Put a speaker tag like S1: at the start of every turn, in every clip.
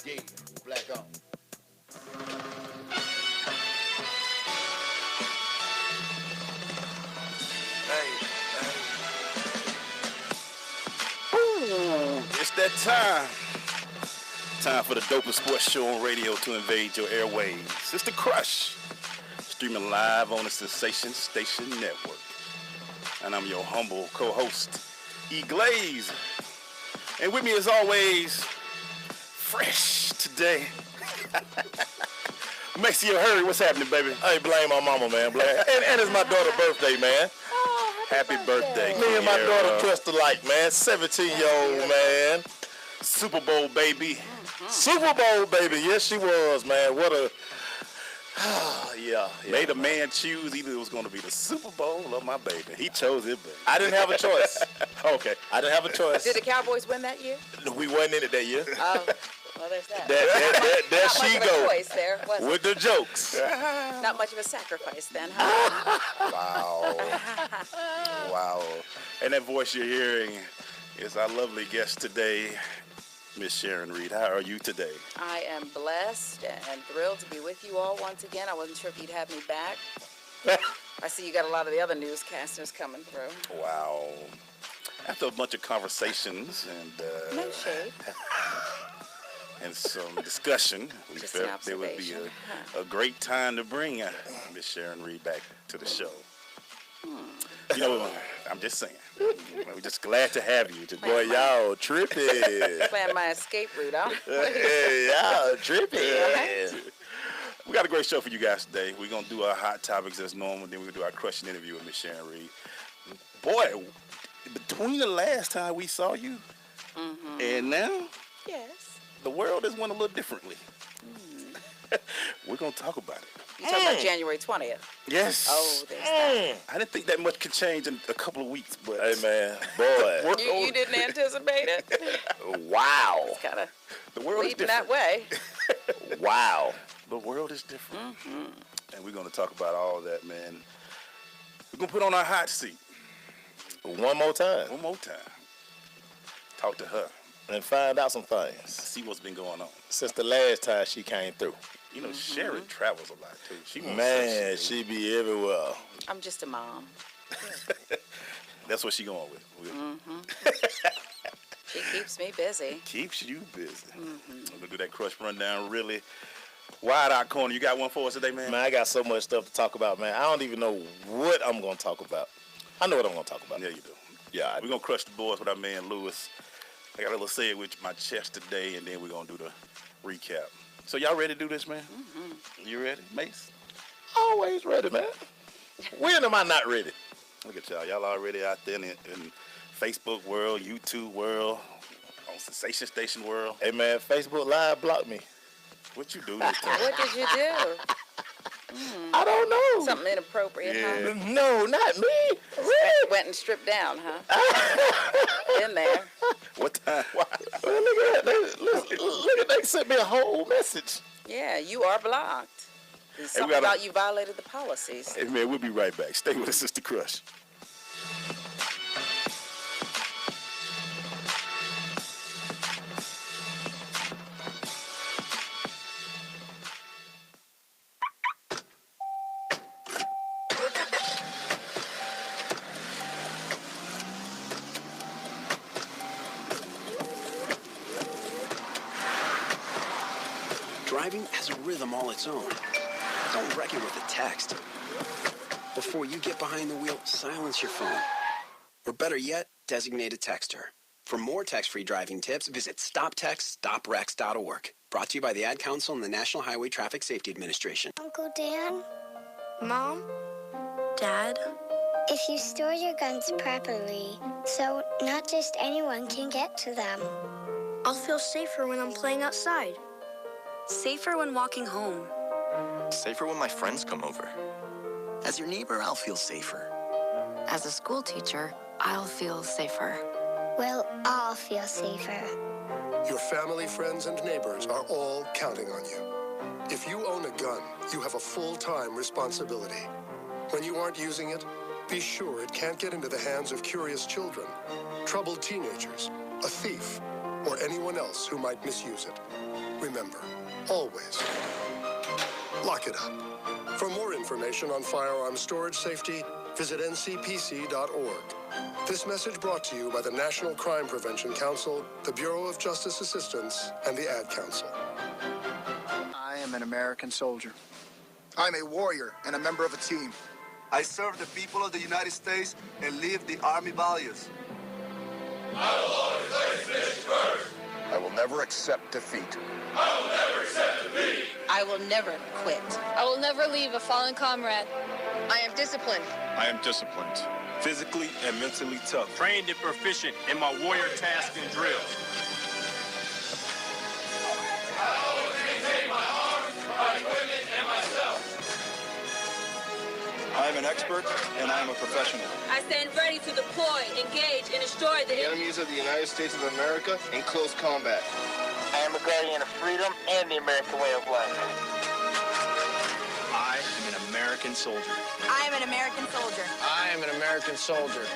S1: Yeah, black on.
S2: It's that time. Time for the dopest sports show on radio to invade your airwaves. It's The Crush, streaming live on the Sensation Station Network. And I'm your humble co-host, E. Glaze. And with me as always, fresh today. Maxie Hurry, what's happening, baby?
S3: Hey, blame my mama, man. And it's my daughter's birthday, man.
S2: Happy birthday.
S3: Me and my daughter pressed alike, man. 17-year-old, man.
S2: Super Bowl, baby.
S3: Super Bowl, baby. Yes, she was, man. What a... yeah.
S2: Made a man choose either it was going to be the Super Bowl or my baby. He chose it, baby.
S3: I didn't have a choice.
S2: Okay.
S3: I didn't have a choice.
S4: Did the Cowboys win that year?
S3: We wasn't in it that year.
S4: Oh, well, there's that.
S3: There
S4: Not
S3: she
S4: much of a
S3: go.
S4: choice there, was
S3: With the jokes.
S4: it? Not much of a sacrifice then, huh?
S3: Wow.
S2: And that voice you're hearing is our lovely guest today, Miss Sharon Reed. How are you today?
S4: I am blessed and thrilled to be with you all once again. I wasn't sure if you'd have me back. I see you got a lot of the other newscasters coming through.
S2: Wow. After a bunch of conversations and
S4: No shade.
S2: and some discussion, we
S4: Just an
S2: felt there would be
S4: observation.
S2: a great time to bring Miss Sharon Reed back to the show. You know, I'm just saying. We're just glad to have you today.
S3: Boy, y'all tripping.
S4: Plan my escape route, huh?
S3: Hey, y'all tripping.
S2: We got a great show for you guys today. We're going to do our hot topics as normal, then we're going to do our crushing interview with Miss Sharon Reed. Boy, between the last time we saw you and now,
S4: Yes.
S2: the world has went a little differently. We're going to talk about it.
S4: You talking about January 20th?
S2: Yes.
S4: Oh, there's that.
S2: I didn't think that much could change in a couple of weeks, but
S3: Hey, man. Boy.
S4: You didn't anticipate it?
S3: Wow.
S4: Kind of
S2: the world is
S4: leading
S2: different.
S4: that way.
S3: Wow.
S2: The world is different. And we're going to talk about all of that, man. We're going to put on our hot seat
S3: One more time.
S2: one more time. Talk to her.
S3: And find out some things.
S2: See what's been going on.
S3: Since the last time she came through.
S2: You know, Sharon travels a lot, too. She wants
S3: Man,
S2: to-
S3: she be everywhere.
S4: I'm just a mom.
S2: That's what she going with.
S4: She keeps me busy.
S2: Keeps you busy. We're going to do that crush rundown really wide out corner. You got one for us today, man?
S3: Man, I got so much stuff to talk about, man. I don't even know what I'm going to talk about. I know what I'm going to talk about.
S2: Yeah, you do.
S3: Yeah,
S2: We're going to crush the boys with our man, Lewis. I got a little say it with my chest today, and then we're going to do the recap. So y'all ready to do this, man? You ready, Mace?
S3: always ready, man. When am I not ready?
S2: Look at y'all. Y'all already out there in Facebook world, YouTube world, on Sensation Station world.
S3: Hey, man, Facebook Live blocked me.
S2: What you do this time?
S4: What did you do?
S3: I don't know.
S4: Something inappropriate, huh?
S3: No, not me. Really?
S4: Went and stripped down, huh? In there.
S2: What time? Why?
S3: Well, look at that. Look at they sent me a whole message.
S4: Yeah, you are blocked. There's
S2: Hey, we
S4: something
S2: gotta-
S4: about you violated the policies.
S2: Hey, man, we'll be right back. Stay with us, Sister Crush.
S5: Driving has a rhythm all its own. Don't wreck it with a text. Before you get behind the wheel, silence your phone. Or better yet, designate a texter. For more text-free driving tips, visit stoptextstoprex.org. Brought to you by the Ad Council and the National Highway Traffic Safety Administration.
S6: Uncle Dan,
S7: Mom? Dad?
S6: if you store your guns properly, so not just anyone can get to them.
S7: I'll feel safer when I'm playing outside. Safer when walking home.
S8: Safer when my friends come over. As your neighbor, I'll feel safer.
S9: As a school teacher, I'll feel safer.
S6: We'll all feel safer.
S10: Your family, friends, and neighbors are all counting on you. If you own a gun, you have a full-time responsibility. When you aren't using it, be sure it can't get into the hands of curious children, troubled teenagers, a thief, or anyone else who might misuse it. remember, always, lock it up. For more information on firearm storage safety, visit ncpc.org. This message brought to you by the National Crime Prevention Council, the Bureau of Justice Assistance, and the Ad Council.
S1: I am an American soldier. I'm a warrior and a member of a team.
S11: I serve the people of the United States and live the Army values.
S12: I will always place mission first.
S1: I will never accept defeat.
S12: I will never accept defeat.
S13: I will never quit.
S14: I will never leave a fallen comrade.
S13: I am disciplined.
S15: I am disciplined.
S16: Physically and mentally tough.
S17: Trained and proficient in my warrior tasks and drills.
S12: I always maintain my arms, my equipment, and myself.
S16: I am an expert and I am a professional.
S14: I stand ready to deploy, engage, and destroy the
S18: enemies of the United States of America in close combat.
S19: I am a guardian of freedom and the American way of life.
S17: I am an American soldier.
S13: I am an American soldier.
S1: I am an American soldier.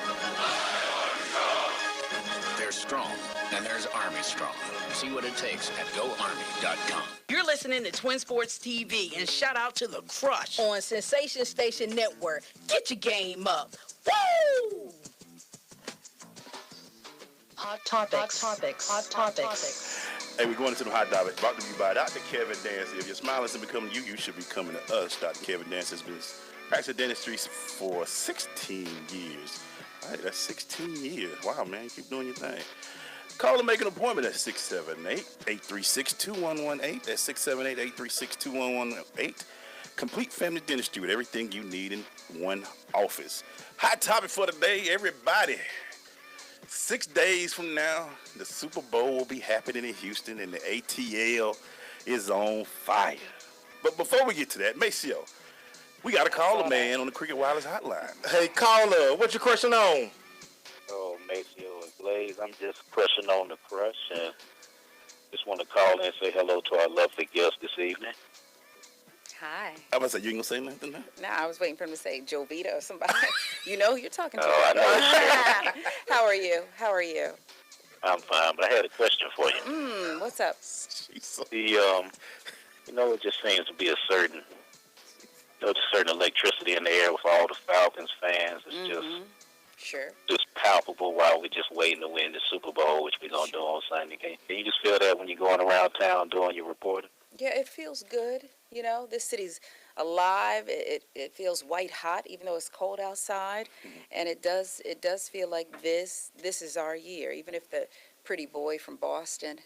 S20: There's strong, and there's Army strong. See what it takes at GoArmy.com.
S21: You're listening to Twin Sports TV, and shout out to The Crush on Sensation Station Network. Get your game up. Woo!
S13: Hot topics. Hot topics.
S2: Hey, we're going into the hot topics brought to you by Dr. Kevin Dance. If your smile isn't becoming you, you should be coming to us. Dr. Kevin Dance has been practicing dentistry for 16 years. All right, that's 16 years. Wow, man, keep doing your thing. Call and make an appointment at 678-836-2118. That's 678-836-2118. Complete family dentistry with everything you need in one office. Hot topic for today, everybody. 6 days from now, the Super Bowl will be happening in Houston, and the ATL is on fire. But before we get to that, Maceo, we got to call a man on the Cricket Wireless hotline.
S3: Hey, caller, what you crushing on?
S22: Oh, Maceo and Blaze, I'm just crushing on the crush, and just want to call in and say hello to our lovely guest this evening.
S4: Hi.
S2: I was like, you ain't gonna say nothing now?
S4: No, I was waiting for him to say Jovita or somebody. You know who you're talking to.
S22: Oh, I know.
S4: How are you? How are you?
S22: I'm fine, but I had a question for you.
S4: What's up?
S22: It just seems to be a certain electricity in the air with all the Falcons fans. It's just palpable while we're just waiting to win the Super Bowl, which we're going to do on Sunday. Can you just feel that when you're going around town doing your reporting?
S4: Yeah, it feels good. You know, this city's alive. It feels white hot, even though it's cold outside. And it does feel like this is our year. Even if the pretty boy from Boston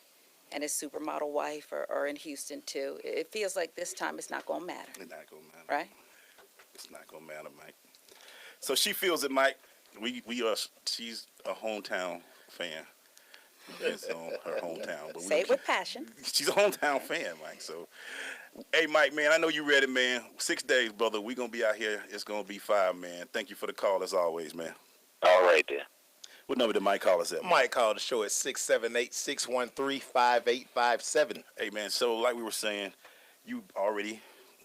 S4: and his supermodel wife are in Houston too, it feels like this time it's not going to matter.
S2: It's not going to matter.
S4: Right?
S2: It's not going to matter, Mike. So she feels it, Mike. She's a hometown fan. It's on her hometown. But
S4: Say it with passion.
S2: She's a hometown fan, Mike. So, hey, Mike, man, I know you ready, man. 6 days, brother. We're going to be out here. It's going to be fire, man. Thank you for the call, as always, man.
S22: All right, then.
S2: What number did Mike call us at?
S3: Mike called the show at 678-613-5857.
S2: Hey, man, so like we were saying,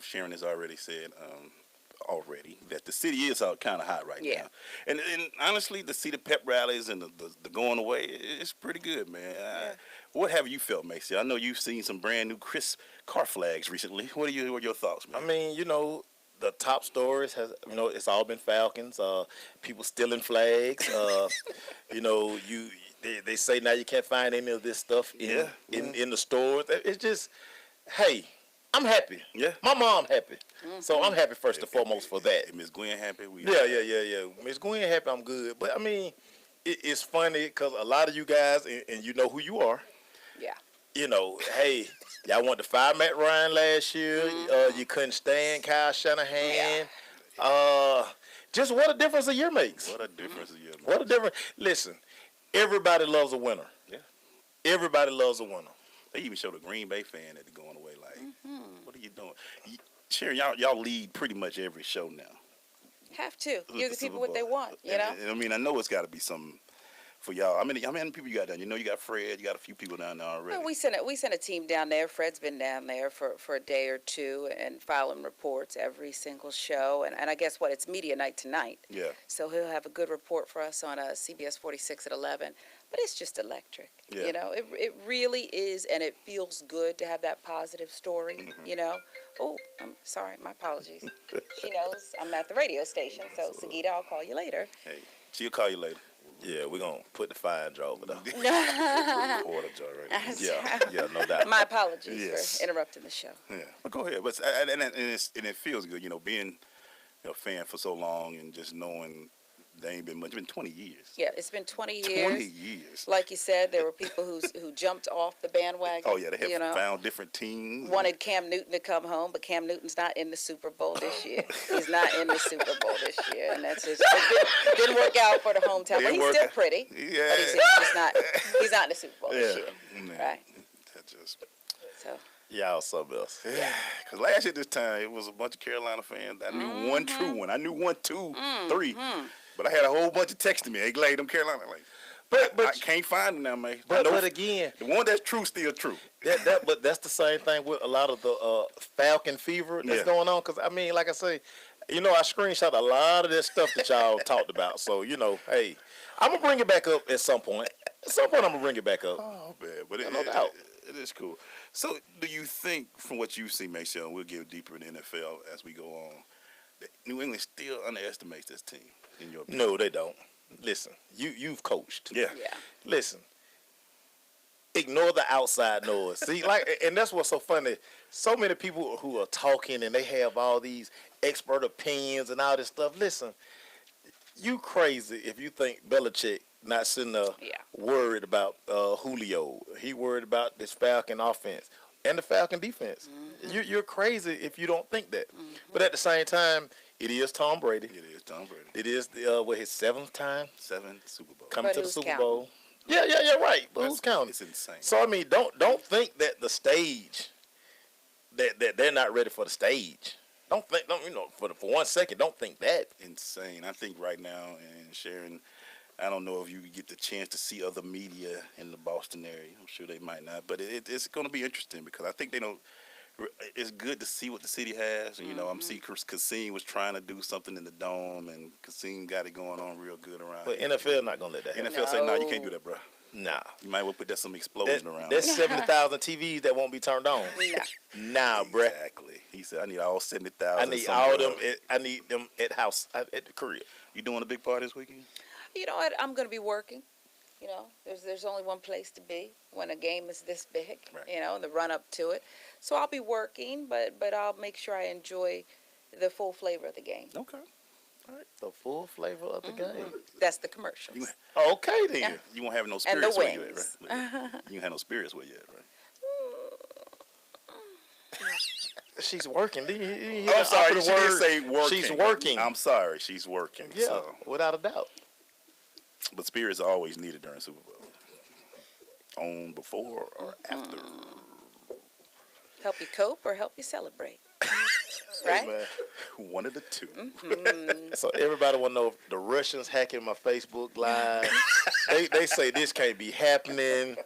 S2: Sharon has already said that the city is kind of hot right now. And honestly, to see the pep rallies and the going away, it's pretty good, man. What have you felt, Macy? I know you've seen some brand new crisp car flags recently. What are your thoughts, man?
S3: I mean, the top stories it's all been Falcons. People stealing flags. They say now you can't find any of this stuff in the stores. It's just, hey, I'm happy.
S2: Yeah.
S3: My mom happy. So I'm happy first and foremost for that.
S2: Miss Gwen happy?
S3: Yeah. Miss Gwen happy, I'm good. But I mean, it's funny because a lot of you guys, and you know who you are.
S4: Yeah.
S3: Hey, y'all want to fire Matt Ryan last year. You couldn't stand Kyle Shanahan.
S4: Yeah.
S3: Just what a difference a year makes.
S2: What a difference a year makes.
S3: What a difference. Listen, everybody loves a winner.
S2: Yeah.
S3: Everybody loves a winner.
S2: They even showed a Green Bay fan at the going away like, what are you doing? Sharon, y'all lead pretty much every show now.
S4: Have to. Give the people what they want, you know?
S2: And I mean, I know it's got to be something for y'all. I mean, how many people you got down? You got Fred. You got a few people down there already.
S4: Well, we sent a team down there. Fred's been down there for a day or two and filing reports every single show. And I guess it's media night tonight.
S2: Yeah.
S4: So he'll have a good report for us on CBS 46 at 11. but it's just electric.
S2: Yeah.
S4: You know, it really is, and it feels good to have that positive story, you know. Oh, I'm sorry, my apologies. She knows I'm at the radio station, so Sagita, I'll call you later.
S2: Hey, she'll call you later.
S3: Yeah, we're going to put the fire jar over there.
S2: Water jar right there. Yeah, no doubt.
S4: My apologies for interrupting the show.
S2: Yeah, well, go ahead. But and it feels good, you know, being a fan for so long and just knowing there ain't been much. It's been 20 years.
S4: Yeah, it's been 20 years.
S2: 20 years.
S4: Like you said, there were people who jumped off the bandwagon.
S2: Oh, yeah, they have found different teams.
S4: Wanted Cam Newton to come home, but Cam Newton's not in the Super Bowl this year. He's not in the Super Bowl this year, and that's just it didn't work out for the hometown. But he's still pretty.
S2: Yeah.
S4: But he's not in the Super Bowl this year. Right.
S2: That just...
S4: So...
S3: Y'all something else.
S2: Yeah, because last year this time, it was a bunch of Carolina fans. I knew one true one. I knew 1, 2, 3. But I had a whole bunch of texting me. Hey, Glade, them Carolina. But I can't find them now, man.
S3: But again,
S2: the one that's true still true.
S3: But that's the same thing with a lot of the Falcon fever that's going on. Because, I mean, like I say, you know, I screenshot a lot of that stuff that y'all talked about. So, you know, hey, I'm going to bring it back up at some point. At some point, I'm going to bring it back up.
S2: Oh, man. But
S3: no doubt.
S2: It is cool. So, do you think, from what you see, Michelle, we'll get deeper in the NFL as we go on, that New England still underestimates this team, in your opinion?
S3: No, they don't. Listen, you've coached.
S2: Yeah.
S3: Listen, ignore the outside noise. See, and that's what's so funny. So many people who are talking and they have all these expert opinions and all this stuff. Listen, you crazy if you think Belichick not sitting there worried about Julio. He worried about this Falcon offense and the Falcon defense. You're crazy if you don't think that. But at the same time, it is Tom Brady.
S2: It is Tom Brady.
S3: It is his 7th time?
S2: 7th Super Bowl.
S3: Coming to the Super Bowl. Yeah, right. But who's counting?
S2: It's insane.
S3: So, I mean, don't think that the stage, that they're not ready for the stage. Don't for 1 second, don't think that.
S2: Insane. I think right now, and Sharon, I don't know if you get the chance to see other media in the Boston area. I'm sure they might not, but it's going to be interesting because I think they know it's good to see what the city has. And, you know, I'm see Kasim was trying to do something in the Dome, and Kasim got it going on real good around.
S3: But NFL not going to let that happen.
S2: NFL say, no, you can't do that, bro.
S3: Nah.
S2: You might well put some explosion around.
S3: There's 70,000 TVs that won't be turned on. Nah, bruh.
S2: Exactly. He said, I need all 70,000.
S3: I need all them. I need them at the crib.
S2: You doing a big party this weekend?
S4: You know what? I'm going to be working. You know, there's only one place to be when a game is this big, you know, the run up to it. So I'll be working, but I'll make sure I enjoy the full flavor of the game.
S2: Okay.
S3: All right. The full flavor of the game.
S4: That's the commercials.
S3: Okay, then.
S4: Yeah.
S2: You won't have no
S4: And the
S2: spirits with you,
S4: wings.
S2: right? You don't have no spirits with you, right?
S3: She's working.
S2: I'm sorry. She did say working.
S3: She's working.
S2: I'm sorry. She's working.
S3: Yeah,
S2: so.
S3: without a doubt.
S2: But spirits are always needed during Super Bowl. On, before, or after.
S4: Help you cope or help you celebrate. Right?
S2: One of the two.
S3: So everybody want to know if the Russians hacking my Facebook Live. they say this can't be happening.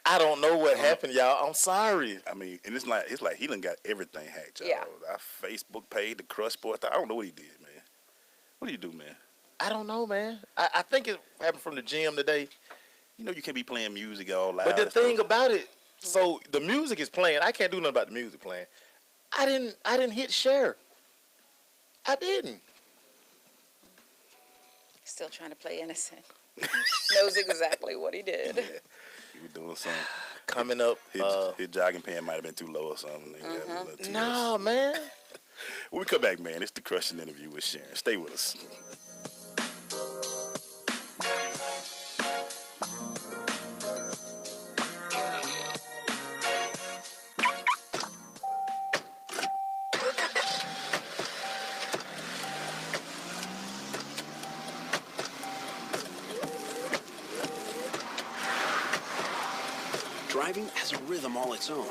S3: I don't know what happened, y'all. I'm sorry.
S2: I mean, and it's like he done got everything hacked, y'all.
S4: Yeah.
S2: Our Facebook page, the Crush Sports. I don't know what he did, man. What do you do, man?
S3: I don't know, man. I think it happened from the gym today.
S2: You know you can't be playing music all loud.
S3: But the thing about it, so the music is playing. I can't do nothing about the music playing. I didn't hit share. I didn't.
S4: Still trying to play innocent. Knows exactly what he did.
S2: Yeah. He was doing something.
S3: Coming up.
S2: His jogging pant might have been too low or something.
S3: No, man.
S2: When we come back, man, it's the Crushing Interview with Sharon. Stay with us.
S5: Driving has a rhythm all its own.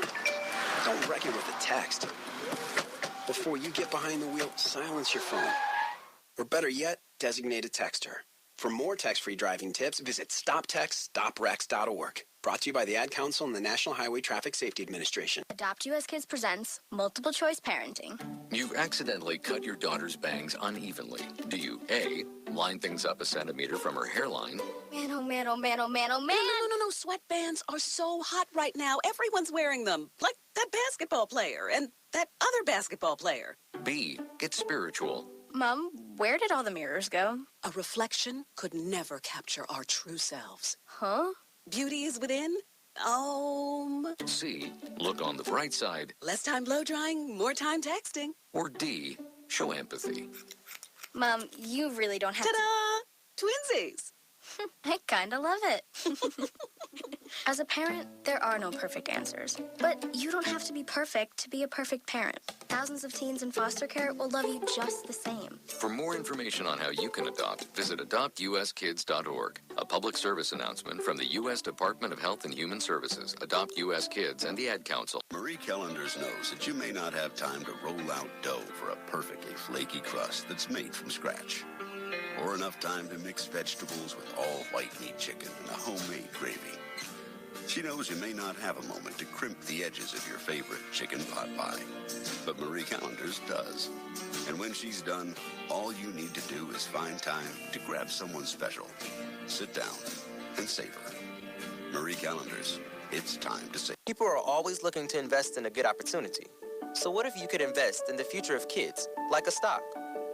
S5: Don't wreck it with a text. Before you get behind the wheel, silence your phone. Or better yet, designate a texter. For more text-free driving tips, visit stoptextstoprex.org. Brought to you by the Ad Council and the National Highway Traffic Safety Administration.
S6: Adopt US Kids presents multiple choice parenting.
S7: You've accidentally cut your daughter's bangs unevenly. Do you A, line things up a centimeter from her hairline?
S6: Man, oh man, oh man, oh man, oh man.
S15: No. Sweatbands are so hot right now. Everyone's wearing them. Like that basketball player and that other basketball player.
S7: B, get spiritual.
S6: Mom, where did all the mirrors go?
S15: A reflection could never capture our true selves.
S6: Huh?
S15: Beauty is within.
S7: C, look on the bright side.
S15: Less time blow drying, more time texting.
S7: Or D, show empathy.
S6: Mom, you really don't have
S15: Ta-da! Twinsies!
S6: I kinda love it. As a parent, there are no perfect answers. But you don't have to be perfect to be a perfect parent. Thousands of teens in foster care will love you just the same.
S7: For more information on how you can adopt, visit adoptuskids.org. A public service announcement from the U.S. Department of Health and Human Services, Adopt U.S. Kids, and the Ad Council.
S23: Marie Callender's knows that you may not have time to roll out dough for a perfectly flaky crust that's made from scratch. Or enough time to mix vegetables with all white meat chicken and a homemade gravy. She knows you may not have a moment to crimp the edges of your favorite chicken pot pie. But Marie Callender's does. And when she's done, all you need to do is find time to grab someone special. Sit down and savor. Marie Callender's, it's time to save.
S24: People are always looking to invest in a good opportunity. So what if you could invest in the future of kids, like a stock?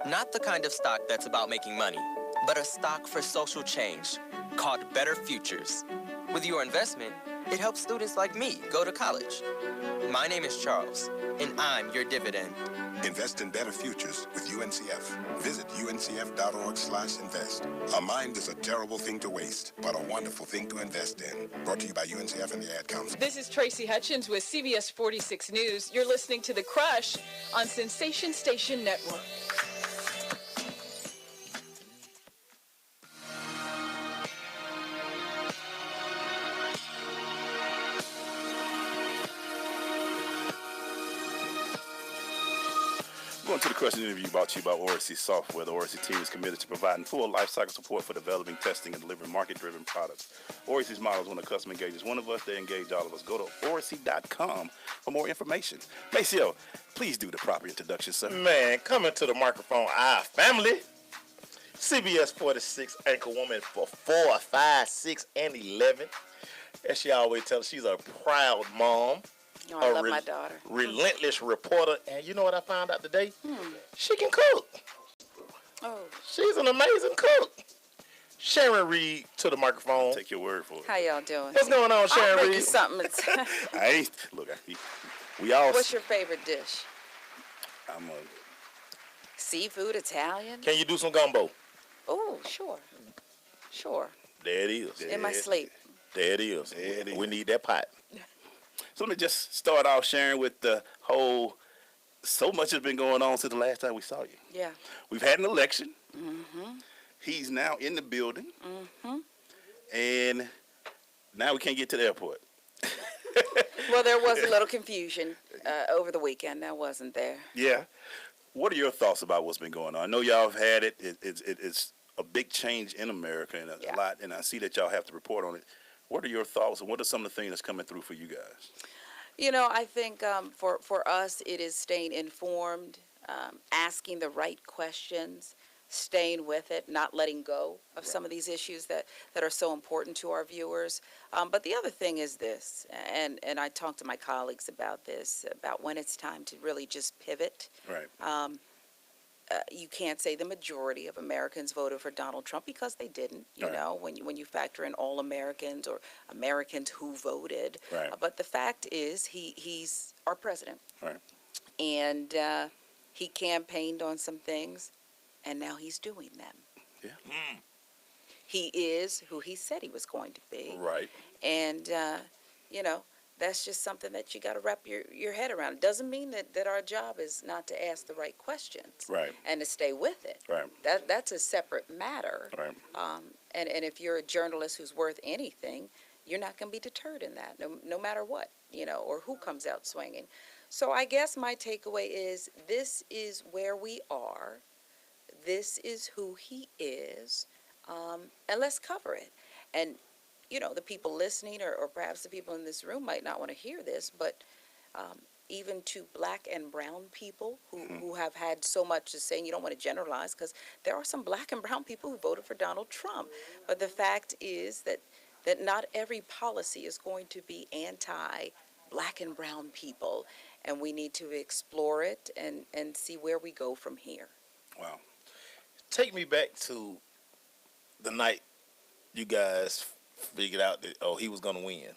S24: Not the kind of stock that's about making money, but a stock for social change called Better Futures. With your investment, it helps students like me go to college. My name is Charles, and I'm your dividend.
S25: Invest in better futures with UNCF. Visit uncf.org/invest. A mind is a terrible thing to waste, but a wonderful thing to invest in. Brought to you by UNCF and the Ad Council.
S26: This is Tracy Hutchins with CBS 46 News. You're listening to The Crush on Sensation Station Network.
S2: Going to the question interview brought to you by Oracy Software. The Oracy team is committed to providing full lifecycle support for developing, testing, and delivering market-driven products. Oracy's model is when a customer engages one of us, they engage all of us. Go to Oracy.com for more information. Maceo, please do the proper introduction, sir.
S3: Man, coming to the microphone, our family. CBS 46 anchor woman for 4, 5, 6, and 11. As she always tells us, she's a proud mom.
S4: Oh, I love my daughter.
S3: Relentless reporter. And you know what I found out today? She can cook.
S4: Oh.
S3: She's an amazing cook. Sharon Reed to the microphone.
S2: Take your word for it.
S4: How y'all doing?
S3: What's going on, Sharon
S4: I'll
S3: Reed?
S4: make you something.
S2: We all.
S4: What's your favorite dish?
S2: I'm a
S4: seafood, Italian.
S3: Can you do some gumbo?
S4: Oh, sure.
S3: There it is.
S4: In my sleep.
S3: There it is. We need that pot.
S2: So let me just start off, Sharon, with the whole, so much has been going on since the last time we saw you.
S4: Yeah.
S2: We've had an election.
S4: Mm-hmm.
S2: He's now in the building.
S4: Mm-hmm.
S2: And now we can't get to the airport.
S4: Well, there was a little confusion over the weekend. Now, wasn't there?
S2: Yeah. What are your thoughts about what's been going on? I know y'all have had it. It's a big change in America and a lot, and I see that y'all have to report on it. What are your thoughts, and what are some of the things that's coming through for you guys?
S4: You know, I think for us, it is staying informed, asking the right questions, staying with it, not letting go of some of these issues that are so important to our viewers. But the other thing is this, and I talked to my colleagues about this, about when it's time to really just pivot.
S2: Right.
S4: You can't say the majority of Americans voted for Donald Trump because they didn't, you know, when you factor in all Americans or Americans who voted.
S2: Right.
S4: But the fact is he's our president.
S2: Right.
S4: And he campaigned on some things, and now he's doing them.
S2: Yeah.
S4: He is who he said he was going to be.
S2: Right.
S4: And, you know, that's just something that you got to wrap your head around. It doesn't mean that our job is not to ask the right questions.
S2: Right.
S4: And to stay with it.
S2: Right.
S4: That's a separate matter.
S2: Right.
S4: And if you're a journalist who's worth anything, you're not going to be deterred in that, no matter what, you know, or who comes out swinging. So I guess my takeaway is this is where we are. This is who he is. And let's cover it. And the people listening or perhaps the people in this room might not want to hear this, but even to black and brown people who have had so much to say, and you don't want to generalize because there are some black and brown people who voted for Donald Trump. But the fact is that not every policy is going to be anti-black and brown people, and we need to explore it and see where we go from here.
S3: Wow. Take me back to the night you guys figured out that, he was going to win.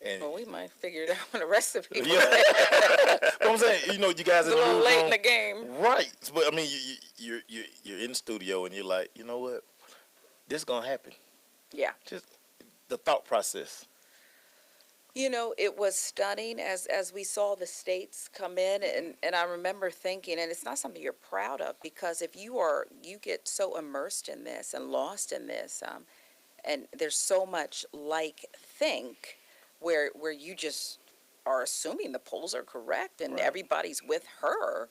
S3: And
S4: well, we might figure it out when the rest of people.
S3: Yeah. But I'm saying, you guys
S4: it's
S3: in
S4: a
S3: the
S4: little late
S3: room,
S4: in the game,
S3: right? But I mean, you're in the studio and you're like, you know what, this is gonna happen.
S4: Yeah.
S3: Just the thought process.
S4: It was stunning as we saw the states come in, and I remember thinking, and it's not something you're proud of, because if you get so immersed in this and lost in this, and there's so much think where you just are assuming the polls are correct and everybody's with her.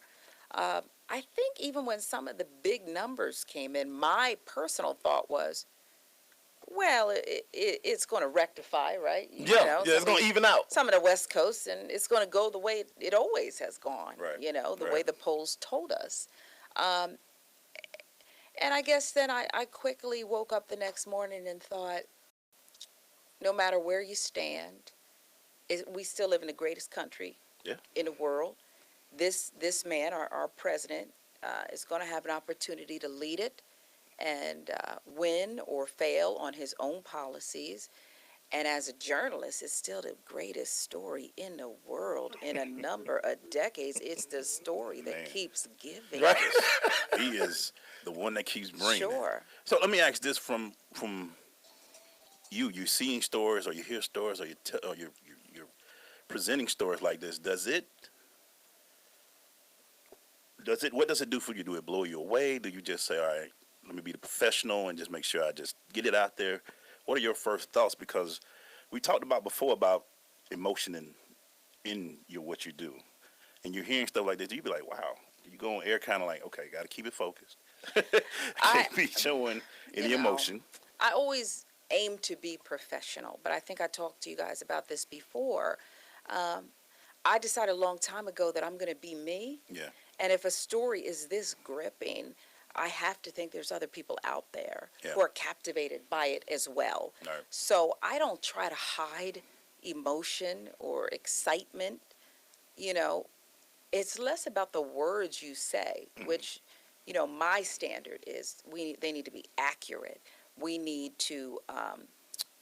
S4: I think even when some of the big numbers came in, my personal thought was, well, it's going to rectify, right?
S3: It's going to even out.
S4: Some of the West Coast, and it's going to go the way it always has gone, the way the polls told us. And I guess then I quickly woke up the next morning and thought, no matter where you stand, we still live in the greatest country in the world. This man, our president, is going to have an opportunity to lead it and win or fail on his own policies. And as a journalist, it's still the greatest story in the world in a number of decades. It's the story that keeps giving.
S2: Right. He is the one that keeps bringing.
S4: Sure.
S2: So let me ask this from you're seeing stories, or you hear stories, or you're presenting stories like this. What does it do for you? Do it blow you away? Do you just say, all right, let me be the professional and just make sure I just get it out there? What are your first thoughts? Because we talked about before about emotion in what you do, and you're hearing stuff like this. You be like, wow. You go on air kind of like, okay, got to keep it focused. Can't be showing any emotion.
S4: I always aim to be professional, but I think I talked to you guys about this before. I decided a long time ago that I'm going to be me.
S2: Yeah.
S4: And if a story is this gripping, I have to think there's other people out there who are captivated by it as well.
S2: Right.
S4: So I don't try to hide emotion or excitement. It's less about the words you say, which, my standard is they need to be accurate. We need to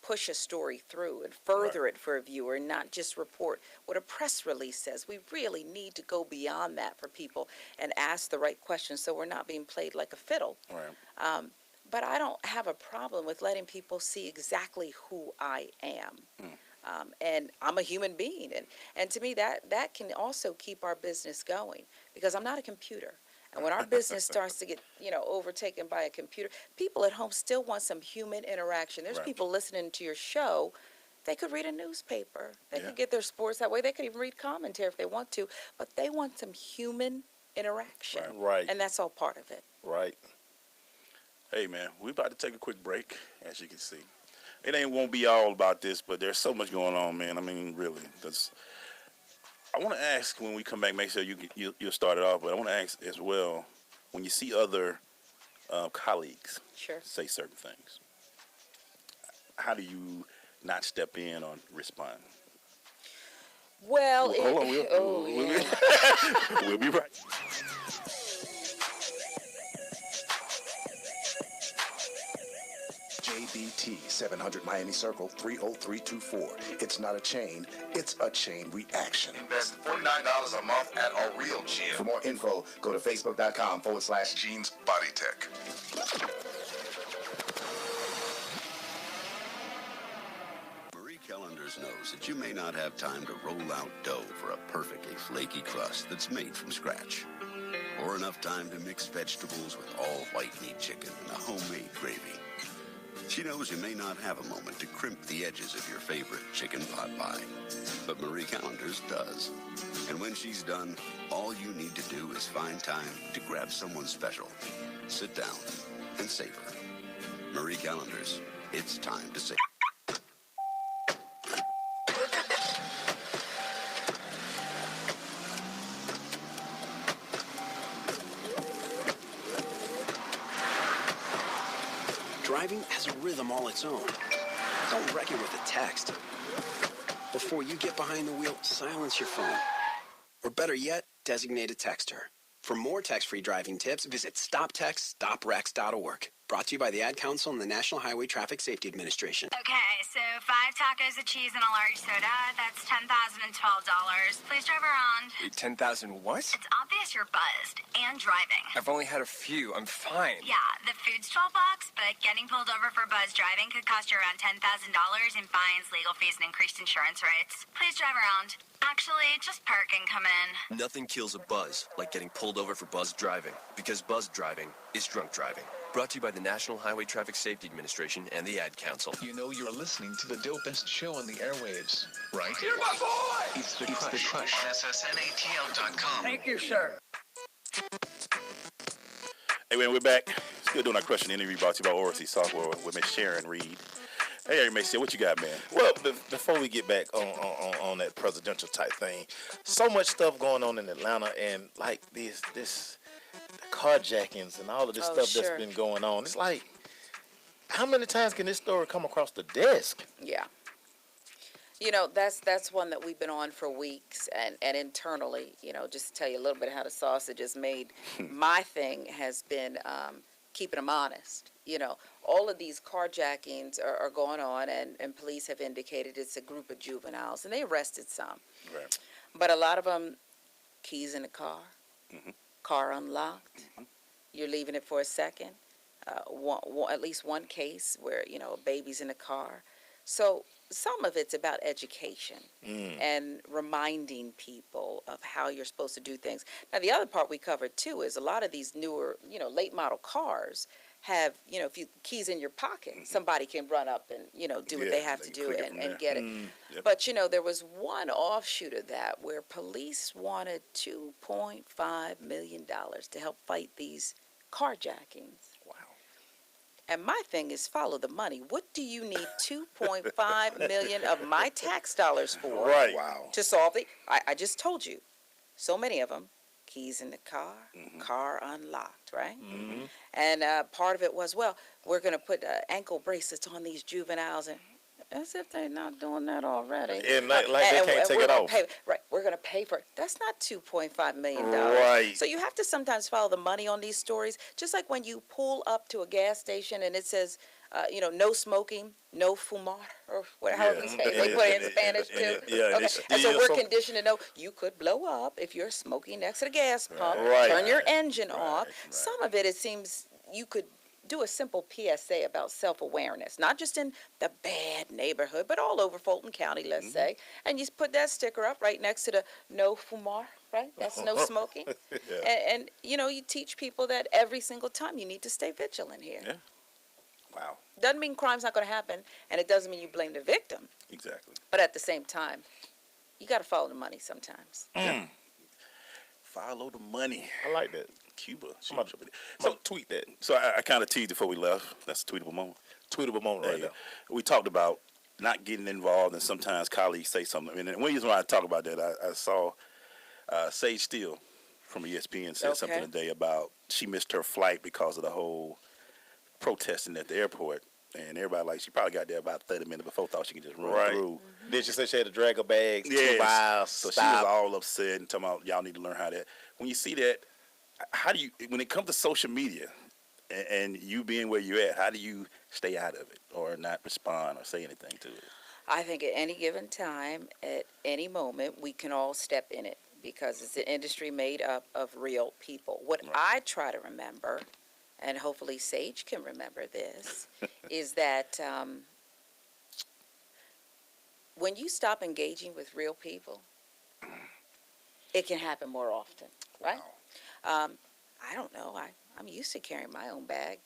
S4: push a story through and further it for a viewer, and not just report what a press release says. We really need to go beyond that for people and ask the right questions so we're not being played like a fiddle.
S2: Right.
S4: But I don't have a problem with letting people see exactly who I am. And I'm a human being. And to me, that can also keep our business going, because I'm not a computer. And when our business starts to get, overtaken by a computer, people at home still want some human interaction. There's people listening to your show. They could read a newspaper. They could get their sports that way. They could even read commentary if they want to. But they want some human interaction.
S2: Right.
S4: And that's all part of it.
S2: Right. Hey, man, we're about to take a quick break, as you can see. It won't be all about this, but there's so much going on, man. I mean, really. I want to ask, when we come back, make sure you'll start it off, but I want to ask as well, when you see other colleagues say certain things, how do you not step in or respond?
S4: Well,
S2: hold on. We'll be right.
S8: JBT 700 Miami Circle 30324. It's not a chain, it's a chain reaction.
S25: Invest $49 a month at a real gym.
S8: For more info, go to facebook.com/Jeans Body Tech.
S23: Marie Callender's knows that you may not have time to roll out dough for a perfectly flaky crust that's made from scratch, or enough time to mix vegetables with all white meat chicken and a homemade gravy. She knows you may not have a moment to crimp the edges of your favorite chicken pot pie, but Marie Callender's does. And when she's done, all you need to do is find time to grab someone special, sit down, and savor. Marie Callender's, it's time to savor.
S5: driving has a rhythm all its own. Don't wreck it with a text. Before you get behind the wheel, silence your phone. Or better yet, designate a texter. For more text-free driving tips, visit stoptextstoprex.org. Brought to you by the Ad Council and the National Highway Traffic Safety Administration.
S6: Okay, so 5 tacos of cheese and a large soda, that's $10,012. Please drive around.
S9: 10,000 what?
S6: It's obvious you're buzzed and driving.
S9: I've only had a few. I'm fine.
S6: Yeah, the food's $12, but getting pulled over for buzz driving could cost you around $10,000 in fines, legal fees, and increased insurance rates. Please drive around. Actually, just park and come in.
S10: Nothing kills a buzz like getting pulled over for buzz driving, because buzz driving is drunk driving. Brought to you by the National Highway Traffic Safety Administration and the Ad Council.
S11: You know you're listening to the dopest show on the airwaves, right?
S9: You're my boy!
S11: It's the Crush.
S20: SSNATL.com.
S9: Thank you, sir.
S2: Hey, man, we're back. Still doing our question interview brought to you by Oracy Software with Miss Sharon Reed. Hey, Miss Sharon, what you got, man?
S3: Well, before we get back on that presidential type thing, so much stuff going on in Atlanta, and like this carjackings and all of this stuff that's been going on. It's like, how many times can this story come across the desk?
S4: Yeah. You know, that's one that we've been on for weeks, and internally, you know, just to tell you a little bit how the sausage is made, my thing has been keeping them honest. You know, all of these carjackings are going on, and police have indicated it's a group of juveniles, and they arrested some.
S2: Right.
S4: But a lot of them, keys in the car, car unlocked, you're leaving it for a second. At least one case where, you know, a baby's in the car. So some of it's about education and reminding people of how you're supposed to do things. Now, the other part we covered, too, is a lot of these newer, you know, late model cars have, you know, if you keys in your pocket, somebody can run up and, you know, do what they have to do and get it.
S2: Yep.
S4: But, you know, there was one offshoot of that where police wanted $2.5 million to help fight these carjackings.
S2: Wow.
S4: And my thing is follow the money. What do you need $2.5 million of my tax dollars for?
S2: Right.
S3: Wow.
S4: To solve the, I just told you, so many of them, keys in the car, car unlocked, right? And part of it was, well, we're going to put ankle bracelets on these juveniles, and as if they're not doing that already.
S3: And like they can't take it off.
S4: Right, we're going to pay for it. That's not $2.5 million.
S3: Right.
S4: So you have to sometimes follow the money on these stories, just like when you pull up to a gas station and it says, you know, no smoking, no fumar, or whatever they say. They put it in Spanish, too. Okay. And so we're conditioned to know you could blow up if you're smoking next to the gas pump. Turn your engine off. Some of it seems you could do a simple PSA about self-awareness, not just in the bad neighborhood, but all over Fulton County, let's say. And you put that sticker up right next to the no fumar, right? That's no smoking. And, you know, you teach people that every single time you need to stay vigilant here.
S2: Yeah. Wow.
S4: Doesn't mean crime's not going to happen, and it doesn't mean you blame the victim.
S2: Exactly.
S4: But at the same time, you got to follow the money sometimes.
S2: Follow the money.
S3: I like that.
S2: Cuba.
S3: So tweet that.
S2: So I kind of teased before we left. That's a tweetable moment.
S3: Tweetable moment right there.
S2: We talked about not getting involved, and sometimes colleagues say something. And one reason why I talk about that, I saw Sage Steele from ESPN said something today about she missed her flight because of the whole protesting at the airport. And everybody, like, she probably got there about 30 minutes before, thought she could just run through.
S3: Did she say she had to drag her bags 2 miles?
S2: So she was all upset and talking about, y'all need to learn how to. When you see that, how do you, when it comes to social media and you being where you're at, how do you stay out of it or not respond or say anything to it?
S4: I think at any given time, at any moment, we can all step in it because it's an industry made up of real people. What I try to remember, and hopefully Sage can remember this, is that when you stop engaging with real people, it can happen more often, right? I don't know. I'm used to carrying my own bag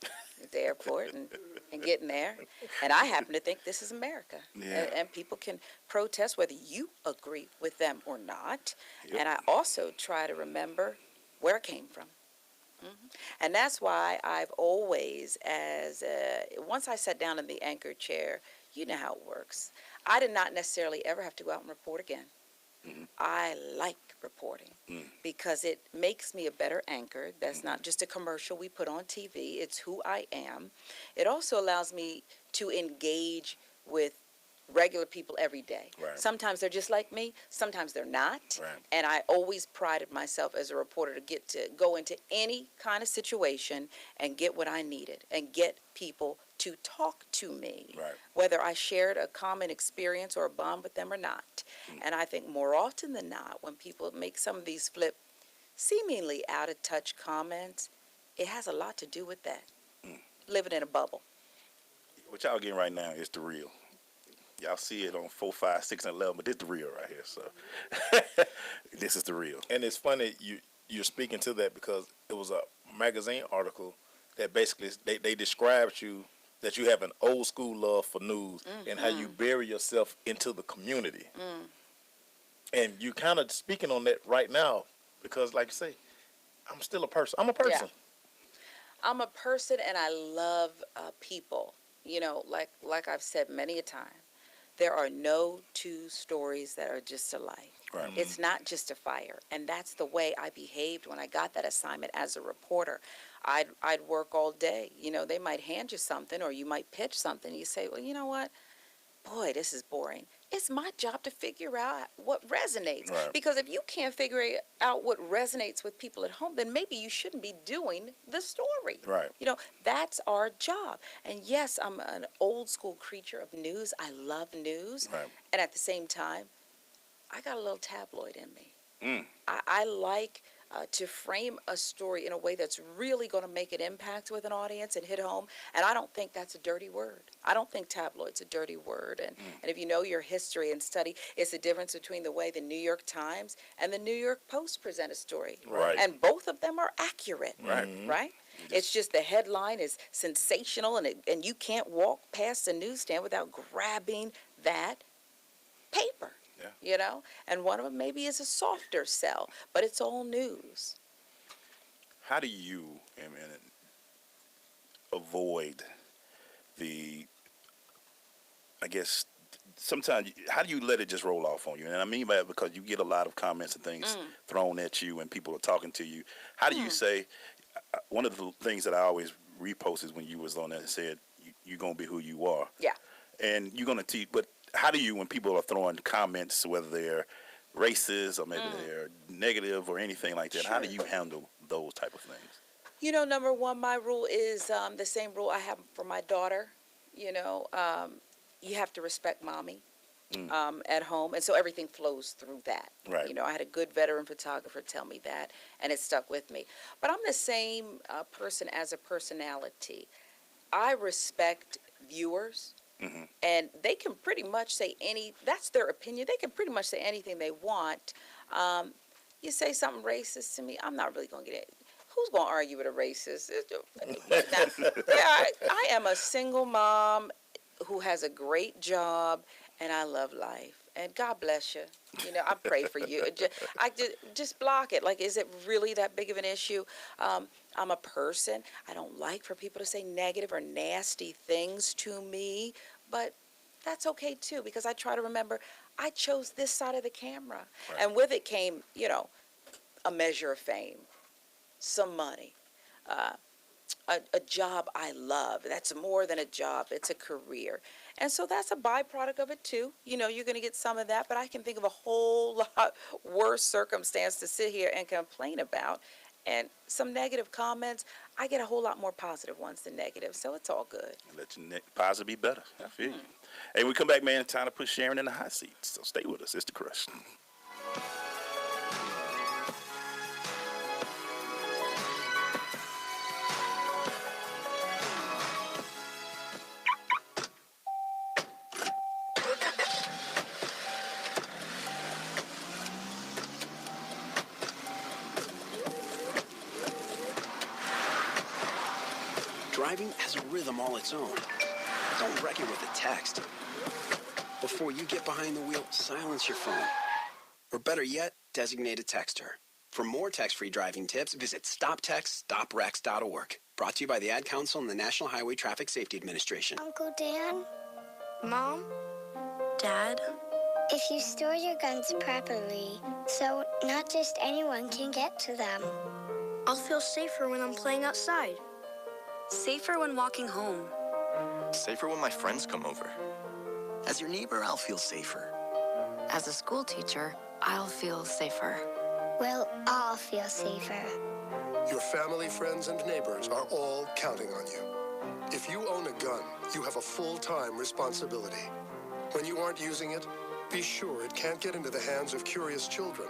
S4: at the airport and getting there. And I happen to think this is America. And people can protest whether you agree with them or not. And I also try to remember where it came from. And that's why I've always, once I sat down in the anchor chair, you know how it works. I did not necessarily ever have to go out and report again. I like reporting because it makes me a better anchor. That's not just a commercial we put on TV. It's who I am. It also allows me to engage with regular people every day.
S2: Right.
S4: Sometimes they're just like me, sometimes they're not.
S2: Right.
S4: And I always prided myself as a reporter to get to go into any kind of situation and get what I needed and get people to talk to me,
S2: Right.
S4: whether I shared a common experience or a bond with them or not. And I think more often than not, when people make some of these seemingly out of touch comments, it has a lot to do with that. Living in a bubble.
S2: What y'all getting right now is the real. Y'all see it on 4, 5, 6, and 11, but this is the real right here. So this is the real.
S3: And it's funny you're speaking to that because it was a magazine article that basically they described you that you have an old school love for news and how you bury yourself into the community. And you kind of speaking on that right now because, like you say, I'm still a person. I'm a person.
S4: Yeah. I'm a person, and I love people. You know, like I've said many a time, there are no two stories that are just alike.
S2: Right.
S4: It's not just a fire, and that's the way I behaved when I got that assignment as a reporter. I'd work all day. You know, they might hand you something, or you might pitch something. You say, well, you know what? Boy, this is boring. It's my job to figure out what resonates.
S2: Right.
S4: Because if you can't figure out what resonates with people at home, then maybe you shouldn't be doing the story.
S2: Right.
S4: You know, that's our job. And yes, I'm an old school creature of news. I love news.
S2: Right.
S4: And at the same time, I got a little tabloid in me.
S2: Mm.
S4: I like to frame a story in a way that's really going to make an impact with an audience and hit home. And I don't think that's a dirty word. I don't think tabloid's a dirty word. And if you know your history and study, it's the difference between the way the New York Times and the New York Post present a story.
S2: Right.
S4: And both of them are accurate.
S2: Right.
S4: Right? It's just the headline is sensational, and you can't walk past the newsstand without grabbing that paper.
S2: Yeah.
S4: You know, and one of them maybe is a softer sell, but it's all news.
S2: How do you avoid the, I guess, sometimes, how do you let it just roll off on you? And I mean by that because you get a lot of comments and things thrown at you and people are talking to you. How do you say, one of the things that I always repost is when you was on there and said, you're going to be who you are.
S4: Yeah.
S2: And you're going to teach, but how do you, when people are throwing comments, whether they're racist or maybe they're negative or anything like that,
S4: Sure.
S2: how do you handle those type of things?
S4: You know, number one, my rule is the same rule I have for my daughter. You know, you have to respect mommy at home. And so everything flows through that.
S2: Right.
S4: You know, I had a good veteran photographer tell me that, and it stuck with me. But I'm the same person as a personality. I respect viewers. And they can pretty much say that's their opinion. They can pretty much say anything they want. You say something racist to me, I'm not really going to get it. Who's going to argue with a racist? I am a single mom who has a great job, and I love life. And God bless you. You know, I pray for you. I just block it. Like, is it really that big of an issue? I'm a person. I don't like for people to say negative or nasty things to me, but that's okay too, because I try to remember I chose this side of the camera.
S2: Right.
S4: And with it came, you know, a measure of fame, some money, a job I love. That's more than a job. It's a career. And so that's a byproduct of it too. You know, you're going to get some of that, but I can think of a whole lot worse circumstance to sit here and complain about. And some negative comments, I get a whole lot more positive ones than negative, so it's all good.
S2: Let your positive be better. I feel you. Hey, we come back, man, it's time to put Sharon in the hot seat. So stay with us. It's The Crush.
S5: Driving has a rhythm all its own. Don't wreck it with a text. Before you get behind the wheel, silence your phone. Or better yet, designate a texter. For more text-free driving tips, visit stoptextstoprex.org. Brought to you by the Ad Council and the National Highway Traffic Safety Administration.
S6: Uncle Dan? Mom? Dad? If you store your guns properly, so not just anyone can get to them.
S12: I'll feel safer when I'm playing outside. Safer when walking home.
S10: Safer when my friends come over.
S14: As your neighbor, I'll feel safer.
S12: As a school teacher, I'll feel safer.
S6: We'll all feel safer.
S16: Your family, friends, and neighbors are all counting on you. If you own a gun, you have a full-time responsibility. When you aren't using it, be sure it can't get into the hands of curious children,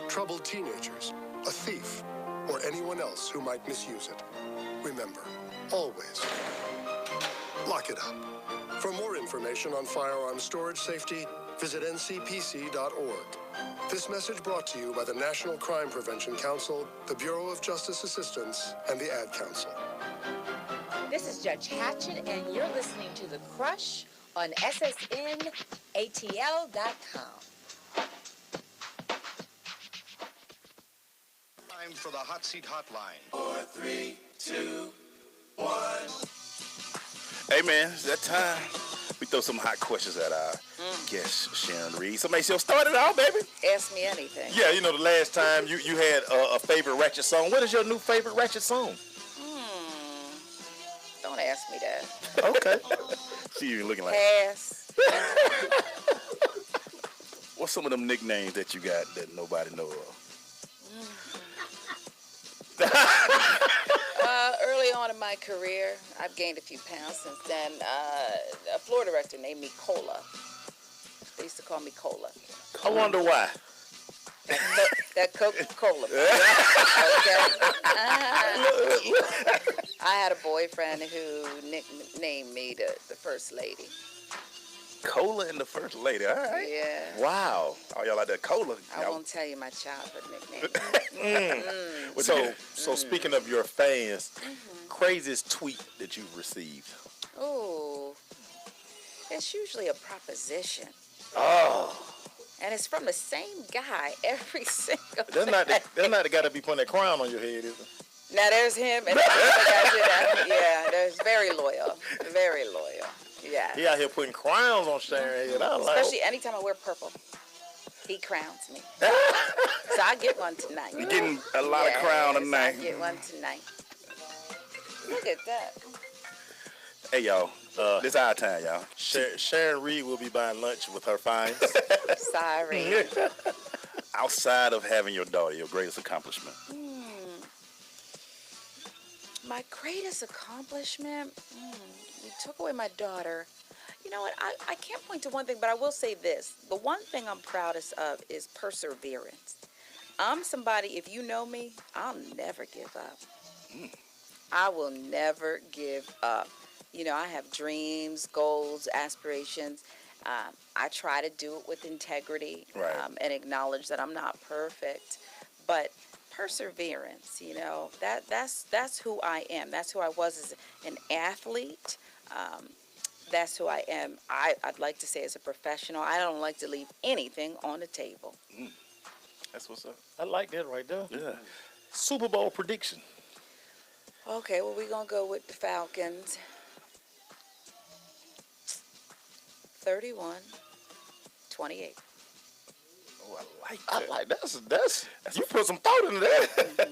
S16: troubled teenagers, a thief, or anyone else who might misuse it. Remember, always, lock it up. For more information on firearm storage safety, visit ncpc.org. This message brought to you by the National Crime Prevention Council, the Bureau of Justice Assistance, and the Ad Council.
S17: This is Judge Hatchett, and you're listening to The Crush on SSNATL.com.
S8: Time for the Hot Seat Hotline.
S2: 4, 3, 2, 1. Hey, man, it's that time. We throw some hot questions at our guest, Sharon Reed. Somebody still start it out, baby.
S4: Ask me anything.
S3: Yeah, you know, the last time you had a favorite Ratchet song. What is your new favorite Ratchet song?
S4: Don't ask me that.
S3: Okay.
S2: See you looking like.
S4: Pass.
S2: What's some of them nicknames that you got that nobody know of?
S4: Early on in my career, I've gained a few pounds since then. A floor director named me Cola. They used to call me Cola.
S3: I wonder why.
S4: That Coca-Cola. Okay. I had a boyfriend who nicknamed me the First Lady.
S2: Cola and the First Lady. All right.
S4: Yeah.
S2: Wow. Oh, y'all like that cola?
S4: I won't tell you my childhood nickname.
S3: So speaking of your fans, craziest tweet that you've received?
S4: Oh, it's usually a proposition.
S3: Oh.
S4: And it's from the same guy every single
S3: That's not the guy that be putting that crown on your head, is it?
S4: Now there's him, and the other guy did that. Yeah, there's very loyal. Very loyal. Yeah.
S3: He out here putting crowns on Sharon's head.
S4: Especially anytime I wear purple. He crowns me. So I get one tonight.
S2: You're getting a lot of crown tonight.
S4: I get one tonight. Look at that.
S2: Hey, y'all. This our time, y'all.
S3: Sharon Reed will be buying lunch with her finds.
S4: Sorry.
S2: Outside of having your daughter, your greatest accomplishment?
S4: My greatest accomplishment? You took away my daughter. You know what? I can't point to one thing, but I will say this. The one thing I'm proudest of is perseverance. I'm somebody, if you know me, I'll never give up. I will never give up. You know, I have dreams, goals, aspirations. I try to do it with integrity, and acknowledge that I'm not perfect. But perseverance, you know, that's who I am. That's who I was as an athlete. That's who I am. I'd like to say as a professional, I don't like to leave anything on the table.
S2: That's what's up.
S3: I like that right there.
S2: Yeah.
S3: Super Bowl prediction.
S4: Okay, well, we're going to go with the Falcons. 31-28.
S2: Oh, I like
S3: I
S2: that.
S3: like that's you put some thought into that.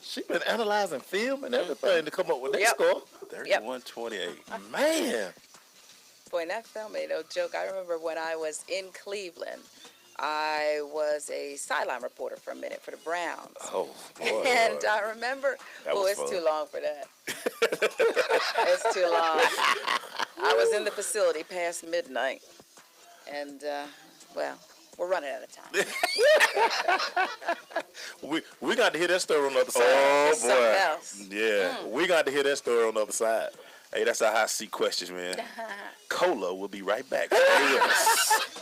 S3: She been analyzing film and everything to come up with that score.
S2: 31-28.
S3: Man.
S4: Boy, and that film ain't no joke. I remember when I was in Cleveland, I was a sideline reporter for a minute for the Browns.
S2: Oh, boy.
S4: And I remember, it's
S2: fun.
S4: too long for that. It's too long. I was in the facility past midnight. And, we're running out of time.
S3: we got to hear that story on the other side.
S2: Oh, boy.
S4: Something else.
S3: Yeah, we got to hear that story on the other side.
S2: Hey, that's our hot seat questions, man. Cola will be right back. Stay with us.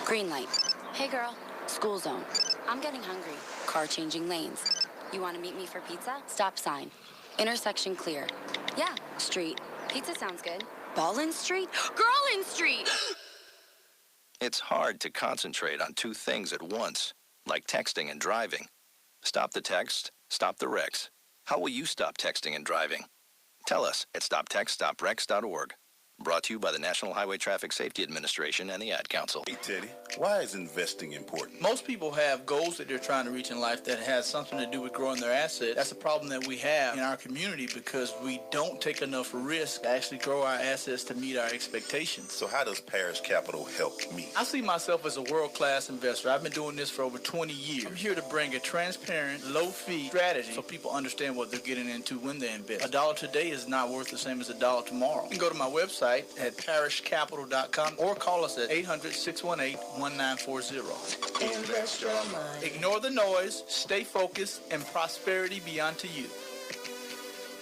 S12: Green light. Hey, girl. School zone. I'm getting hungry. Car changing lanes. You want to meet me for pizza? Stop sign. Intersection clear. Yeah, street. Pizza sounds good. Ballin Street? Girlin Street!
S20: It's hard to concentrate on two things at once, like texting and driving. Stop the text, stop the wrecks. How will you stop texting and driving?
S5: Tell us at stoptextsstopwrecks.org. Brought to you by the National Highway Traffic Safety Administration and the Ad Council.
S2: Hey, Teddy, why is investing important?
S1: Most people have goals that they're trying to reach in life that has something to do with growing their assets. That's a problem that we have in our community because we don't take enough risk to actually grow our assets to meet our expectations.
S2: So how does Parish Capital help me?
S1: I see myself as a world-class investor. I've been doing this for over 20 years. I'm here to bring a transparent, low-fee strategy so people understand what they're getting into when they invest. A dollar today is not worth the same as a dollar tomorrow. You can go to my website at parishcapital.com or call us at 800-618-1940.
S13: Invest your money.
S1: Ignore the noise, stay focused, and prosperity be unto you.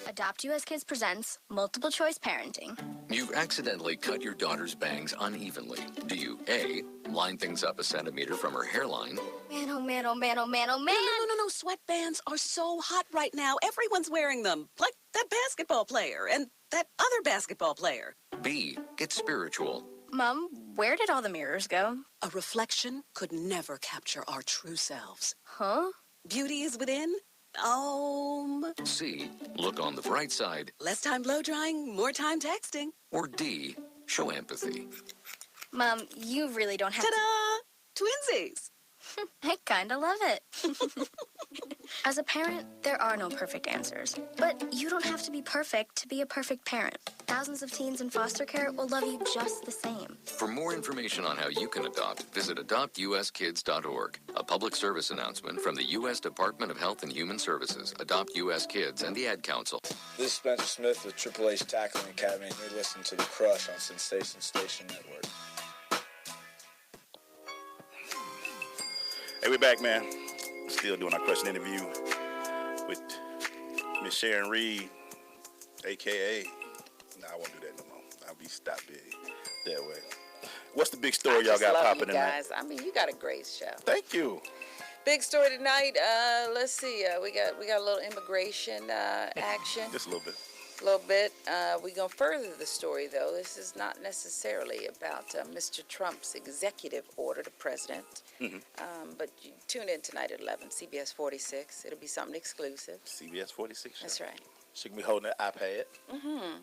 S6: Adopt US Kids presents Multiple Choice Parenting.
S7: You've accidentally cut your daughter's bangs unevenly. Do you A, line things up a centimeter from her hairline?
S6: Man, oh man, oh man, oh man, oh man.
S15: No. Sweatbands are so hot right now. Everyone's wearing them. Like that basketball player and that other basketball player.
S7: B, get spiritual.
S6: Mom, where did all the mirrors go?
S15: A reflection could never capture our true selves.
S6: Huh?
S15: Beauty is within.
S7: C, look on the bright side.
S15: Less time blow drying, more time texting.
S7: Or D, show empathy.
S6: Mom, you really don't have
S15: Ta-da! Twinsies!
S6: I kinda love it. As a parent, there are no perfect answers. But you don't have to be perfect to be a perfect parent. Thousands of teens in foster care will love you just the same.
S7: For more information on how you can adopt, visit adoptuskids.org. A public service announcement from the U.S. Department of Health and Human Services, Adopt U.S. Kids, and the Ad Council.
S18: This is Spencer Smith with Triple H Tackling Academy, and you're listening to The Crush on Sensation Station Network.
S2: Hey, we're back, man. Still doing our question interview with Miss Sharon Reed, a.k.a. Nah, I won't do that no more. I'll be stopped that way. What's the big story y'all got popping tonight?
S4: Guys, I mean, you got a great show.
S2: Thank you.
S4: Big story tonight. Let's see. We got a little immigration action.
S2: Just a little bit.
S4: We're going to further the story, though. This is not necessarily about Mr. Trump's executive order to president.
S2: Mm-hmm.
S4: But you tune in tonight at 11, CBS 46. It'll be something exclusive.
S2: CBS 46?
S4: That's right.
S3: She can be holding an iPad,
S4: Mm-hmm.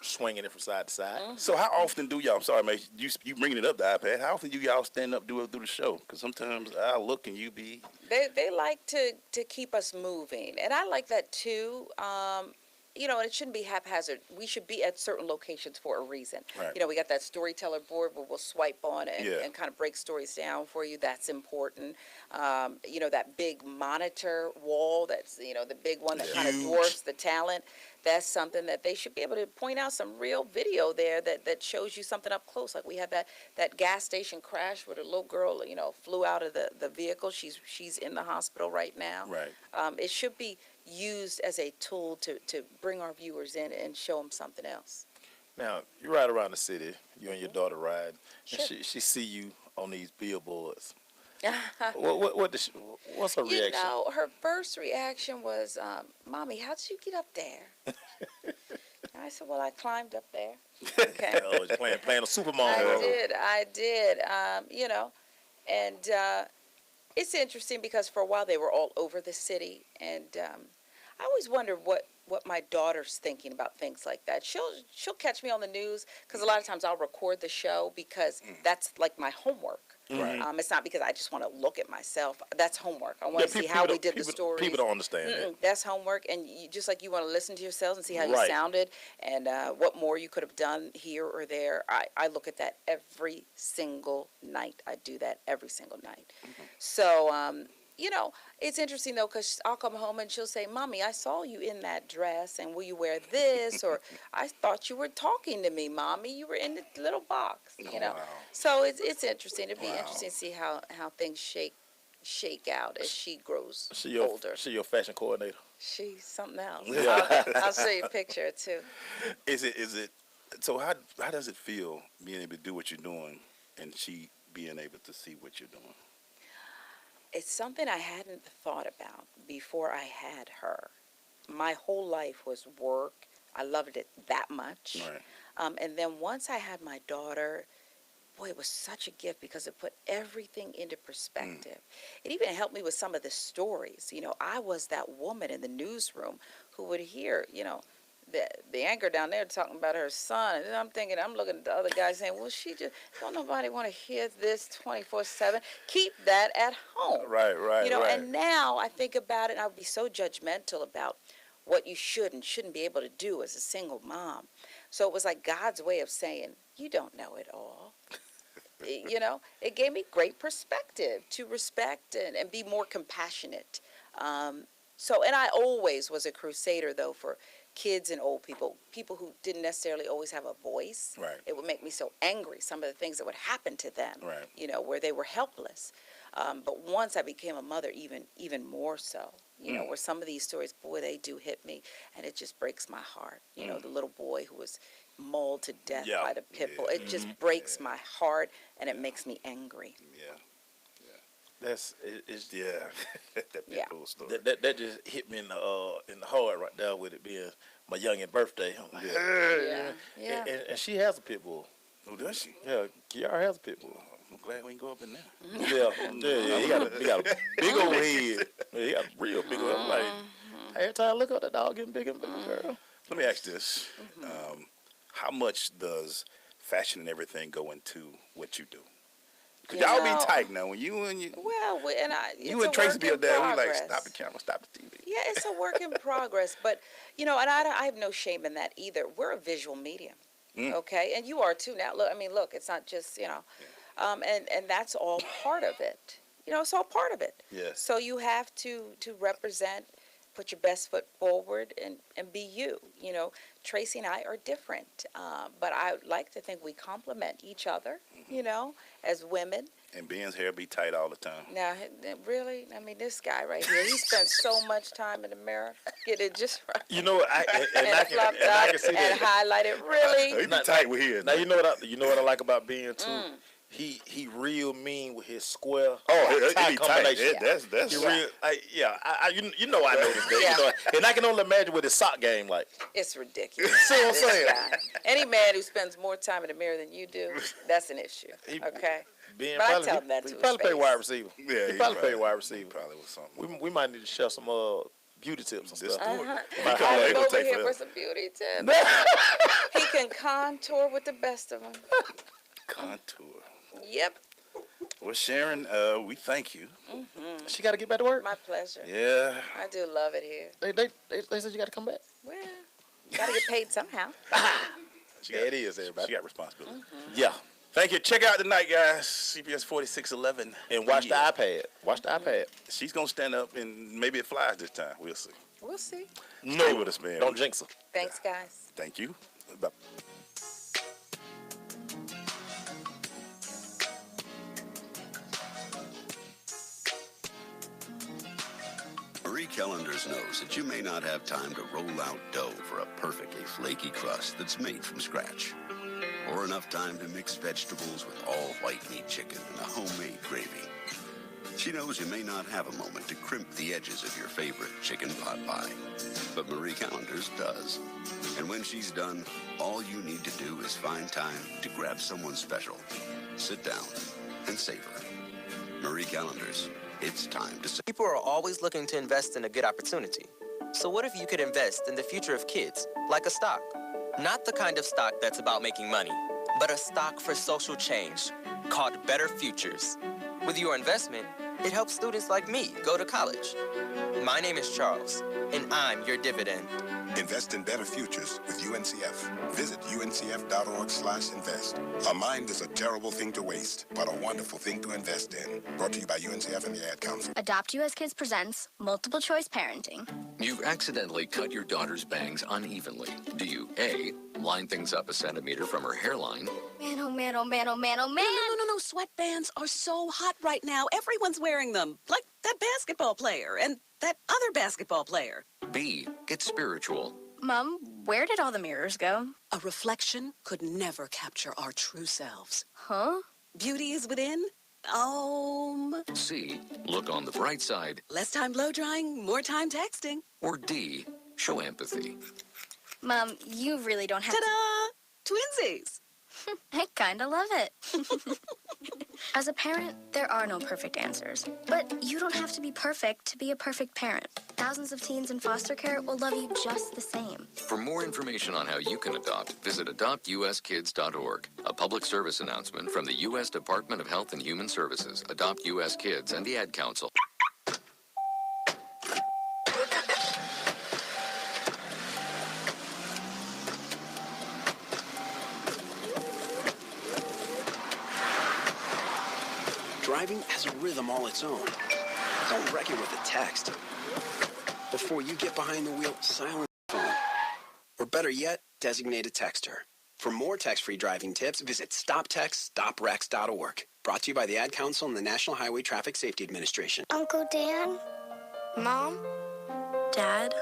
S3: swinging it from side to side.
S4: Mm-hmm.
S2: So how often do y'all, I'm sorry, man, you bringing it up, the iPad, how often do y'all stand up do the show? Because sometimes I'll look and you be...
S4: They like to keep us moving, and I like that, too. You know, it shouldn't be haphazard. We should be at certain locations for a reason.
S2: Right.
S4: You know, we got that storyteller board where we'll swipe on it
S2: Yeah.
S4: and kind of break stories down for you. That's important. You know, that big monitor wall, that's, you know, the big one that kind of dwarfs the talent. That's something that they should be able to point out some real video there that shows you something up close. Like we had that gas station crash where the little girl, you know, flew out of the vehicle. She's in the hospital right now.
S2: Right.
S4: It should be used as a tool to bring our viewers in and show them something else.
S3: Now, you ride around the city, you and your daughter ride,
S4: Sure.
S3: and she see you on these billboards. What's her reaction?
S4: You know, her first reaction was, Mommy, how did you get up there? And I said, well, I climbed up there. Okay.
S3: Oh, you're playing a Superman.
S4: I did. You know, and it's interesting because for a while they were all over the city, and I always wonder what my daughter's thinking about things like that. She'll catch me on the news because a lot of times I'll record the show because that's like my homework.
S3: Right.
S4: It's not because I just want to look at myself. That's homework. I want to see how we did the story.
S3: People don't understand that.
S4: That's homework, and just like you want to listen to yourselves and see how you
S3: Right.
S4: sounded and what more you could have done here or there. I look at that every single night. I do that every single night. So, you know, it's interesting, though, because I'll come home and she'll say, Mommy, I saw you in that dress, and will you wear this? Or I thought you were talking to me, Mommy. You were in the little box, you know.
S2: Wow.
S4: So it's interesting. It'd be interesting to see how things shake out as she grows older.
S3: She your fashion coordinator.
S4: She's something else.
S3: Yeah.
S4: I'll show you a picture, too.
S2: Is it, so how does it feel being able to do what you're doing and she being able to see what you're doing?
S4: It's something I hadn't thought about before I had her. My whole life was work. I loved it that much.
S2: Right.
S4: And then once I had my daughter, boy, it was such a gift because it put everything into perspective. It even helped me with some of the stories. You know, I was that woman in the newsroom who would hear, you know, the anchor down there talking about her son, and I'm looking at the other guy saying, well, don't nobody want to hear this 24/7. Keep that at home.
S2: Right.
S4: And now I think about it, and I would be so judgmental about what you should and shouldn't be able to do as a single mom. So it was like God's way of saying, you don't know it all. It gave me great perspective to respect and be more compassionate. And I always was a crusader, though, for kids and old people who didn't necessarily always have a voice.
S2: Right.
S4: It would make me so angry, some of the things that would happen to them,
S2: right.
S4: Where they were helpless. But once I became a mother, even more so, where some of these stories, boy, they do hit me, and it just breaks my heart. The little boy who was mauled to death by the pit bull. It just breaks my heart, and it makes me angry.
S3: It's
S2: that pit bull story.
S3: That just hit me in the heart right there with it being my youngin' birthday. I'm like,
S4: yeah.
S3: And she has a pit bull.
S2: Oh, does she?
S3: Yeah, Kiara has a pit bull.
S2: I'm glad we can go up in there.
S3: Yeah. He got a big old head. Yeah, he got a real big old head. Like, every time I look up, that dog getting bigger and bigger, girl.
S2: Let me ask this. How much does fashion and everything go into what you do? Because y'all be tight now. When you and Tracy be up there, we like, stop the camera, stop the TV.
S4: Yeah, it's a work in progress. But, and I have no shame in that either. We're a visual medium, okay? And you are too now. Look, it's not just, and that's all part of it. It's all part of it.
S2: Yes.
S4: So you have to represent, put your best foot forward and be you. Tracy and I are different, but I like to think we complement each other, as women.
S2: And Ben's hair be tight all the time.
S4: Now, really? This guy right here, he spends so much time in the mirror, get it just right.
S3: I can see that.
S4: And highlight it, really?
S2: He be tight with his.
S3: Now, you know what I like about Ben, too? He real mean with his square.
S2: He be tight.
S3: Yeah. That's
S2: he
S3: real. I noticed that. And I can only imagine with his sock game, like.
S4: It's ridiculous.
S3: See what I'm saying?
S4: Any man who spends more time in the mirror than you do, that's an issue. Okay.
S3: Ben
S4: but I tell him that to
S3: he
S4: his
S3: probably
S4: face.
S3: play wide receiver.
S2: Yeah,
S3: he probably play wide receiver.
S2: Probably was something.
S3: We might need to share some beauty tips and stuff.
S4: I'm over here for some beauty tips. He can contour with the best of them.
S2: Contour.
S4: Yep.
S2: Well, Sharon, we thank you.
S3: She got to get back to work?
S4: My pleasure.
S2: Yeah.
S4: I do love it here.
S3: They said you got to come back.
S4: Well, got to get paid somehow.
S3: It is, everybody.
S2: She got responsibility.
S3: Yeah.
S2: Thank you. Check out tonight, guys. CBS 4611.
S3: And watch the iPad. Watch the iPad.
S2: She's going to stand up and maybe it flies this time. We'll see.
S4: We'll see.
S2: Stay with us, man.
S3: Don't jinx her.
S4: Thanks, guys.
S2: Thank you. Bye.
S23: Marie Callender's knows that you may not have time to roll out dough for a perfectly flaky crust that's made from scratch. Or enough time to mix vegetables with all white meat chicken and a homemade gravy. She knows you may not have a moment to crimp the edges of your favorite chicken pot pie. But Marie Callender's does. And when she's done, all you need to do is find time to grab someone special. Sit down and savor. Marie Callender's. It's time to save.
S13: People are always looking to invest in a good opportunity. So what if you could invest in the future of kids, like a stock? Not the kind of stock that's about making money, but a stock for social change called Better Futures. With your investment, it helps students like me go to college. My name is Charles, and I'm your dividend.
S25: Invest in better futures with UNCF. Visit uncf.org/invest. A mind is a terrible thing to waste, but a wonderful thing to invest in. Brought to you by UNCF and the Ad Council.
S6: Adopt US Kids presents Multiple Choice Parenting.
S7: You've accidentally cut your daughter's bangs unevenly. Do you A, line things up a centimeter from her hairline?
S6: Man, oh man, oh man, oh man, oh man.
S15: No. Sweatbands are so hot right now. Everyone's wearing them. Like that basketball player and that other basketball player.
S7: B, get spiritual.
S6: Mom, where did all the mirrors go?
S15: A reflection could never capture our true selves.
S6: Huh?
S15: Beauty is within.
S7: C, look on the bright side.
S15: Less time blow drying, more time texting.
S7: Or D, show empathy.
S6: Mom, you really don't have
S15: Ta-da! Twinsies!
S6: I kinda love it. As a parent, there are no perfect answers. But you don't have to be perfect to be a perfect parent. Thousands of teens in foster care will love you just the same.
S7: For more information on how you can adopt, visit adoptuskids.org. A public service announcement from the U.S. Department of Health and Human Services, Adopt U.S. Kids, and the Ad Council.
S5: Driving has a rhythm all its own. Don't wreck it with a text. Before you get behind the wheel, silence your phone. Or better yet, designate a texter. For more text-free driving tips, visit stoptextstoprex.org. Brought to you by the Ad Council and the National Highway Traffic Safety Administration.
S6: Uncle Dan? Mom? Dad?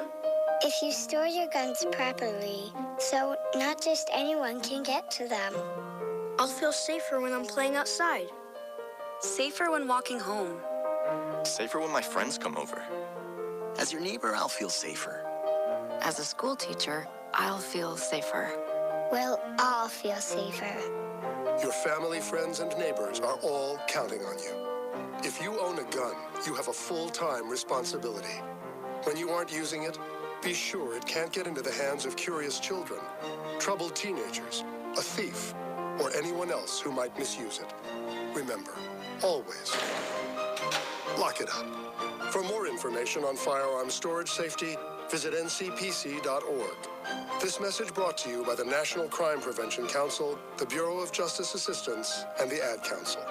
S11: If you store your guns properly, so not just anyone can get to them.
S6: I'll feel safer when I'm playing outside. Safer when walking home.
S14: Safer when my friends come over. As your neighbor, I'll feel safer.
S12: As a school teacher, I'll feel safer.
S11: We'll all feel safer.
S16: Your family, friends, and neighbors are all counting on you. If you own a gun, you have a full-time responsibility. When you aren't using it, be sure it can't get into the hands of curious children, troubled teenagers, a thief, or anyone else who might misuse it. Remember, always, lock it up. For more information on firearm storage safety, visit ncpc.org. This message brought to you by the National Crime Prevention Council, the Bureau of Justice Assistance, and the Ad Council.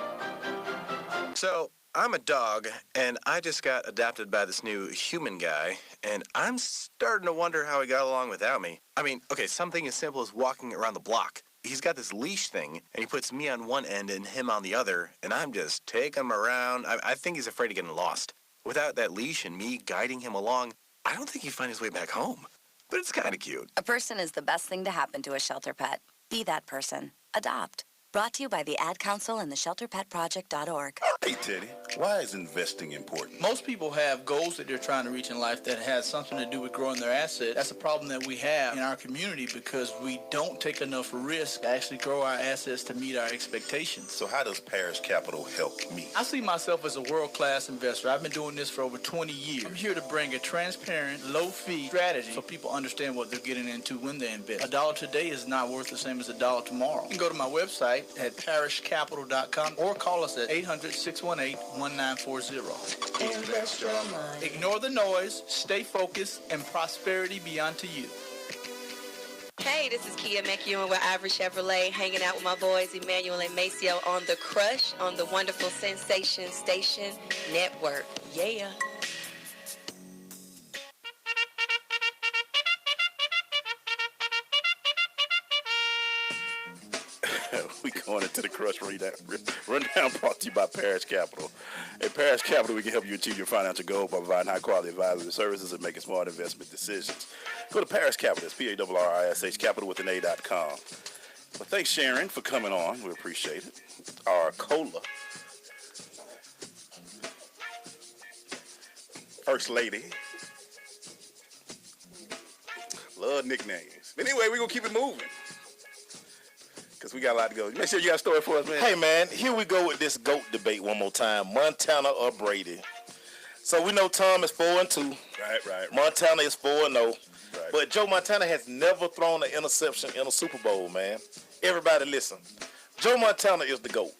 S19: So, I'm a dog, and I just got adopted by this new human guy, and I'm starting to wonder how he got along without me. I mean, okay, something as simple as walking around the block. He's got this leash thing, and he puts me on one end and him on the other, and I'm just taking him around. I think he's afraid of getting lost. Without that leash and me guiding him along, I don't think he'd find his way back home. But it's kind of cute.
S12: A person is the best thing to happen to a shelter pet. Be that person. Adopt. Brought to you by the Ad Council and the ShelterPetProject.org.
S2: Hey, Teddy, why is investing important?
S1: Most people have goals that they're trying to reach in life that has something to do with growing their assets. That's a problem that we have in our community because we don't take enough risk to actually grow our assets to meet our expectations.
S2: So how does Parish Capital help me?
S1: I see myself as a world-class investor. I've been doing this for over 20 years. I'm here to bring a transparent, low-fee strategy so people understand what they're getting into when they invest. $1 today is not worth the same as $1 tomorrow. You can go to my website at parishcapital.com or call us at 800-618-1940.
S17: Invest your money.
S1: Ignore the noise, stay focused, and prosperity be unto you.
S21: Hey, this is Kia McEwen with Ivory Chevrolet, hanging out with my boys Emmanuel and Maceo on The Crush on the wonderful Sensation Station Network. Yeah.
S2: We going into the Crush Rundown brought to you by Parish Capital. At Parish Capital, we can help you achieve your financial goal by providing high-quality advisory services and making smart investment decisions. Go to Parish Capital. It's PARRISH Capital with an A.com. Well, thanks, Sharon, for coming on. We appreciate it. Our cola. First Lady. Love nicknames. But anyway, we're going to keep it moving. Because we got a lot to go. Make sure you got a story for us, man.
S3: Hey, man, here we go with this GOAT debate one more time. Montana or Brady? So we know Tom is 4-2.
S2: Right.
S3: Montana is 4-0.
S2: Right.
S3: But Joe Montana has never thrown an interception in a Super Bowl, man. Everybody listen. Joe Montana is the GOAT.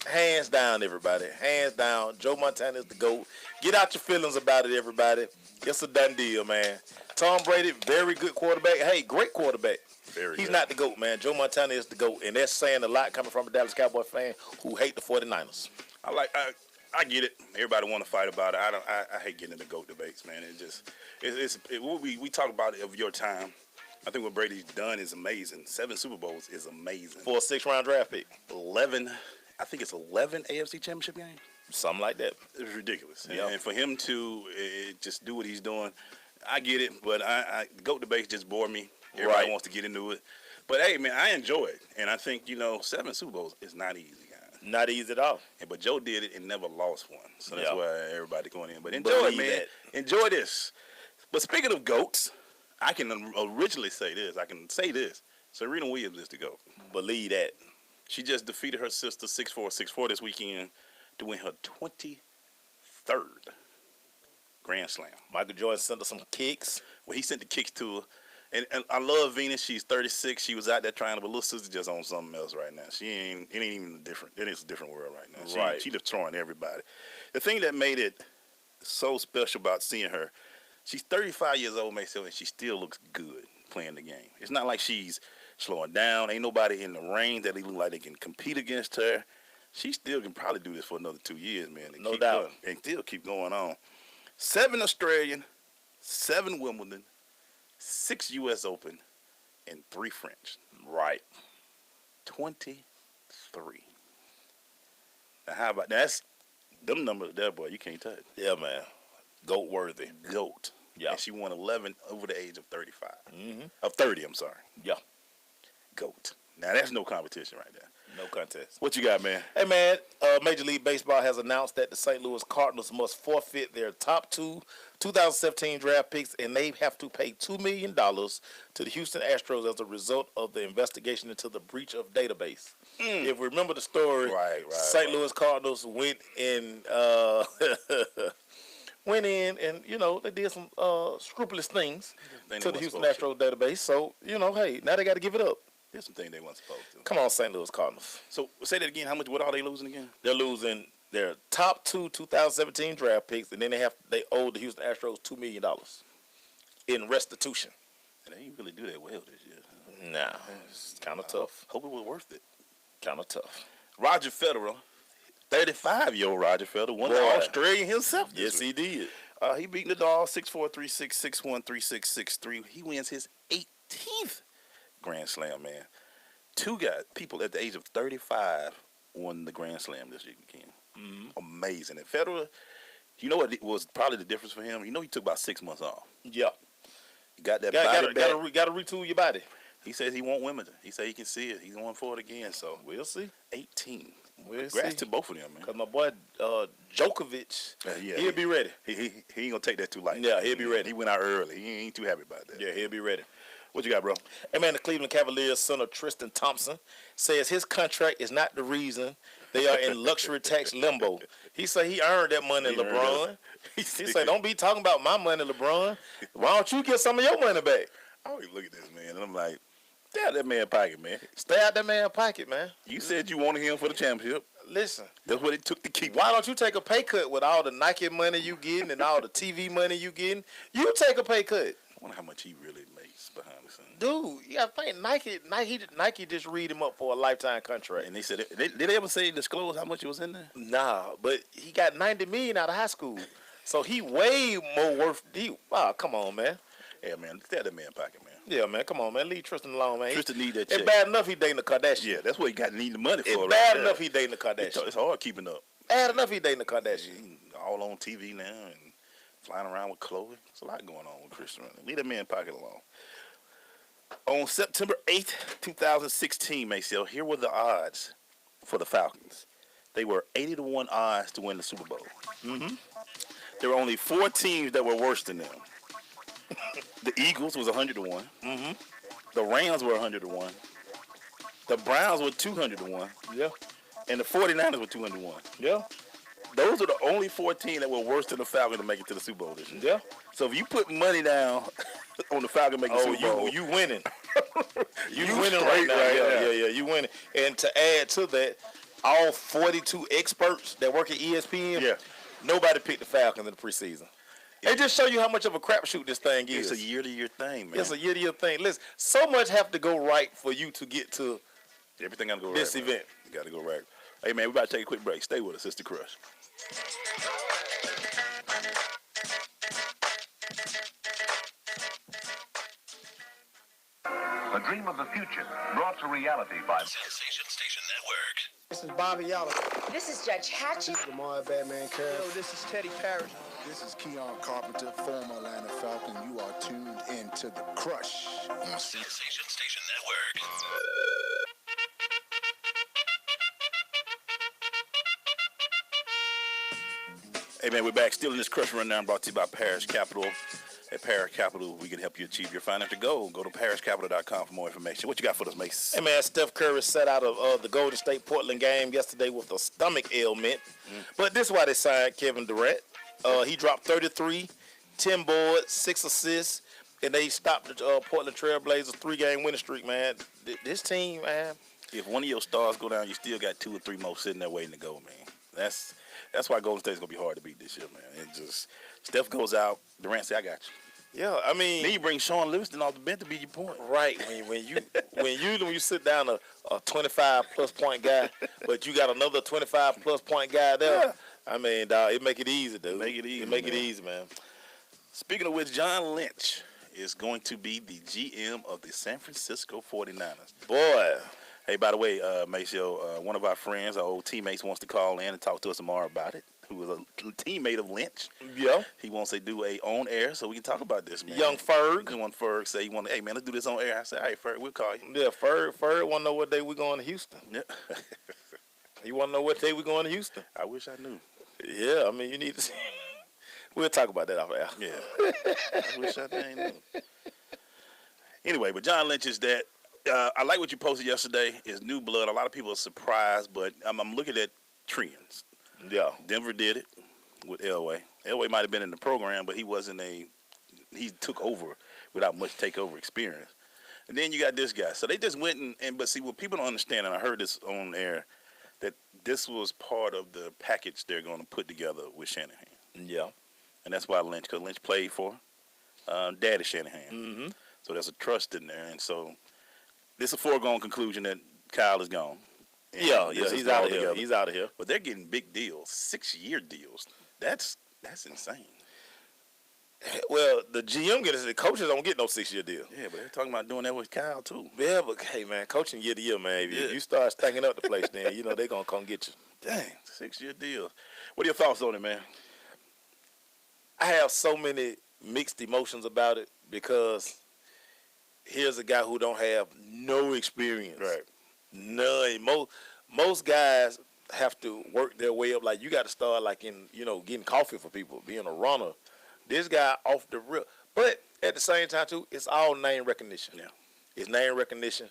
S3: Hands down, everybody. Hands down. Joe Montana is the GOAT. Get out your feelings about it, everybody. It's a done deal, man. Tom Brady, very good quarterback. Hey, great quarterback. He's not the GOAT, man. Joe Montana is the GOAT. And that's saying a lot coming from a Dallas Cowboy fan who hate the 49ers.
S2: I get it. Everybody want to fight about it. I hate getting into GOAT debates, man. We talk about it of your time. I think what Brady's done is amazing. 7 Super Bowls is amazing.
S3: For a 6th-round draft pick.
S2: 11 AFC Championship games.
S3: Something like that.
S2: It was ridiculous.
S3: Yep.
S2: And for him to just do what he's doing, I get it. But the GOAT debates just bore me. Everybody wants to get into it. But, hey, man, I enjoy it. And I think, 7 Super Bowls is not easy, guys.
S3: Not easy at all.
S2: But Joe did it and never lost one. So that's why everybody going in. But enjoy
S3: Believe
S2: it, man.
S3: that.
S2: Enjoy this. But speaking of GOATs, I can originally say this. I can say this. Serena Williams is the GOAT.
S3: Believe that.
S2: She just defeated her sister 6-4 this weekend to win her 23rd Grand Slam.
S3: Michael Jordan sent her some kicks.
S2: Well, he sent the kicks to her. And I love Venus. She's 36. She was out there trying to, but little sister just on something else right now. It ain't even different. It is a different world right now. She destroying everybody. The thing that made it so special about seeing her, she's 35 years old, Maceo, and she still looks good playing the game. It's not like she's slowing down. Ain't nobody in the range that they look like they can compete against her. She still can probably do this for another 2 years, man.
S3: No doubt.
S2: And still keep going on. 7 Australian, 7 Wimbledon, 6 U.S. Open, and 3 French.
S3: Right.
S2: 23. Now, how about that's them numbers there, boy? You can't touch.
S3: Yeah, man. Goat worthy.
S2: Goat.
S3: Yeah.
S2: And she won 11 over the age of 35.
S3: Mm-hmm.
S2: Of 30, I'm sorry.
S3: Yeah.
S2: Goat. Now, that's no competition right there.
S3: No contest.
S2: What you got, man?
S3: Hey, man, Major League Baseball has announced that the St. Louis Cardinals must forfeit their top 2 2017 draft picks, and they have to pay $2 million to the Houston Astros as a result of the investigation into the breach of database. If we remember the story, St. Louis Cardinals went in and, you know, they did some scrupulous things to the Houston Astros database. So, you know, hey, now they got to give it up.
S2: There's some things they weren't supposed to.
S3: Come on, St. Louis Cardinals.
S2: So, say that again. What are they losing again?
S3: They're losing their top 2 2017 draft picks, and then they owe the Houston Astros $2 million in restitution.
S2: And they didn't really do that well this year.
S3: Nah, it's kind of tough.
S2: Hope it was worth it.
S3: Kind of tough.
S2: Roger Federer, 35-year-old Roger Federer, won the Australian himself.
S3: Yes, he did.
S2: He beat Nadal 6-4, 3-6, 6-1, 3-6, 6-3. He wins his 18th Grand Slam, man. 2 people at the age of 35 won the Grand Slam this weekend. Amazing. And Federer, you know what was probably the difference for him? You know he took about 6 months off.
S3: Yeah.
S2: He got that body back.
S3: Got to retool your body.
S2: He says he won't Wimbledon. He said he can see it. He's going for it again. So
S3: we'll see.
S2: 18.
S3: Congrats
S2: to both of them, man.
S3: Because my boy Djokovic, he'll be ready.
S2: He ain't going to take that too light.
S3: Yeah, he'll be ready.
S2: He went out early. He ain't too happy about that.
S3: Yeah, he'll be ready.
S2: What you got, bro?
S3: Hey, man, the Cleveland Cavaliers center Tristan Thompson says his contract is not the reason they are in luxury tax limbo. He say he earned that money, LeBron. He say, don't be talking about my money, LeBron. Why don't you get some of your money back?
S2: I always look at this, man, and I'm like, stay out that man's pocket, man.
S3: Stay out that man's pocket, man.
S2: You said you wanted him for the championship.
S3: Listen.
S2: That's what it took to keep him.
S3: Why don't you take a pay cut with all the Nike money you getting and all the TV money you getting? You take a pay cut.
S2: I wonder how much he really makes behind the scenes.
S3: Dude, you got to think Nike just read him up for a lifetime contract.
S2: And they said, did they ever say disclose how much it was in there?
S3: Nah, but he got $90 million out of high school. So he way more worth. Come on, man.
S2: Yeah, man. Stay out that man's pocket, man.
S3: Yeah, man. Come on, man. Leave Tristan alone, man.
S2: Tristan need that check.
S3: It's bad enough he dating the Kardashian.
S2: Yeah, that's what he got need the money for.
S3: It's bad enough he dating the Kardashian.
S2: It's hard keeping up.
S3: Bad enough he dating the Kardashian.
S2: All on TV now and flying around with Khloe. There's a lot going on with Christian. Leave that man's pocket alone. On September 8th, 2016, Maceo, here were the odds for the Falcons. They were 80-1 odds to win the Super Bowl. There were only 4 teams that were worse than them. The Eagles was 100-1. The Rams were 100-1. The Browns were 200-1.
S3: Yeah.
S2: And the 49ers were 200-1.
S3: Yeah.
S2: Those are the only 4 teams that were worse than the Falcons to make it to the Super Bowl this year.
S3: Yeah.
S2: So if you put money down on the Falcons making the Super Bowl,
S3: you winning. you winning right now. Yeah. You winning. And to add to that, all 42 experts that work at ESPN, nobody picked the Falcons in the preseason. It just show you how much of a crapshoot this thing is.
S2: It's a year-to-year thing, man.
S3: It's a year-to-year thing. Listen, so much have to go right for you to get to
S2: everything got to go right.
S3: This event.
S2: You got to go right. Hey, man, we about to take a quick break. Stay with us. It's The Crush.
S8: The dream of the future brought to reality by Sensation Station Network.
S9: This is Bobby Yalla.
S17: This is Judge Hatchet.
S9: This is Lamar Batman Curry.
S10: Hello, this is Teddy Parrish. This is Keon Carpenter, former Atlanta Falcon. You are tuned in to The Crush on
S8: Sensation Station Network.
S2: Hey, man, we're back. Still in this Crush Rundown brought to you by Parish Capital. At Parish Capital, we can help you achieve your financial goal. Go to parishcapital.com for more information. What you got for us, Mace?
S3: Hey, man, Steph Curry set out of the Golden State Portland game yesterday with a stomach ailment. But this is why they signed Kevin Durant. He dropped 33, 10 boards, 6 assists, and they stopped the Portland Trailblazers 3-game winning streak, man. This team, man.
S2: If one of your stars go down, you still got 2 or 3 more sitting there waiting to go, man. That's why Golden State's going to be hard to beat this year, man. Steph goes out, Durant say, I got you.
S3: Yeah, I mean.
S2: Then you bring Sean Livingston off the bench to be your point.
S3: Right. When you sit down a 25-plus point guy, but you got another 25-plus point guy there, yeah. I mean, dog, it make it easy, dude.
S2: Make it easy.
S3: It easy, man.
S2: Speaking of which, John Lynch is going to be the GM of the San Francisco 49ers.
S3: Boy.
S2: Hey, by the way, Maceo, one of our friends, our old teammates, wants to call in and talk to us tomorrow about it. Who was a teammate of Lynch.
S3: Yeah.
S2: He wants to do a on air so we can talk about this, man.
S3: Young Ferg.
S2: Ferg say, hey, man, let's do this on air. I said, all right, Ferg, we'll call you.
S3: Yeah, Ferg want to know what day we going to Houston.
S2: Yeah.
S3: You want to know what day we going to Houston?
S2: I wish I knew.
S3: Yeah, I mean, you need to see. We'll talk about that off air.
S2: Yeah. I wish I knew. Anyway, but John Lynch is that. I like what you posted yesterday. Is new blood. A lot of people are surprised, but I'm looking at trends.
S3: Yeah.
S2: Denver did it with Elway. Elway might have been in the program, but he took over without much takeover experience. And then you got this guy. So they just went but see, what people don't understand, and I heard this on air, that this was part of the package they're going to put together with Shanahan.
S3: Yeah.
S2: And that's why because Lynch played for Daddy Shanahan.
S3: Mm-hmm.
S2: So there's a trust in there. And so this is a foregone conclusion that Kyle is gone.
S3: Yeah, he's out of here. He's out of here.
S2: But they're getting big deals, 6-year deals. That's insane.
S3: Well, the GM coaches don't get no 6-year deal.
S2: Yeah, but they're talking about doing that with Kyle too.
S3: Yeah, but hey, man, coaching year to year, man. If you start stacking up the place, then they're gonna come get you.
S2: Dang, 6-year deal. What are your thoughts on it, man?
S3: I have so many mixed emotions about it because here's a guy who don't have no experience.
S2: Right.
S3: None. Most guys have to work their way up. Like, you got to start like in, getting coffee for people, being a runner. This guy off the rip. But at the same time, too, it's all name recognition.
S2: Yeah.
S3: It's name recognition.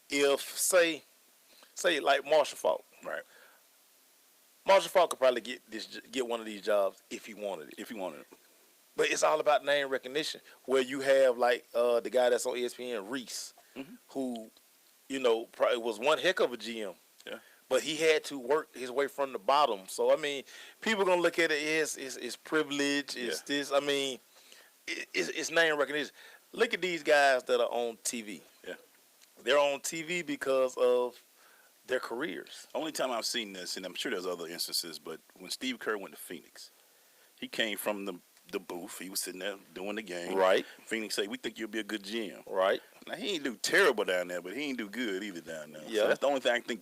S3: If, say like Marshall Faulk.
S2: Right.
S3: Marshall Faulk could probably get one of these jobs if he wanted it. But it's all about name recognition, where you have like the guy that's on ESPN, Reese, who, probably was one heck of a GM.
S2: Yeah.
S3: But he had to work his way from the bottom. So, I mean, people are going to look at it as it's privilege. It's this. I mean, it's name recognition. Look at these guys that are on TV.
S2: Yeah.
S3: They're on TV because of their careers.
S2: Only time I've seen this, and I'm sure there's other instances, but when Steve Kerr went to Phoenix, he came from the booth. He was sitting there doing the game.
S3: Right.
S2: Phoenix say, we think you'll be a good GM.
S3: Right.
S2: Now, he ain't do terrible down there, but he ain't do good either down there.
S3: Yeah.
S2: So that's the only thing I think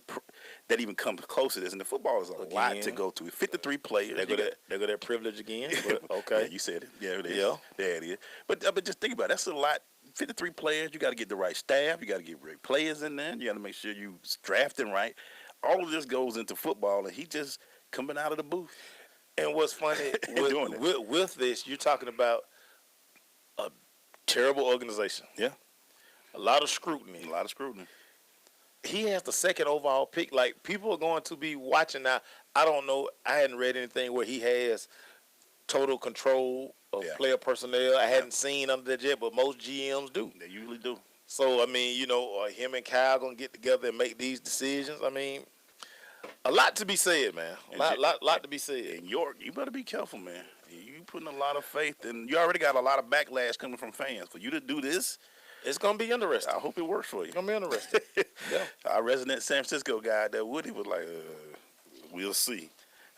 S2: that even comes close to this. And the football is a lot to go to. 53 players.
S3: They go that privilege again. But, okay.
S2: Yeah, you said it. Yeah, it is.
S3: Yeah.
S2: There it is. But just think about it. That's a lot. 53 players. You got to get the right staff. You got to get right players in there. You got to make sure you drafting right. All of this goes into football, and he just coming out of the booth.
S3: And what's funny, with this, you're talking about a terrible organization.
S2: Yeah.
S3: A lot of scrutiny. He has the second overall pick. Like, people are going to be watching now. I don't know. I hadn't read anything where he has total control of player personnel. I hadn't seen under that yet, but most GMs do.
S2: They usually do.
S3: So, I mean, him and Kyle going to get together and make these decisions. I mean, a lot to be said, man. A lot to be said.
S2: In York, you better be careful, man. You putting a lot of faith, and you already got a lot of backlash coming from fans. For you to do this,
S3: it's going to be interesting.
S2: I hope it works for you.
S3: It's going to be interesting. Yeah.
S2: Our resident San Francisco guy, that Woody, was like, we'll see.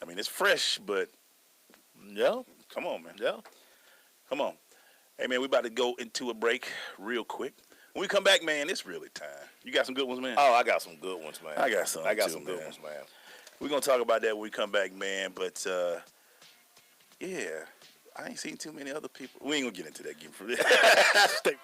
S2: I mean, it's fresh, but
S3: yeah.
S2: Come on, man.
S3: Yeah.
S2: Come on. Hey, man, we about to go into a break real quick. When we come back, man, it's really time. You got some good ones, man?
S3: Oh, I got some good ones, man.
S2: I got some
S3: good ones, man.
S2: We're going to talk about that when we come back, man. But, yeah, I ain't seen too many other people. We ain't going to get into that again for this. Stay.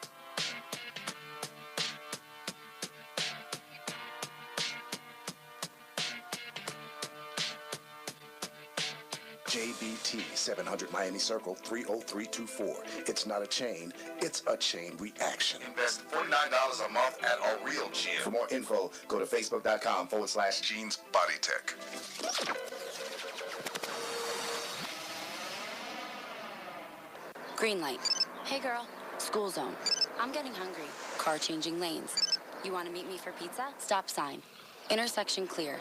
S10: JBT, 700 Miami Circle, 30324. It's not a chain, it's a chain reaction.
S23: Invest $49 a month at a real gym.
S10: For more info, go to facebook.com/Jeans Body Tech.
S12: Green light. Hey girl, school zone. I'm getting hungry. Car changing lanes. You want to meet me for pizza? Stop sign. Intersection clear.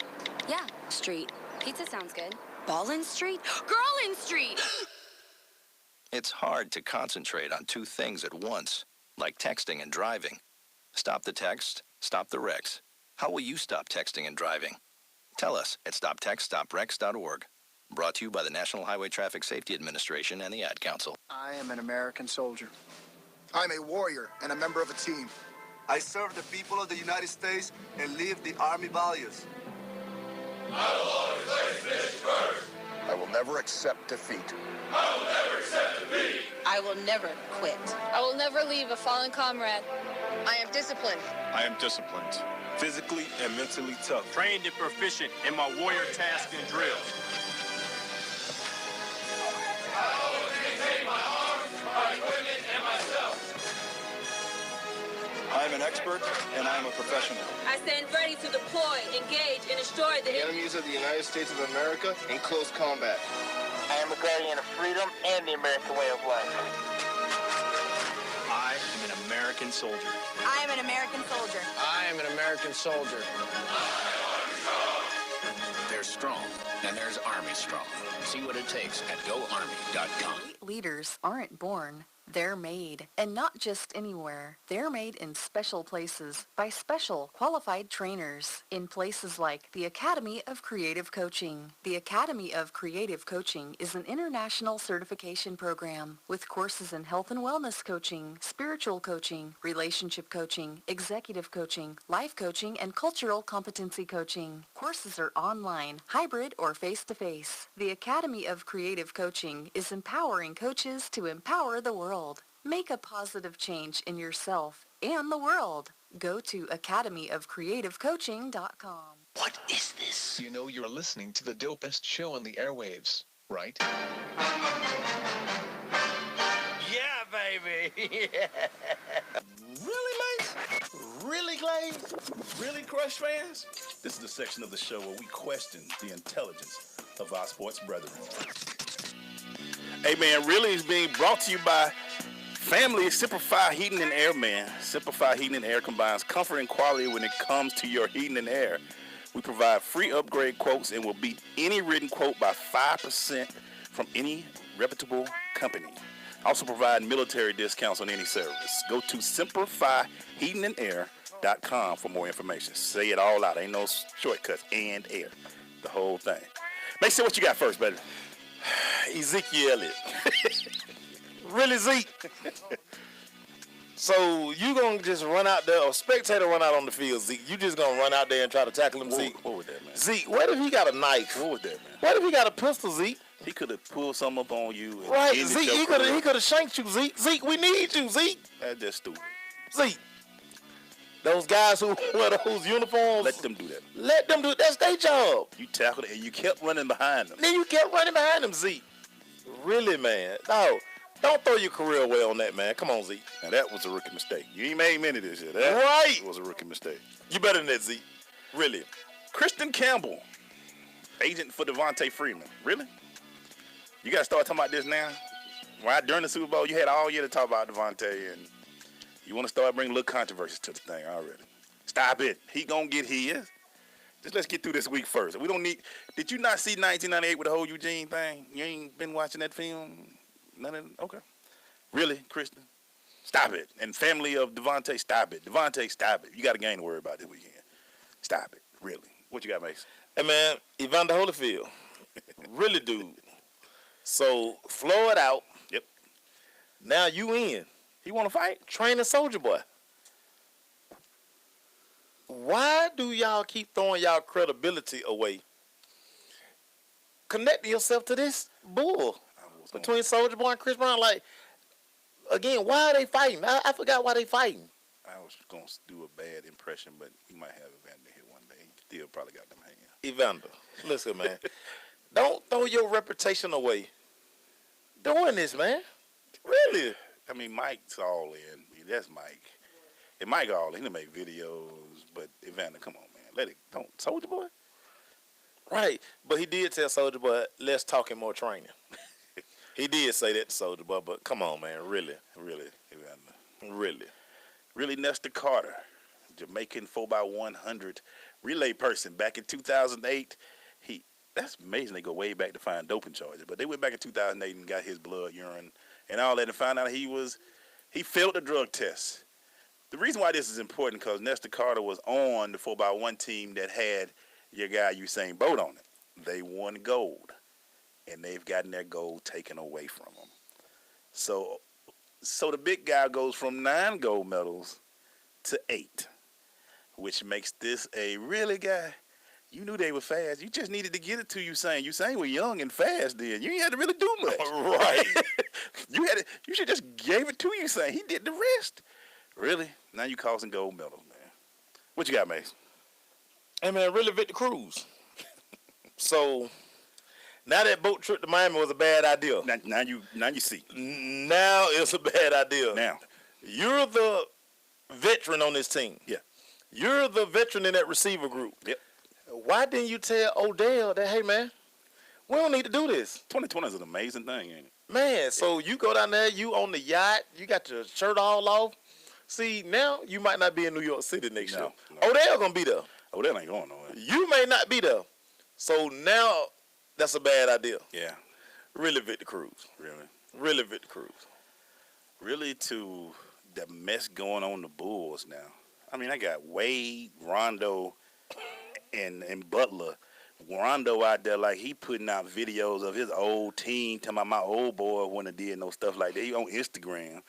S12: Yeah, street. Pizza sounds good. Ballin Street? Girlin Street!
S14: It's hard to concentrate on two things at once, like texting and driving. Stop the text, stop the wrecks. How will you stop texting and driving? Tell us at stoptextstopwrecks.org. Brought to you by the National Highway Traffic Safety Administration and the Ad Council.
S9: I am an American soldier. I'm a warrior and a member of a team.
S4: I serve the people of the United States and live the Army values.
S18: I will always place finish first.
S10: I will never accept defeat.
S18: I will never accept defeat.
S20: I will never quit.
S22: I will never leave a fallen comrade.
S20: I am disciplined.
S24: I am disciplined.
S4: Physically and mentally tough.
S26: Trained and proficient in my warrior tasks and drills.
S18: I always maintain my arms, my equipment, and myself.
S4: I am an expert and I am a professional.
S22: I stand ready to deploy, engage, and destroy the
S4: enemies of the United States of America in close combat.
S27: I am a guardian of freedom and the American way of life.
S26: I am an American soldier.
S22: I am an American soldier.
S9: I am an American soldier.
S28: There's strong, and there's Army strong. See what it takes at GoArmy.com.
S29: Leaders aren't born. They're made, and not just anywhere. They're made in special places by special qualified trainers in places like the Academy of Creative Coaching. The Academy of Creative Coaching is an international certification program with courses in health and wellness coaching, spiritual coaching, relationship coaching, executive coaching, life coaching, and cultural competency coaching. Courses are online, hybrid, or face-to-face. The Academy of Creative Coaching is empowering coaches to empower the world. Make a positive change in yourself and the world. Go to academyofcreativecoaching.com.
S28: What is this?
S30: You know you're listening to the dopest show on the airwaves, right?
S26: Yeah, baby. Yeah.
S2: Really, Mace? Really, Glaze? Really, Crush fans? This is the section of the show where we question the intelligence of our sports brethren. Hey, man, Really is being brought to you by Family Simplify Heating and Air, man. Simplify Heating and Air combines comfort and quality when it comes to your heating and air. We provide free upgrade quotes and will beat any written quote by 5% from any reputable company. Also provide military discounts on any service. Go to simplifyheatingandair.com for more information. Say it all out. Ain't no shortcuts. And air. The whole thing. Make sure what you got first, baby.
S3: Ezekiel Elliott. Really, Zeke? So you gonna just run out there, or spectator run out on the field, Zeke? You just gonna run out there and try to tackle him, Zeke?
S2: What was that, man?
S3: Zeke, what if he got a knife?
S2: What was that, man?
S3: What if he got a pistol, Zeke?
S2: He could have pulled something up on you. And
S3: right, Zeke, he could have shanked you, Zeke. Zeke, we need you, Zeke.
S2: That's just stupid.
S3: Zeke. Those guys who wear those uniforms.
S2: Let them do that.
S3: Let them do it. That's their job.
S2: You tackled it and you kept running behind them.
S3: Then you kept running behind them, Zeke. Really, man? No. Don't throw your career away on that, man. Come on, Zeke.
S2: Now, that was a rookie mistake. You ain't made many this year. That was a rookie mistake.
S3: You better than that, Zeke. Really.
S2: Kristen Campbell, agent for Devontae Freeman. Really? You got to start talking about this now? Why during the Super Bowl, you had all year to talk about Devontae, and you want to start bringing little controversies to the thing already. Stop it. He going to get his. Just let's get through this week first. We don't need. Did you not see 1998 with the whole Eugene thing? You ain't been watching that film? None of. Okay. Really, Kristen? Stop it. And family of Devontae, stop it. Devontae, stop it. You got a game to worry about this weekend. Stop it. Really. What you got, Mason?
S3: Hey, man, Evander Holyfield. Really, dude. So, floor it out.
S2: Yep.
S3: Now you in.
S2: He want to fight?
S3: Training Soldier Boy. Why do y'all keep throwing y'all credibility away? Connect yourself to this bull between Soldier Boy and Chris Brown. Like, again, why are they fighting? I forgot why they fighting.
S2: I was going to do a bad impression, but you might have Evander here one day. He still probably got them hands.
S3: Evander, listen, man. Don't throw your reputation away doing this, man. Really.
S2: I mean, Mike's all in. I mean, that's Mike. And Mike all in. He make videos, but Evander, come on, man. Let it. Don't. Soulja Boy?
S3: Right. But he did tell Soulja Boy, let's talk in more training. He did say that to Soulja Boy, but come on, man. Really.
S2: Really, Evander.
S3: Really.
S2: Really, Nestor Carter, Jamaican 4x100 relay person back in 2008. That's amazing. They go way back to find doping charges, but they went back in 2008 and got his blood, urine, and all that, and found out he failed the drug test. The reason why this is important because Nestor Carter was on the 4x1 team that had your guy Usain Bolt on it. They won gold, and they've gotten their gold taken away from them. So the big guy goes from 9 gold medals to 8, which makes this a really guy. You knew they were fast. You just needed to get it to Usain. Usain was young and fast then. You ain't had to really do much.
S3: Right.
S2: You should just gave it to Usain. He did the rest. Really? Now you causing gold medals, man. What you got, Mace?
S3: Hey, man, really Victor Cruz. So, now that boat trip to Miami was a bad idea.
S2: Now you see.
S3: Now it's a bad idea.
S2: Now.
S3: You're the veteran on this team.
S2: Yeah.
S3: You're the veteran in that receiver group.
S2: Yep.
S3: Why didn't you tell Odell that, hey, man, we don't need to do this?
S2: 2020 is an amazing thing, ain't it?
S3: Man, so you go down there, you on the yacht, you got your shirt all off. See, now you might not be in New York City next year.
S2: No.
S3: Odell going to be there.
S2: Odell ain't going nowhere.
S3: You may not be there. So now that's a bad idea.
S2: Yeah.
S3: Really, Victor Cruz. Really, Victor Cruz.
S2: Really to the mess going on the Bulls now. I mean, I got Wade, Rondo, and Butler. Rondo out there like he putting out videos of his old team, talking about my old boy when I did no stuff like that. He on Instagram.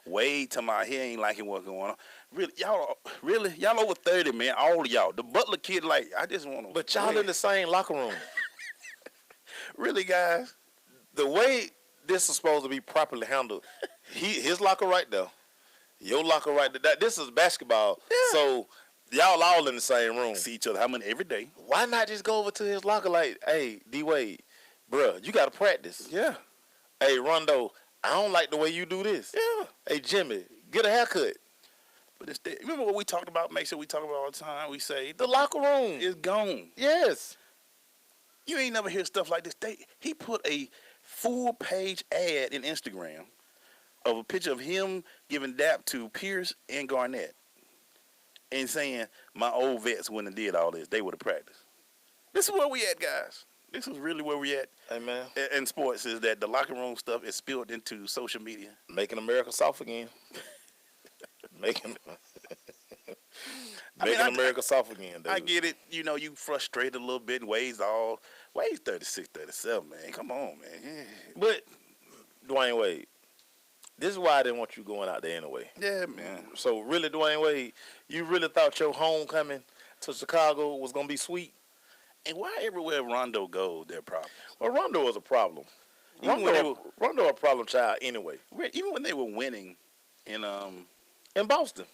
S2: Wade talking about he ain't liking what's going on. Really, y'all over 30, man. All of y'all. The Butler kid, like, I just want to.
S3: But y'all in the same locker room.
S2: Really, guys?
S3: The way this is supposed to be properly handled, his locker right there, your locker right there. This is basketball. Yeah. So y'all all in the same room.
S2: See each other how many every day?
S3: Why not just go over to his locker like, hey, D-Wade, bruh, you got to practice.
S2: Yeah.
S3: Hey, Rondo, I don't like the way you do this.
S2: Yeah.
S3: Hey, Jimmy, get a haircut.
S2: But remember what we talked about? Make sure we talk about all the time. We say
S3: the locker room
S2: is gone.
S3: Yes.
S2: You ain't never hear stuff like this. He put a full-page ad in Instagram of a picture of him giving dap to Pierce and Garnett and saying, my old vets wouldn't have did all this. They would have practiced. This is where we at, guys. This is really where we at.
S3: Hey, man.
S2: In sports is that the locker room stuff is spilled into social media.
S3: Making America soft again. Making America soft again, dude.
S2: I get it. You know, you frustrated a little bit. Wade's 36, 37, man. Come on, man. Yeah.
S3: But, Dwayne Wade, this is why I didn't want you going out there anyway.
S2: Yeah, man.
S3: So, really, Dwayne Wade, you really thought your homecoming to Chicago was going to be sweet?
S2: And why everywhere Rondo goes, there are problems?
S3: Well, Rondo was a problem. Rondo a problem child anyway.
S2: Even when they were winning in
S3: Boston,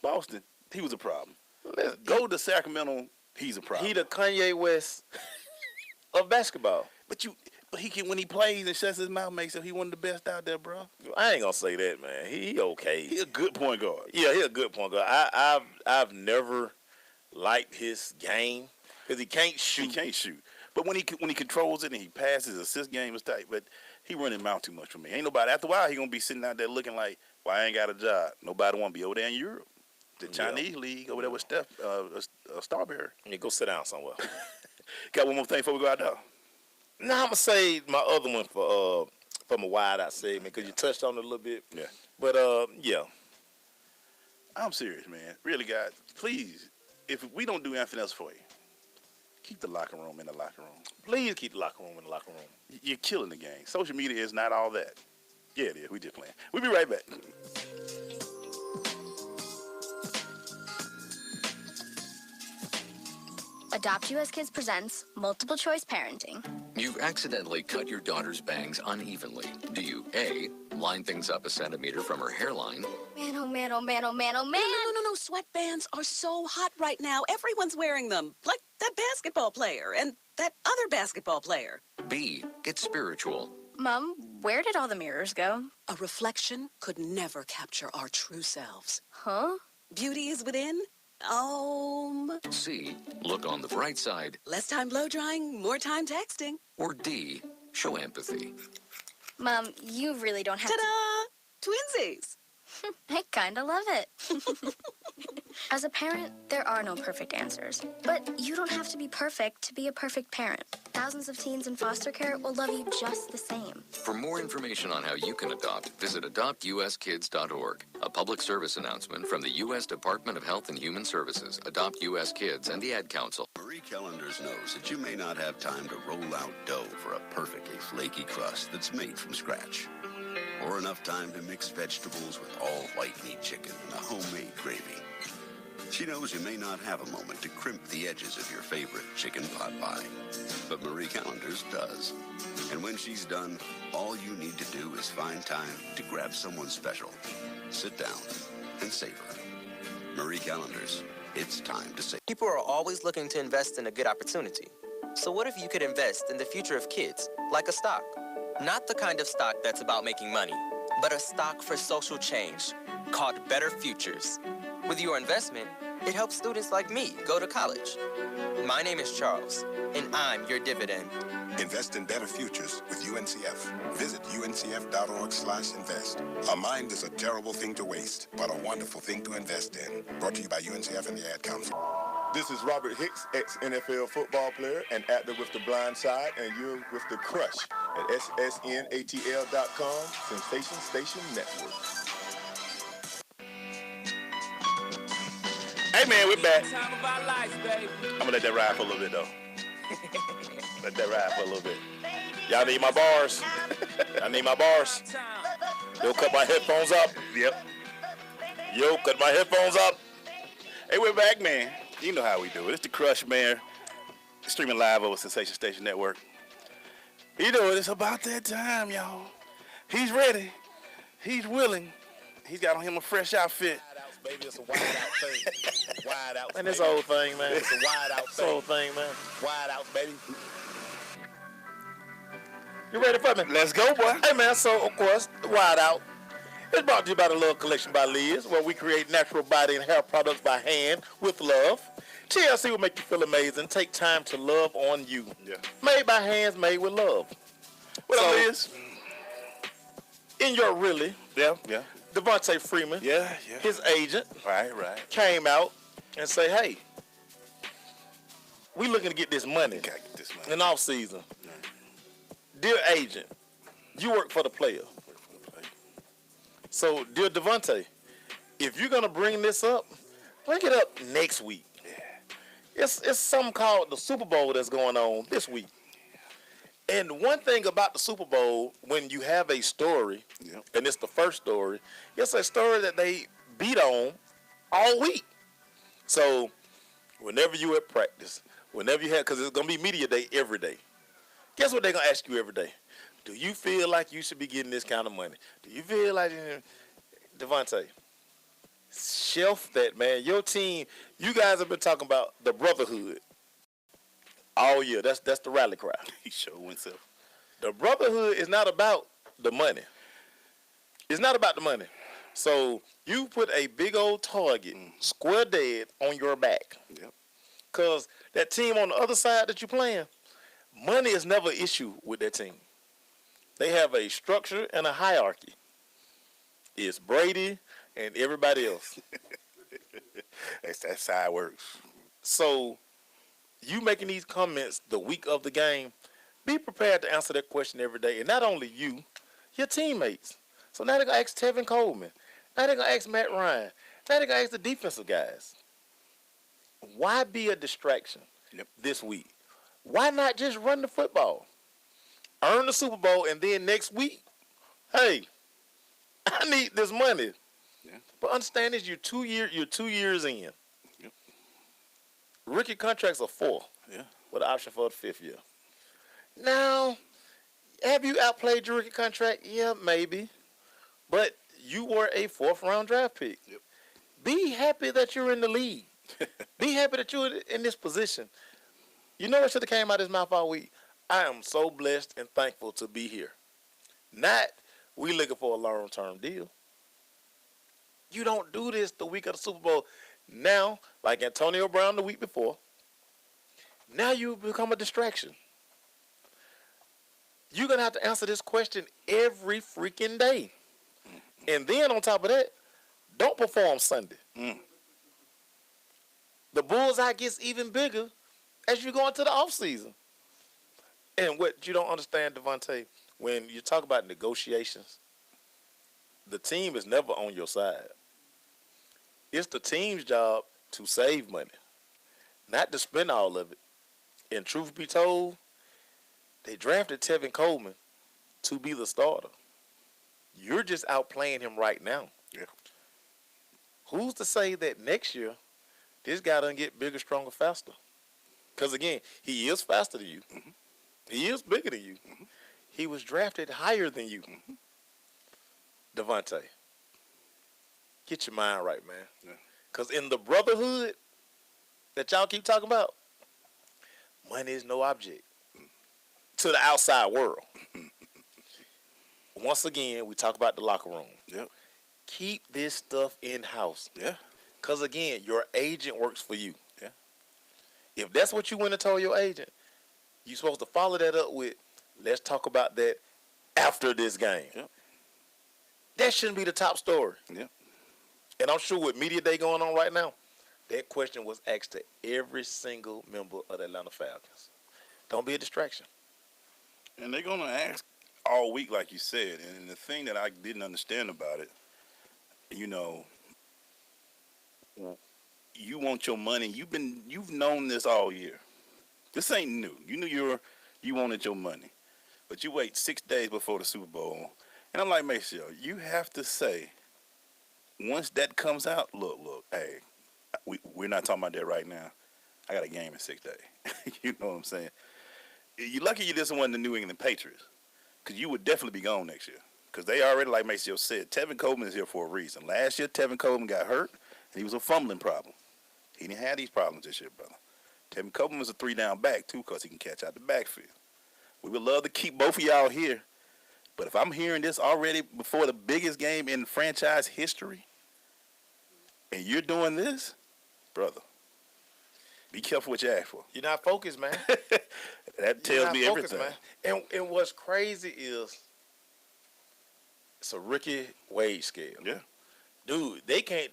S2: he was a problem. Go to Sacramento, he's a problem.
S3: He the Kanye West of basketball.
S2: But he can, when he plays and shuts his mouth, makes it he one of the best out there, bro.
S3: I ain't gonna say that, man. He okay.
S2: He a good point guard.
S3: Yeah, he a good point guard. I've never liked his game because he can't shoot.
S2: He can't shoot. But when he controls it and he passes, assist game is tight. But he running mouth too much for me. Ain't nobody. After a while, he gonna be sitting out there looking like, well, I ain't got a job. Nobody want to be over there in Europe. The Chinese league over there with Steph Starberry.
S3: Yeah, go sit down somewhere.
S2: Got one more thing before we go out there?
S3: No, I'm gonna say my other one for my wide out segment because you touched on it a little bit.
S2: Yeah.
S3: But yeah.
S2: I'm serious, man. Really, guys, please, if we don't do anything else for you, keep the locker room in the locker room.
S3: Please keep the locker room in the locker room.
S2: You're killing the game. Social media is not all that. Yeah, it is. We just playing. We'll be right back.
S5: Adopt US Kids presents Multiple Choice Parenting.
S28: You've accidentally cut your daughter's bangs unevenly. Do you A, line things up a centimeter from her hairline?
S5: Man, oh man, oh man, oh man, oh man.
S6: No. Sweatbands are so hot right now. Everyone's wearing them. Like that basketball player and that other basketball player.
S28: B, get spiritual.
S5: Mom, where did all the mirrors go?
S6: A reflection could never capture our true selves.
S5: Huh?
S6: Beauty is within.
S28: C, look on the bright side.
S6: Less time blow drying, more time texting.
S28: Or D, show empathy.
S5: Mom, you really don't have
S6: Ta-da! Twinsies!
S5: I kinda love it. As a parent, there are no perfect answers. But you don't have to be perfect to be a perfect parent. Thousands of teens in foster care will love you just the same.
S28: For more information on how you can adopt, visit adoptuskids.org. A public service announcement from the U.S. Department of Health and Human Services, Adopt U.S. Kids, and the Ad Council.
S23: Marie Callender's knows that you may not have time to roll out dough for a perfectly flaky crust that's made from scratch. Or enough time to mix vegetables with all white meat chicken and a homemade gravy. She knows you may not have a moment to crimp the edges of your favorite chicken pot pie. But Marie Callender's does. And when she's done, all you need to do is find time to grab someone special. Sit down and savor. Marie Callender's, it's time to save.
S1: People are always looking to invest in a good opportunity. So what if you could invest in the future of kids, like a stock? Not the kind of stock that's about making money, but a stock for social change called Better Futures. With your investment, it helps students like me go to college. My name is Charles, and I'm your dividend.
S7: Invest in better futures with UNCF. Visit uncf.org/invest. A mind is a terrible thing to waste, but a wonderful thing to invest in. Brought to you by UNCF and the Ad Council.
S10: This is Robert Hicks, ex-NFL football player and actor with The Blind Side, and you're with The Crush at ssnatl.com, Sensation Station Network.
S2: Hey, man, we're back.
S18: Time of our lives, baby.
S2: I'm going to let that ride for a little bit, though. Let that ride for a little bit. Y'all need my bars. I need my bars. Yo, cut my headphones up. Yep. Yo, cut my headphones up. Hey, we're back, man. You know how we do it. It's The Crush, man. Streaming live over Sensation Station Network. You know it. It's about that time, y'all. He's ready. He's willing. He's got on him a fresh outfit.
S3: Baby, it's a wide out thing. Wide out. Man, this old thing, man.
S2: It's
S3: a wide out thing. This old thing, man. Wide out, baby. You ready for me?
S2: Let's go, boy.
S3: Hey, man, so, of course, the Wide Out. It's brought to you by the Love Collection by Liz, where we create natural body and hair products by hand with love. TLC will make you feel amazing. Take time to love on you.
S2: Yeah.
S3: Made by hands, made with love.
S2: What
S3: so,
S2: up, Liz?
S3: In your really,
S2: yeah.
S3: Devontae Freeman, his agent,
S2: right,
S3: came out and say, hey, we looking to get this money, in off season. Dear agent, you work for the player. So, dear Devontae, if you're going to bring this up, bring it up next week. Yeah. It's something called the Super Bowl that's going on this week. And one thing about the Super Bowl, when you have a story, and it's the first story, it's a story that they beat on all week. So whenever you at practice, whenever you have, because it's going to be media day every day, guess what they're going to ask you every day? Do you feel like you should be getting this kind of money? Do you feel like, Devontae, shelf that, man. Your team, you guys have been talking about the brotherhood all year. That's the rally cry.
S2: He sure went so.
S3: The brotherhood is not about the money. It's not about the money. So you put a big old target, square dead, on your back.
S2: Yep.
S3: Because that team on the other side that you're playing, money is never an issue with that team. They have a structure and a hierarchy. It's Brady and everybody else.
S2: That's how it works.
S3: So you making these comments the week of the game, be prepared to answer that question every day. And not only you, your teammates. So now they're going to ask Tevin Coleman. Now they're going to ask Matt Ryan. Now they're going to ask the defensive guys. Why be a distraction this week? Why not just run the football? Earn the Super Bowl, and then next week, hey, I need this money.
S2: Yeah.
S3: But understand this, you're 2 years in.
S2: Yep.
S3: Rookie contracts are 4.
S2: Yeah.
S3: With an option for the 5th year. Now, have you outplayed your rookie contract? Yeah, maybe. But you were a 4th-round draft pick.
S2: Yep.
S3: Be happy that you're in the league. Be happy that you're in this position. You know what should have came out of his mouth all week? I am so blessed and thankful to be here. Not we looking for a long-term deal. You don't do this the week of the Super Bowl. Now, like Antonio Brown the week before, now you become a distraction. You're going to have to answer this question every freaking day. And then on top of that, don't perform Sunday. The bullseye gets even bigger as you go into the offseason. And what you don't understand, Devontae, when you talk about negotiations, the team is never on your side. It's the team's job to save money, not to spend all of it. And truth be told, they drafted Tevin Coleman to be the starter. You're just outplaying him right now.
S2: Yeah.
S3: Who's to say that next year this guy doesn't get bigger, stronger, faster? Because, again, he is faster than you. He is bigger than you. He was drafted higher than you. Devontae, get your mind right, man. Because in the brotherhood that y'all keep talking about, money is no object to the outside world. Once again, we talk about the locker room.
S2: Yep.
S3: Keep this stuff in-house.
S2: Yeah.
S3: Because, again, your agent works for you.
S2: Yeah.
S3: If that's what you went and told your agent, you're supposed to follow that up with, let's talk about that after this game.
S2: Yep.
S3: That shouldn't be the top story.
S2: Yep.
S3: And I'm sure with Media Day going on right now, that question was asked to every single member of the Atlanta Falcons. Don't be a distraction.
S2: And they're going to ask all week, like you said. And the thing that I didn't understand about it, you know, you want your money. You've known this all year. This ain't new. You knew you wanted your money. But you wait 6 days before the Super Bowl. And I'm like, Maceo, you have to say, once that comes out, look, hey, we're not talking about that right now. I got a game in 6 days. You know what I'm saying? You're lucky you just won the New England Patriots, because you would definitely be gone next year. Because they already, like Maceo said, Tevin Coleman is here for a reason. Last year, Tevin Coleman got hurt, and he was a fumbling problem. He didn't have these problems this year, brother. Tevin Coleman was a 3-down back, too, because he can catch out the backfield. We would love to keep both of y'all here, but if I'm hearing this already before the biggest game in franchise history, and you're doing this, brother, be careful what you ask for.
S3: You're not focused, man.
S2: That tells me
S3: focused,
S2: everything.
S3: Man. And what's crazy is it's a rookie wage scale.
S2: Yeah.
S3: Dude, they can't,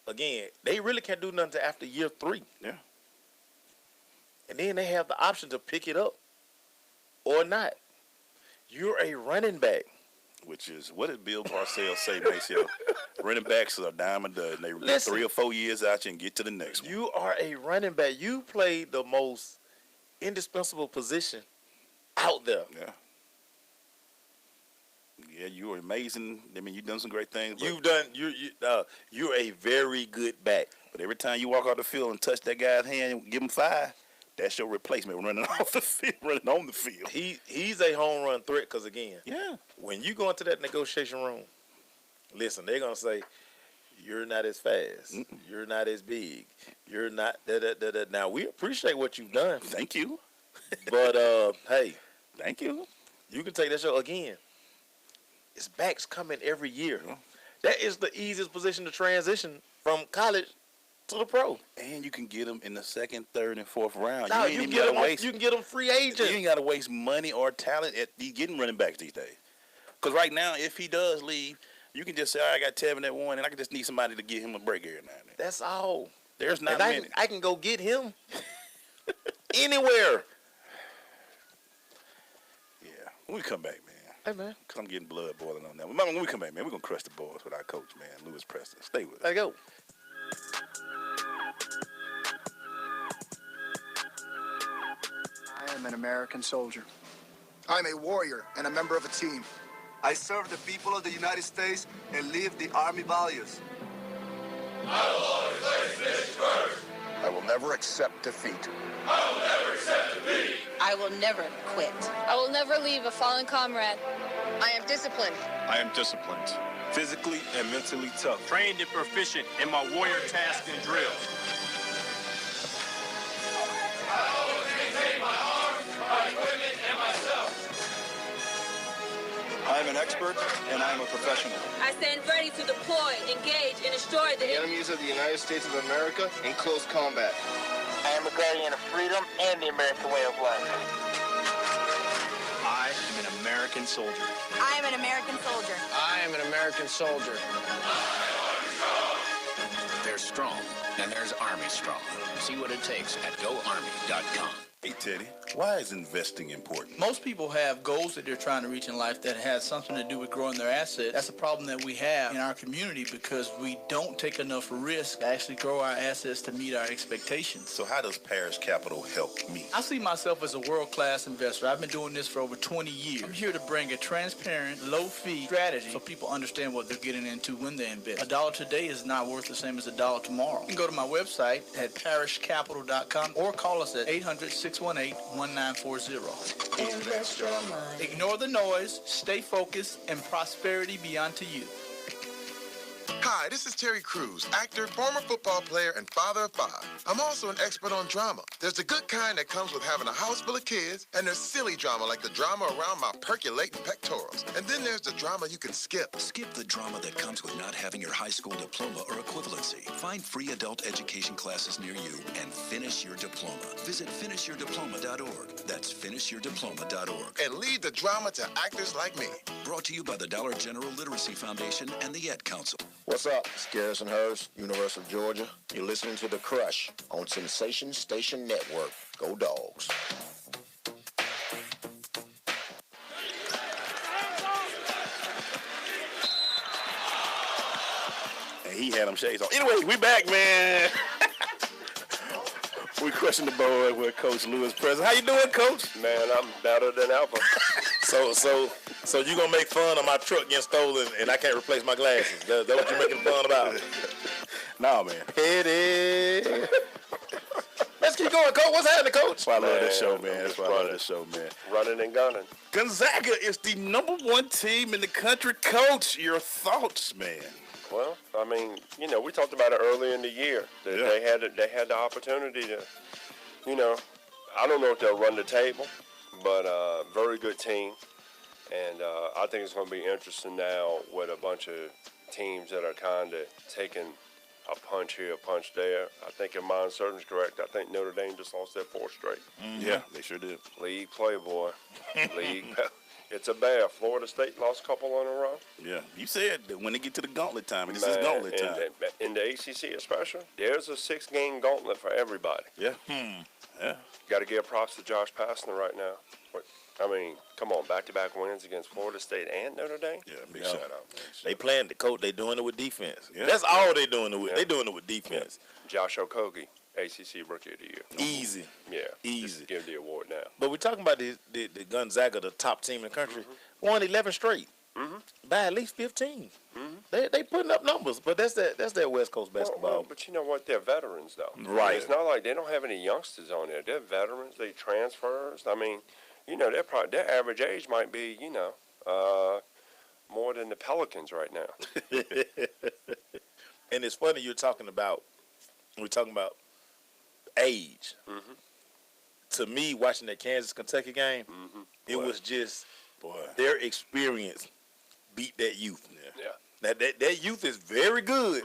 S3: again, they really can't do nothing until after year 3.
S2: Yeah.
S3: And then they have the option to pick it up or not. You're a running back.
S2: Which is, what did Bill Parcells say, Maceo? Running backs are a dime a dozen. They get 3 or 4 years out you and get to the next one.
S3: You are a running back. You played the most indispensable position out there.
S2: Yeah. Yeah, you are amazing. I mean, you've done some great things.
S3: You're a very good back.
S2: But every time you walk out the field and touch that guy's hand and give him 5, that's your replacement running off the field, running on the field.
S3: He's a home run threat because, again,
S2: yeah,
S3: when you go into that negotiation room, listen, they're going to say, you're not as fast. You're not as big. You're not da-da-da-da. Now, we appreciate what you've done.
S2: Thank you.
S3: But, hey.
S2: Thank you.
S3: You can take that show again. It's backs coming every year. That is the easiest position to transition from college to the pro.
S2: And you can get them in the 2nd, 3rd, and 4th round.
S3: No, you can get them free agent.
S2: You ain't got to waste money or talent at getting running backs these days. Because right now, if he does leave, you can just say, all right, I got Tevin at 1, and I can just need somebody to give him a break every now and then.
S3: That's all.
S2: There's not many.
S3: I can go get him anywhere.
S2: Yeah. When we come back, man.
S3: Hey, man.
S2: Because I'm getting blood boiling on that. When we come back, man, we're going to crush the boys with our coach, man, Lewis Preston. Stay with us.
S3: Let's go.
S9: I am an American soldier. I'm a warrior and a member of a team.
S4: I serve the people of the United States and live the Army values.
S18: I will always place finish first.
S10: I will never accept defeat.
S18: I will never accept defeat.
S20: I will never quit.
S22: I will never leave a fallen comrade.
S20: I am disciplined.
S26: I am disciplined, physically and mentally tough, trained and proficient in my warrior tasks and drills.
S18: I always maintain my arms, my equipment, and my
S26: I'm an expert, and I'm a professional.
S22: I stand ready to deploy, engage, and destroy the
S9: enemies of the United States of America in close combat.
S27: I am a guardian of freedom and the American way of life.
S26: I am an American soldier.
S8: I am an American soldier.
S11: I am an American soldier.
S23: There's strong, and there's Army strong. See what it takes at GoArmy.com.
S2: Hey, Teddy, why is investing important?
S13: Most people have goals that they're trying to reach in life that has something to do with growing their assets. That's a problem that we have in our community because we don't take enough risk to actually grow our assets to meet our expectations.
S2: So how does Parish Capital help me?
S13: I see myself as a world-class investor. I've been doing this for over 20 years. I'm here to bring a transparent, low-fee strategy so people understand what they're getting into when they invest. $1 today is not worth the same as $1 tomorrow. You can go to my website at parishcapital.com or call us at 800-618-1940.
S8: Invest your money.
S13: Ignore the noise, stay focused, and prosperity be unto you.
S15: Hi, this is Terry Crews, actor, former football player, and father of 5. I'm also an expert on drama. There's the good kind that comes with having a house full of kids, and there's silly drama like the drama around my percolating pectorals. And then there's the drama you can skip.
S16: Skip the drama that comes with not having your high school diploma or equivalency. Find free adult education classes near you and finish your diploma. Visit finishyourdiploma.org. That's finishyourdiploma.org.
S15: And leave the drama to actors like me.
S16: Brought to you by the Dollar General Literacy Foundation and the Ed Council.
S9: What's up? It's Garrison Hurst, University of Georgia. You're listening to The Crush on Sensation Station Network. Go Dogs.
S2: And he had them shades on. Anyway, we back, man. We crushing the board with Coach Lewis present. How you doing, Coach?
S17: Man, I'm better than ever.
S3: So you gonna make fun of my truck getting stolen and I can't replace my glasses? That what you making fun about?
S2: No, man.
S3: Petty. Let's keep going, Coach. What's happening, Coach?
S2: That's why I love this show, man. That's why I love this show, man.
S17: Running and gunning.
S2: Gonzaga is the #1 team in the country. Coach, your thoughts, man?
S17: Well, I mean, you know, we talked about it earlier in the year. That they had the opportunity to, you know, I don't know if they'll run the table, but very good team. And I think it's going to be interesting now with a bunch of teams that are kind of taking a punch here, a punch there. I think if my uncertainty is correct, I think Notre Dame just lost their 4th straight.
S2: Mm-hmm. Yeah, they sure did.
S17: League playboy. League. It's a bear. Florida State lost a couple in a row.
S2: Yeah, you said that when they get to the gauntlet time, and this is gauntlet time.
S17: In the ACC especially, there's a 6-game gauntlet for everybody.
S2: Yeah. Yeah.
S17: Got to give props to Josh Pastner right now. I mean, come on, back-to-back wins against Florida State and Notre Dame.
S2: Yeah, big shout out.
S3: They playing the coach. They doing it with defense.
S2: Yeah.
S3: That's all they doing it with. Yeah. They doing it with defense.
S17: Yeah. Josh Okogie, ACC Rookie of the Year.
S3: Easy.
S17: Yeah.
S3: Easy.
S17: Just give the award now.
S3: But we're talking about the Gonzaga, the top team in the country. Won 11 straight. By at least 15. They putting up numbers, but that's their West Coast basketball.
S17: Well, but you know what? They're veterans, though.
S3: Right.
S17: It's not like they don't have any youngsters on there. They're veterans. They transfers. I mean, you know, their average age might be, you know, more than the Pelicans right now.
S3: And it's funny we're talking about age. To me, watching that Kansas-Kentucky game, it was just their experience beat that youth. Yeah. That youth is very good,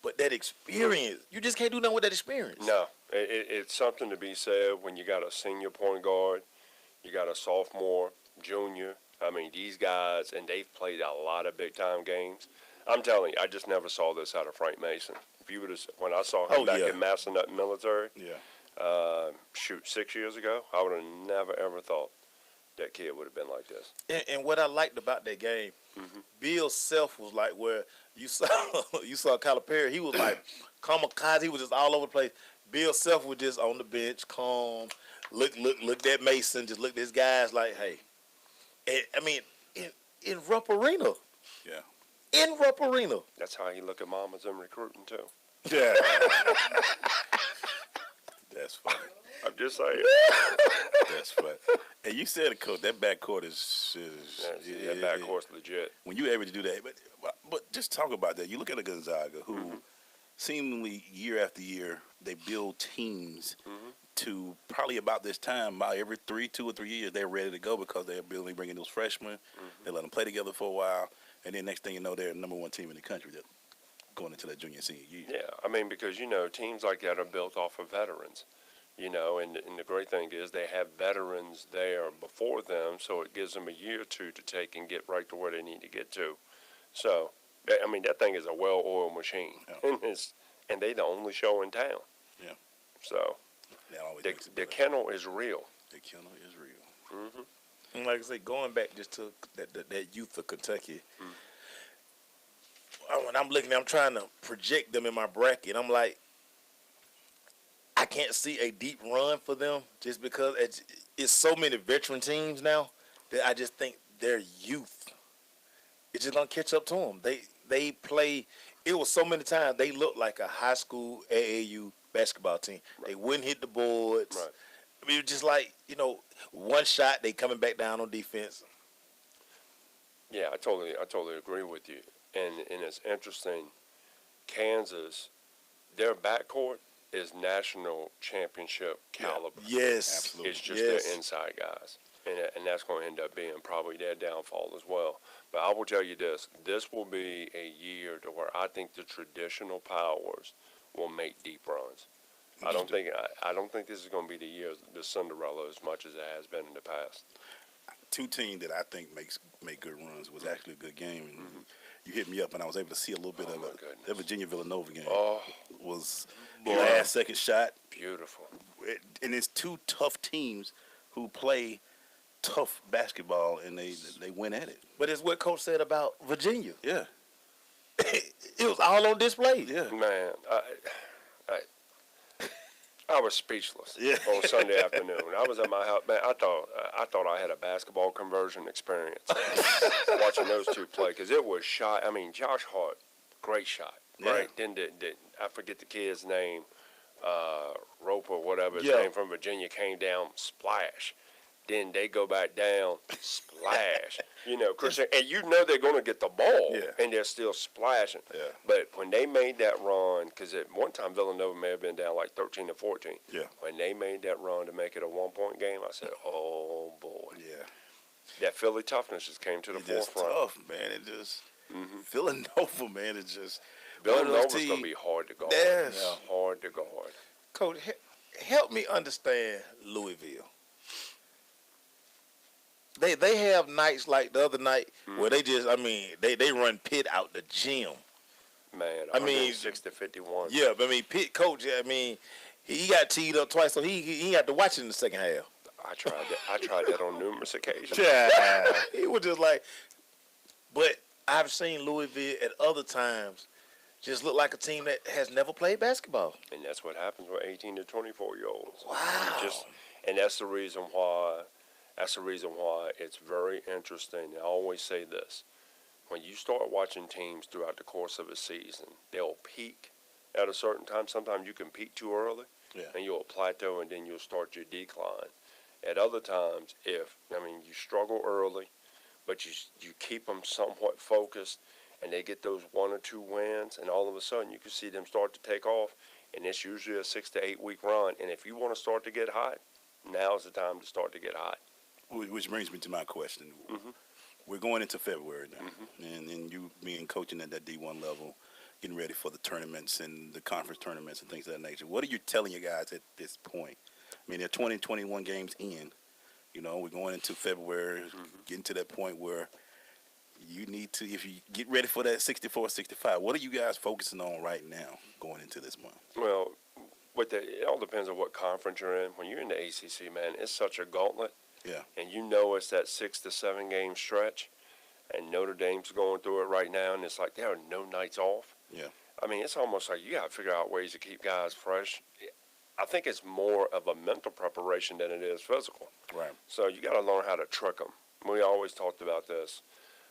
S3: but that experience, you just can't do nothing with that experience.
S17: No, it's something to be said when you got a senior point guard, you got a sophomore, junior. I mean, these guys, and they've played a lot of big-time games. I'm telling you, I just never saw this out of Frank Mason. If you would have, when I saw him back in Massanutten Military, 6 years ago, I would have never, ever thought that kid would have been like this.
S3: And what I liked about that game, Bill Self was like where you saw Calipari, he was like kamikaze, he was just all over the place. Bill Self was just on the bench, calm, looked at Mason, just looked at his guys like, hey. And, I mean, in Rupp Arena.
S2: Yeah.
S3: In Rupp Arena.
S17: That's how he look at mamas in recruiting, too.
S2: Yeah. That's funny.
S17: I'm just saying.
S2: That's funny. And you said it, Coach, that backcourt is
S17: that backcourt's legit.
S2: When you're able to do that. But just talk about that. You look at a Gonzaga who seemingly year after year, they build teams to probably about this time, about every 2 or 3 years, they're ready to go because they're bringing those freshmen. They let them play together for a while, and then next thing you know, they're the number one team in the country that going into that junior and senior year.
S17: Yeah, I mean, because, teams like that are built off of veterans, and the great thing is they have veterans there before them, so it gives them a year or two to take and get right to where they need to get to. So, I mean, that thing is a well-oiled machine, and they the only show in town.
S2: Yeah.
S17: So, the kennel is real.
S2: The kennel is real.
S3: And like I say, going back just to that youth of Kentucky, when I'm looking, I'm trying to project them in my bracket. I'm like, I can't see a deep run for them just because it's so many veteran teams now that I just think their youth is just gonna catch up to them. They play. It was so many times they looked like a high school AAU basketball team. Right. They wouldn't hit the boards. Right. I mean, it was just like, one shot, they coming back down on defense.
S17: Yeah, I totally agree with you. And it's interesting, Kansas, their backcourt is national championship caliber.
S3: Yes. Absolutely.
S17: It's just their inside guys. And that's going to end up being probably their downfall as well. But I will tell you this will be a year to where I think the traditional powers will make deep runs. I don't think this is going to be the year of the Cinderella as much as it has been in the past.
S2: Two teams that I think make good runs was actually a good game. And you hit me up, and I was able to see a little bit of it. The Virginia-Villanova game was last second shot.
S17: Beautiful.
S2: And it's two tough teams who play tough basketball, and they went at it.
S3: But it's what Coach said about Virginia.
S2: Yeah.
S3: It was all on display.
S2: Yeah.
S17: Man, I was speechless on Sunday afternoon. I was at my house. Man, I thought I had a basketball conversion experience watching those two play because it was shot. I mean, Josh Hart, great shot. Right. Then I forget the kid's name, Roper, whatever his name from Virginia, came down, splash. Then they go back down, splash. Chris, and they're going to get the ball, and they're still splashing. Yeah. But when they made that run, because at one time Villanova may have been down like 13 or 14. Yeah. When they made that run to make it a 1-point game, I said, "Oh boy." Yeah. That Philly toughness just came to the forefront.
S2: Tough, man. It just Villanova, man. It just
S17: Villanova's going to be hard to guard.
S3: Yes.
S17: Yeah, hard to guard.
S3: Coach, help me understand Louisville. They have nights like the other night where they just, they run Pitt out the gym.
S17: Man, 6-51.
S3: Yeah, but Pitt coach, he got teed up twice, so he had to watch it in the second half.
S17: I tried that on numerous occasions.
S3: Yeah, he was just like, but I've seen Louisville at other times just look like a team that has never played basketball.
S17: And that's what happens with 18 to 24-year-olds.
S3: Wow.
S17: And that's the reason why. That's the reason why it's very interesting. I always say this. When you start watching teams throughout the course of a season, they'll peak at a certain time. Sometimes you can peak too early, and you'll plateau, and then you'll start your decline. At other times, you struggle early, but you keep them somewhat focused, and they get those 1 or 2 wins, and all of a sudden you can see them start to take off, and it's usually a 6 to 8 week run. And if you want to start to get hot, now's the time to start to get hot.
S2: Which brings me to my question. We're going into February now, and you being coaching at that D1 level, getting ready for the tournaments and the conference tournaments and things of that nature. What are you telling your guys at this point? They're 20, 21 games in. We're going into February, getting to that point where you need to, if you get ready for that 64, 65, what are you guys focusing on right now going into this month?
S17: Well, it all depends on what conference you're in. When you're in the ACC, man, it's such a gauntlet.
S2: Yeah.
S17: And it's that 6 to 7 game stretch, and Notre Dame's going through it right now, and it's like there are no nights off.
S2: Yeah.
S17: It's almost like you got to figure out ways to keep guys fresh. I think it's more of a mental preparation than it is physical.
S2: Right.
S17: So you got to learn how to trick them. We always talked about this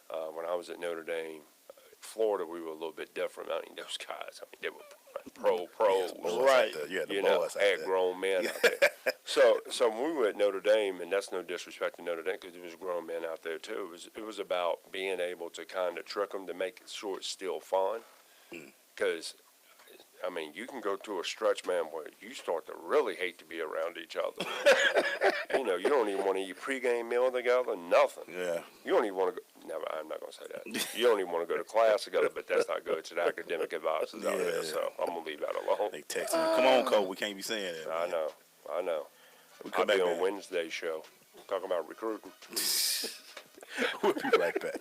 S17: when I was at Notre Dame. Florida, we were a little bit different. Those guys, they were pros.
S3: Right.
S17: Had grown men out there. So when we were at Notre Dame, and that's no disrespect to Notre Dame because there was grown men out there too. It was about being able to kind of trick them to make sure it's still fun. Because I mean, you can go to a stretch, man, where you start to really hate to be around each other. You know, you don't even want to eat pregame meal together, nothing.
S2: Yeah.
S17: You don't even want to go. Never, I'm not going to say that. You don't even want to go to class together, but that's not good to the academic advisors out there, so I'm going to leave that alone.
S2: They text me, come on, Cole, we can't be saying that.
S17: I know.
S2: We
S17: I'll
S2: come back
S17: be on
S2: man.
S17: Wednesday's show talking about recruiting.
S2: We'll be right back.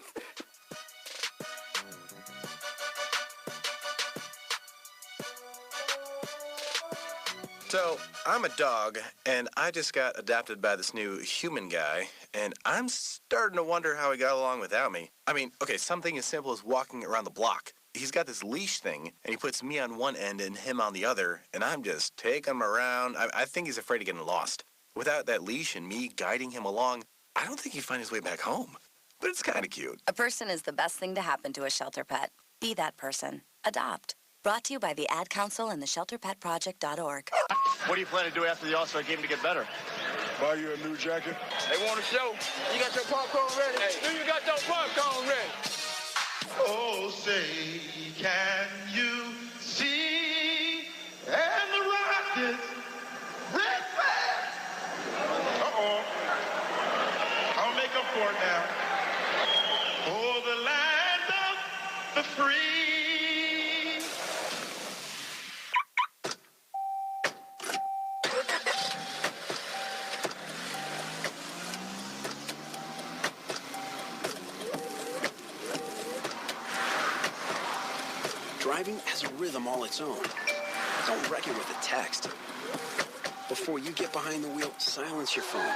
S5: So, I'm a dog, and I just got adopted by this new human guy, and I'm starting to wonder how he got along without me. I mean, okay, something as simple as walking around the block. He's got this leash thing, and he puts me on one end and him on the other, and I'm just taking him around. I think he's afraid of getting lost. Without that leash and me guiding him along, I don't think he'd find his way back home. But it's kind of cute.
S6: A person is the best thing to happen to a shelter pet. Be that person. Adopt. Brought to you by the Ad Council and the ShelterPetProject.org.
S12: What do you plan to do after the All-Star game to get better?
S10: Buy you a new jacket.
S11: They want a show. You got your popcorn ready? Hey, do you got your popcorn ready?
S14: Oh, say, can you see? And the Rockets, red flag. Uh-oh. I'll make up for it now. Oh, the land of the free.
S19: Driving has a rhythm all its own. Don't wreck it with a text. Before you get behind the wheel, silence your phone.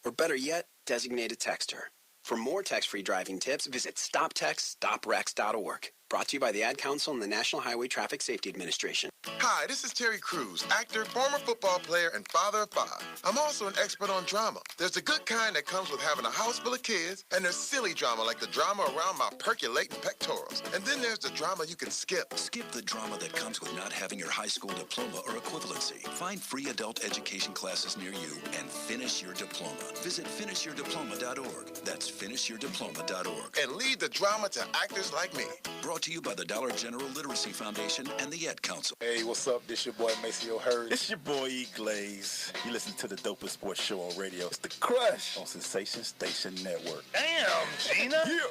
S19: Or better yet, designate a texter. For more text-free driving tips, visit stoptextstoprex.org. Brought to you by the Ad Council and the National Highway Traffic Safety Administration.
S15: Hi, this is Terry Crews, actor, former football player, and father of 5. I'm also an expert on drama. There's a good kind that comes with having a house full of kids, and there's silly drama like the drama around my percolating pectorals. And then there's the drama you can skip.
S16: Skip the drama that comes with not having your high school diploma or equivalency. Find free adult education classes near you and finish your diploma. Visit finishyourdiploma.org. That's finishyourdiploma.org.
S15: And lead the drama to actors like me.
S16: Brought to you by the Dollar General Literacy Foundation and the Ed Council.
S3: Hey, what's up? This your boy Maceo Hurd.
S2: It's your boy E. Glaze. You listen to the dopest sports show on radio. It's The Crush on Sensation Station Network.
S12: Damn, Gina.
S2: Yeah.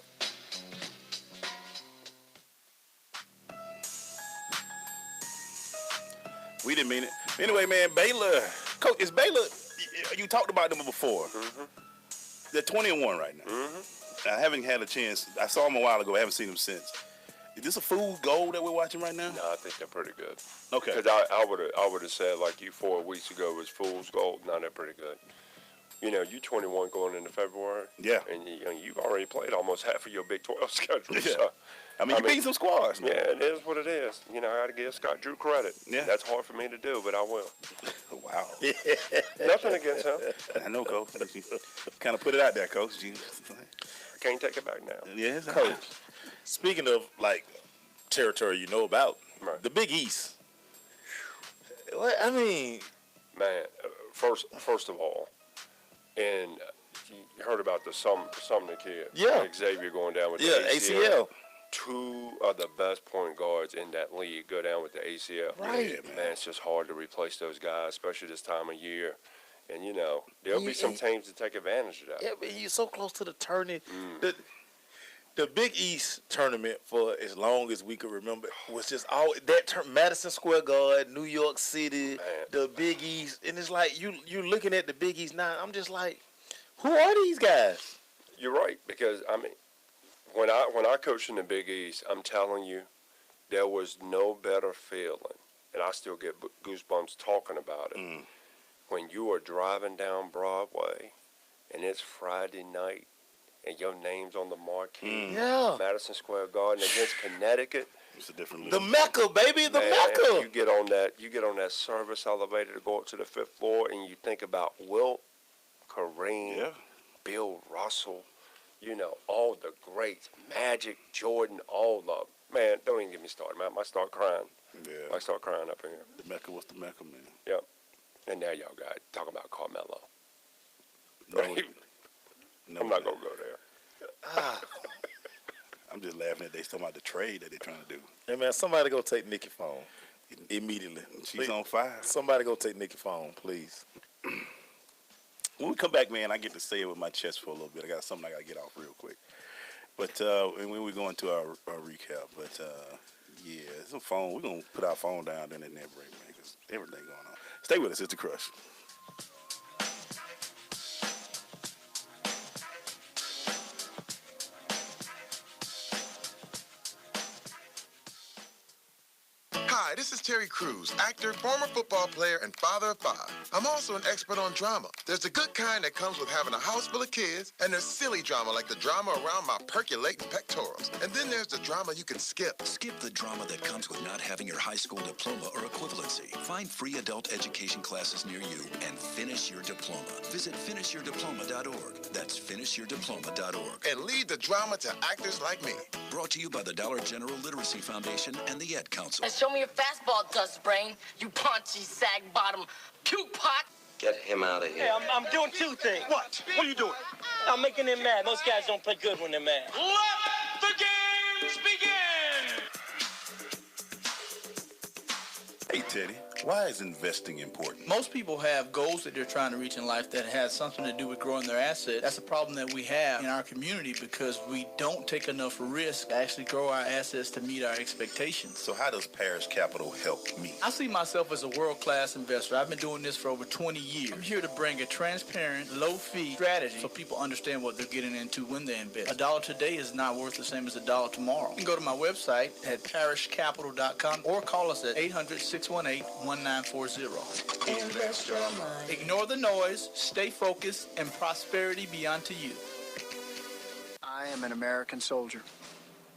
S2: We didn't mean it. Anyway, man, Baylor. Coach, is Baylor, you talked about them before.
S17: Mm-hmm.
S2: They're 20-1 right now.
S17: Mm-hmm.
S2: I haven't had a chance. I saw them a while ago. I haven't seen them since. Is this a fool's gold that we're watching right now?
S17: No, I think they're pretty good.
S2: Okay.
S17: Because I would have said like you 4 weeks ago was fool's gold. No, they're pretty good. You know, you 21 going into February.
S2: Yeah.
S17: And you've already played almost half of your Big 12 schedule.
S2: Yeah.
S17: So,
S2: I mean, you beat some squads, man.
S17: Yeah, it is what it is. You know, I got to give Scott Drew credit.
S2: Yeah.
S17: That's hard for me to do, but I will.
S2: Wow.
S17: Nothing against him.
S2: I know, Coach. You kind of put it out there, Coach.
S17: I can't take it back now.
S2: Yeah,
S3: Coach. Speaking of, like, territory you know about,
S17: right.
S3: The Big East. What, I mean,
S17: man, first of all, and you heard about the Sumner kid,
S3: yeah,
S17: Xavier going down with the
S3: ACL.
S17: 2 of the best point guards in that league go down with the ACL.
S3: Right,
S17: yeah, man, it's just hard to replace those guys, especially this time of year. And you know, there'll be some teams to take advantage of that.
S3: Yeah, but you're so close to the tournament. The Big East tournament, for as long as we could remember, was just all that Madison Square Garden, New York City, the Big East, and it's like you looking at the Big East now. I'm just like, who are these guys?
S17: You're right, because I mean, when I coached in the Big East, I'm telling you, there was no better feeling, and I still get goosebumps talking about it. When you are driving down Broadway, and it's Friday night. And your name's on the marquee.
S3: Yeah.
S17: Madison Square Garden against Connecticut.
S2: It's a different league.
S3: The Mecca, baby, the Mecca.
S17: You get on that service elevator to go up to the 5th floor, and you think about Wilt, Kareem, Bill Russell, you know, all the greats, Magic, Jordan, all of them. Man, don't even get me started, man. I might start crying.
S2: Yeah.
S17: I might start crying up in here.
S2: The Mecca was the Mecca, man.
S17: Yep. And now y'all got talking about Carmelo.
S2: No,
S17: right? I'm not going to go there.
S2: I'm just laughing at they talking about the trade that they're trying to do.
S3: Hey, man, somebody go take Nicky's phone. immediately.
S2: She's on fire.
S3: Somebody go take Nikki's phone, please.
S2: When we come back, man, I get to say it with my chest for a little bit. I got something I got to get off real quick. But and when we go into our recap, but yeah, it's a phone. We're gonna put our phone down during that net break, man, because everything going on. Stay with us. It's the Crush.
S15: Hi, this is Terry Crews, actor, former football player, and father of 5. I'm also an expert on drama. There's the good kind that comes with having a house full of kids, and there's silly drama like the drama around my percolating pectorals. And then there's the drama you can skip.
S16: Skip the drama that comes with not having your high school diploma or equivalency. Find free adult education classes near you and finish your diploma. Visit finishyourdiploma.org. That's finishyourdiploma.org.
S15: And leave the drama to actors like me.
S16: Brought to you by the Dollar General Literacy Foundation and the Ed Council.
S22: And show me your fastball, dust brain. You paunchy, sag-bottom, puke pot.
S1: Get him out of here.
S11: Hey, I'm doing 2 things. What? What are you doing? I'm making them mad. Most guys don't play good when they're mad. Let the games begin!
S2: Hey, Teddy, why is investing important?
S13: Most people have goals that they're trying to reach in life that has something to do with growing their assets. That's a problem that we have in our community because we don't take enough risk to actually grow our assets to meet our expectations.
S2: So how does Parish Capital help me?
S13: I see myself as a world-class investor. I've been doing this for over 20 years. I'm here to bring a transparent, low-fee strategy so people understand what they're getting into when they invest. $1 today is not worth the same as $1 tomorrow. You can go to my website at parishcapital.com or call us at 800-618-1940.
S8: Invest your money.
S13: Ignore the noise, stay focused, and prosperity be unto you.
S4: I am an American soldier.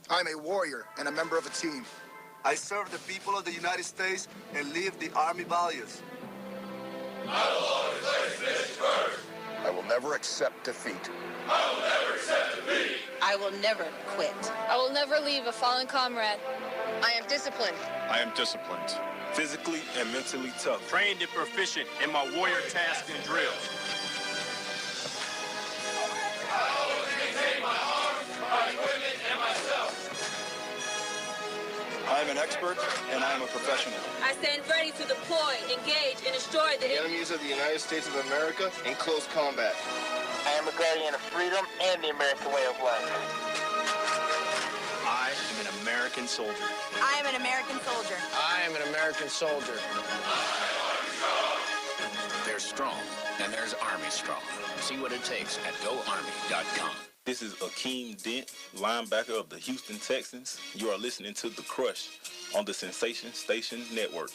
S4: I'm a warrior and a member of a team.
S7: I serve the people of the United States and live the Army values.
S18: I will always place this first.
S9: I will never accept defeat.
S18: I will never accept defeat.
S20: I will never quit.
S21: I will never leave a fallen comrade.
S20: I am disciplined.
S26: I am disciplined, physically and mentally tough, trained and proficient in my warrior tasks and drills.
S18: I always maintain my arms, my equipment, and myself.
S4: I am an expert and I am a professional.
S22: I stand ready to deploy, engage, and destroy the
S7: Enemies of the United States of America in close combat.
S27: I am a guardian of freedom and the American way of life.
S5: I am an American soldier.
S8: I am an American soldier.
S4: I am an American soldier.
S19: There's strong, and there's Army strong. See what it takes at GoArmy.com.
S24: This is Akeem Dent, linebacker of the Houston Texans. You are listening to The Crush on the Sensation Station Network.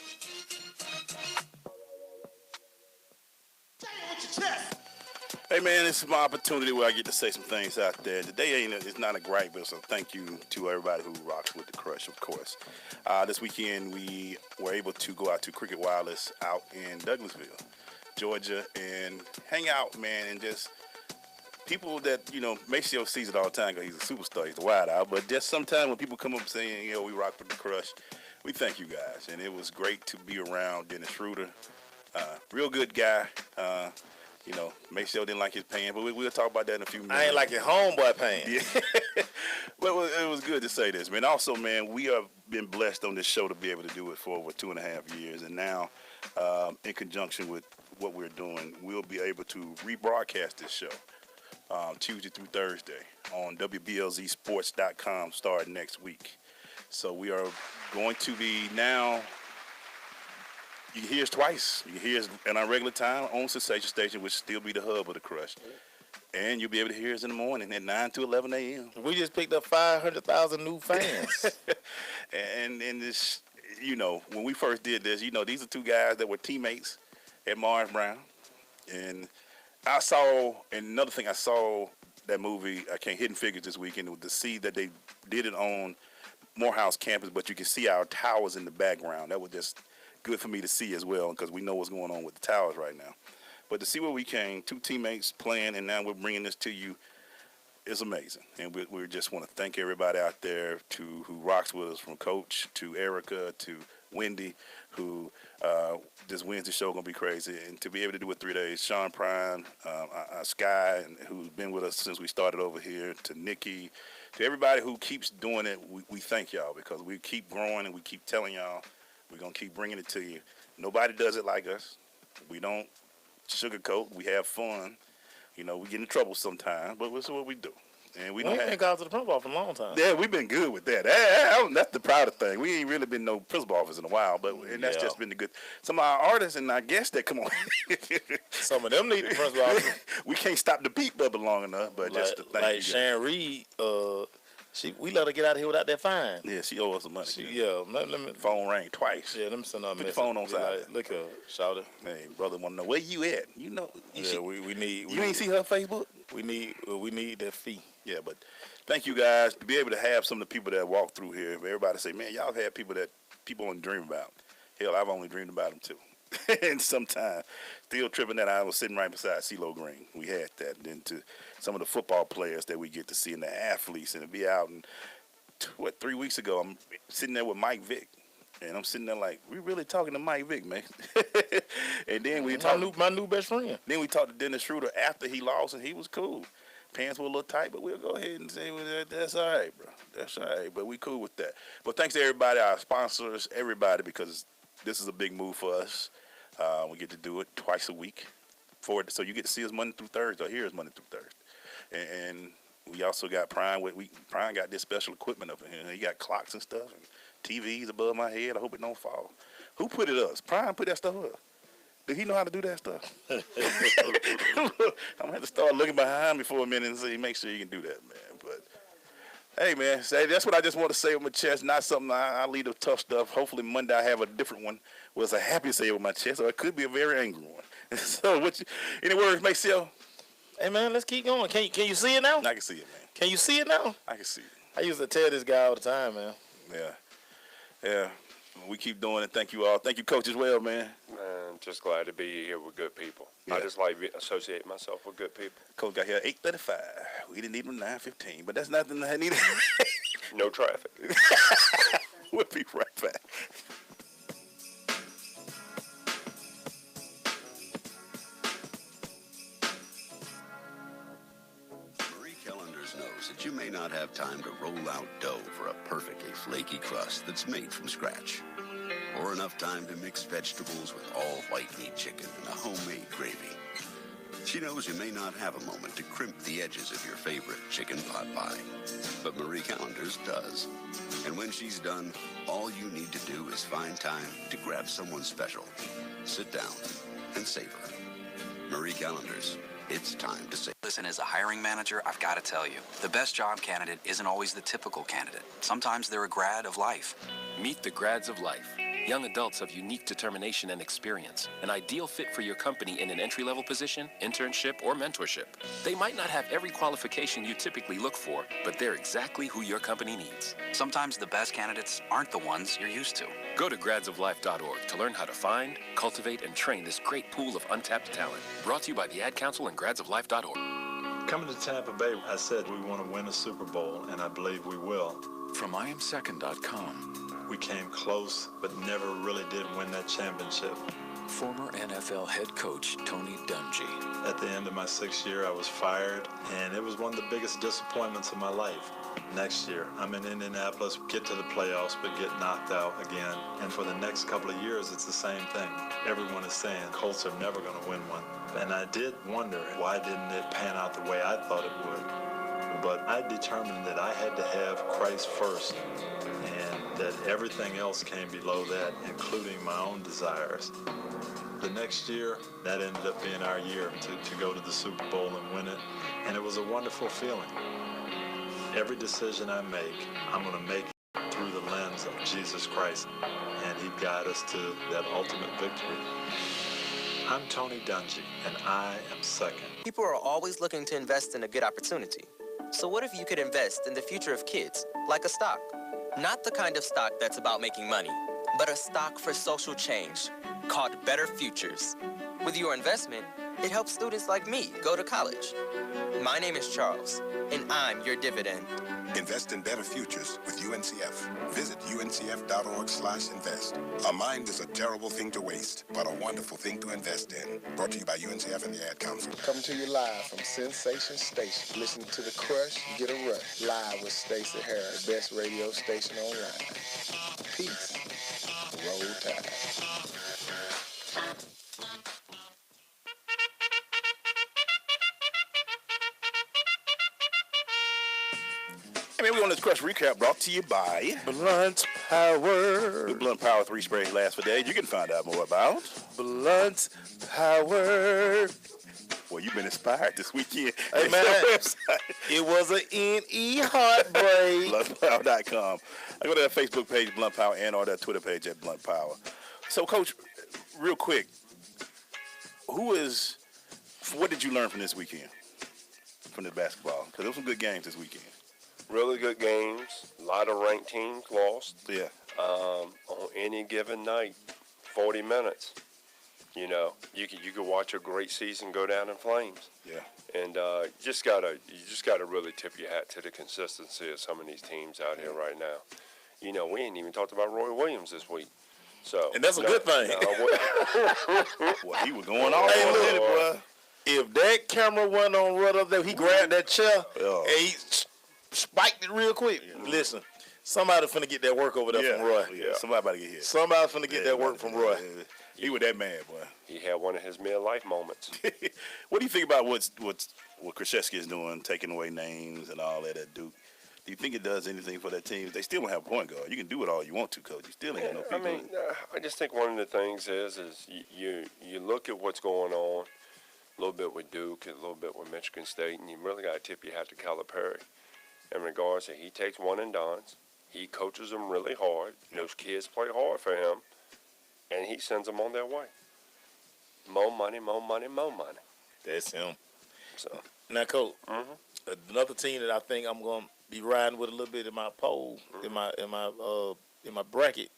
S2: Hey man, this is my opportunity where I get to say some things out there. Today it's not a gripe, but it's a thank you to everybody who rocks with the Crush, of course. This weekend we were able to go out to Cricket Wireless out in Douglasville, Georgia, and hang out, man, and just people that, Maceo sees it all the time because he's a superstar, he's a wide out, but just sometimes when people come up saying, we rock with the Crush, we thank you guys. And it was great to be around Dennis Schroeder, real good guy. Maceo didn't like his pants, but we'll talk about that in a few minutes.
S3: I ain't like your homeboy pants.
S2: Yeah. But it was good to say this, man. Also, man, we have been blessed on this show to be able to do it for over 2.5 years. And now, in conjunction with what we're doing, we'll be able to rebroadcast this show Tuesday through Thursday on WBLZSports.com starting next week. So we are going to be now... You can hear us twice. You can hear us in our regular time on Sensation Station, which will still be the hub of the Crush. And you'll be able to hear us in the morning at 9 to 11 a.m.
S3: We just picked up 500,000 new fans.
S2: and this, when we first did this, these are two guys that were teammates at Morris Brown. And another thing I saw that movie, Hidden Figures this weekend, was to see that they did it on Morehouse campus, but you can see our towers in the background. That was just good for me to see as well, because we know what's going on with the towers right now. But to see where we came, two teammates playing, and now we're bringing this to you, is amazing. And we just want to thank everybody out there who rocks with us, from Coach to Erica to Wendy, who this Wednesday show going to be crazy. And to be able to do it 3 days, Sean Prime, Sky, who's been with us since we started over here, to Nikki, to everybody who keeps doing it, we thank y'all, because we keep growing and we keep telling y'all We're going to keep bringing it to you. Nobody does it like us. We don't sugarcoat. We have fun. You know, we get in trouble sometimes, but this is what we do. And we
S3: ain't been called to the principal office for a long time.
S2: Yeah, we've been good with that. That's the proudest thing. We ain't really been no principal office in a while, and that's just been the good. Some of our artists and our guests that come on.
S3: Some of them need the principal office.
S2: We can't stop the beat bubble long enough, but just to thank you.
S3: Sharon Reed, we let her get out of here without that fine.
S2: Yeah, she owes us some money.
S3: Let me
S2: phone rang twice.
S3: Yeah, let me send her a message.
S2: Put the phone on silent.
S3: Look here, shout it.
S2: Hey, brother, want to know where you at? You know.
S3: We need.
S2: You ain't see her Facebook?
S3: We need that fee.
S2: Yeah, but thank you guys to be able to have some of the people that walk through here. Everybody say, man, y'all have people only dream about. Hell, I've only dreamed about them too. And sometimes, still tripping that I was sitting right beside CeeLo Green. We had that. And then to some of the football players that we get to see and the athletes and to be out. And 3 weeks ago, I'm sitting there with Mike Vick. And I'm sitting there like, we really talking to Mike Vick, man. And then we talked.
S3: My new best friend.
S2: Then we talked to Dennis Schroeder after he lost, and he was cool. Pants were a little tight, but we'll go ahead and say, well, that's all right, bro. That's all right, but we cool with that. But thanks to everybody, our sponsors, everybody, because this is a big move for us. We get to do it twice a week. So you get to see us Monday through Thursday, or hear us Monday through Thursday. And we also got Prime. Prime got this special equipment up in here. He got clocks and stuff, and TVs above my head. I hope it don't fall. Who put it up? Prime put that stuff up. Do he know how to do that stuff? I'm going to have to start looking behind me for a minute and see, make sure you can do that, man. But, hey, man, that's what I just want to say with my chest. Not something I lead the tough stuff. Hopefully Monday I have a different one where it's a happy say with my chest, or it could be a very angry one. So, any words, Maceo?
S3: Hey, man, let's keep going. Can you see it now?
S2: I can see it, man.
S3: Can you see it now?
S2: I can see it.
S3: I used to tell this guy all the time, man.
S2: Yeah. We keep doing it. Thank you all. Thank you, Coach, as well, man.
S17: Man, just glad to be here with good people.
S2: Yeah.
S17: I just like associate myself with good people.
S2: Coach got here at 8:35. We didn't need him 9:15, but that's nothing I needed.
S17: No traffic.
S2: We'll be right back.
S1: Knows that you may not have time to roll out dough for a perfectly flaky crust that's made from scratch, or enough time to mix vegetables with all white meat chicken and a homemade gravy. She knows you may not have a moment to crimp the edges of your favorite chicken pot pie, but Marie Callender's does. And when she's done, all you need to do is find time to grab someone special, sit down, and savor. Marie Callender's. It's time to say.
S6: Listen, as a hiring manager, I've got to tell you, the best job candidate isn't always the typical candidate. Sometimes they're a grad of life.
S10: Meet the grads of life. Young adults of unique determination and experience. An ideal fit for your company in an entry-level position, internship, or mentorship. They might not have every qualification you typically look for, but they're exactly who your company needs.
S6: Sometimes the best candidates aren't the ones you're used to.
S10: Go to gradsoflife.org to learn how to find, cultivate, and train this great pool of untapped talent. Brought to you by the Ad Council and gradsoflife.org.
S12: Coming to Tampa Bay, I said we want to win a Super Bowl, and I believe we will.
S14: From IamSecond.com.
S12: We came close, but never really did win that championship.
S14: Former NFL head coach Tony Dungy.
S12: At the end of my 6th year, I was fired, and it was one of the biggest disappointments of my life. Next year, I'm in Indianapolis, get to the playoffs, but get knocked out again. And for the next couple of years, it's the same thing. Everyone is saying Colts are never going to win one. And I did wonder, why didn't it pan out the way I thought it would? But I determined that I had to have Christ first, and that everything else came below that, including my own desires. The next year, that ended up being our year to go to the Super Bowl and win it, and it was a wonderful feeling. Every decision I make, I'm going to make it through the lens of Jesus Christ, and He'd guide us to that ultimate victory. I'm Tony Dungy, and I am second.
S23: People are always looking to invest in a good opportunity. So what if you could invest in the future of kids, like a stock? Not the kind of stock that's about making money, but a stock for social change, called Better Futures. With your investment, it helps students like me go to college. My name is Charles, and I'm your dividend.
S25: Invest in better futures with UNCF. Visit uncf.org/invest. A mind is a terrible thing to waste, but a wonderful thing to invest in. Brought to you by UNCF and the Ad Council.
S28: Coming to you live from Sensation Station. Listen to The Crush, Get a Rush. Live with Stacey Harris, best radio station online. Peace. Roll Tide.
S2: Hey, man, we on this Crush Recap brought to you by
S3: Blunt Power.
S2: The Blunt Power 3 spray lasts for days. You can find out more about
S3: Blunt Power.
S2: Well, you've been inspired this weekend.
S3: Hey, man, it was an NE heartbreak.
S2: BluntPower.com. I go to that Facebook page, Blunt Power, and or that Twitter page at Blunt Power. So, Coach, real quick, what did you learn from this weekend, from the basketball? Because there were some good games this weekend.
S17: Really good games. A lot of ranked teams lost.
S2: Yeah.
S17: On any given night, 40 minutes. You know, you could watch a great season go down in flames.
S2: Yeah.
S17: And you just gotta really tip your hat to the consistency of some of these teams out here right now. You know, we ain't even talked about Roy Williams this week. So,
S3: and that's a good thing.
S2: Well, he was going all in it, boy.
S3: If that camera wasn't on right up there, he grabbed that chair and he spiked it real quick. Yeah. Listen, somebody finna get that work over there from Roy.
S2: Yeah, somebody about to get hit.
S3: Somebody finna get that work from Roy.
S2: He was that man, boy.
S17: He had one of his midlife moments.
S2: What do you think about what Krzyzewski is doing, taking away names and all that at Duke? Do you think it does anything for that team? They still don't have a point guard. You can do it all you want to, Coach. You still ain't got no people.
S17: I mean, I just think one of the things is you look at what's going on a little bit with Duke and a little bit with Michigan State, and you really got to tip your hat to Calipari in regards to he takes one and dones. He coaches them really hard. Those kids play hard for him, and he sends them on their way. More money, more money, more money.
S3: That's him.
S17: So
S3: now, Coach, another team that I think I'm gonna be riding with a little bit in my poll, in my bracket,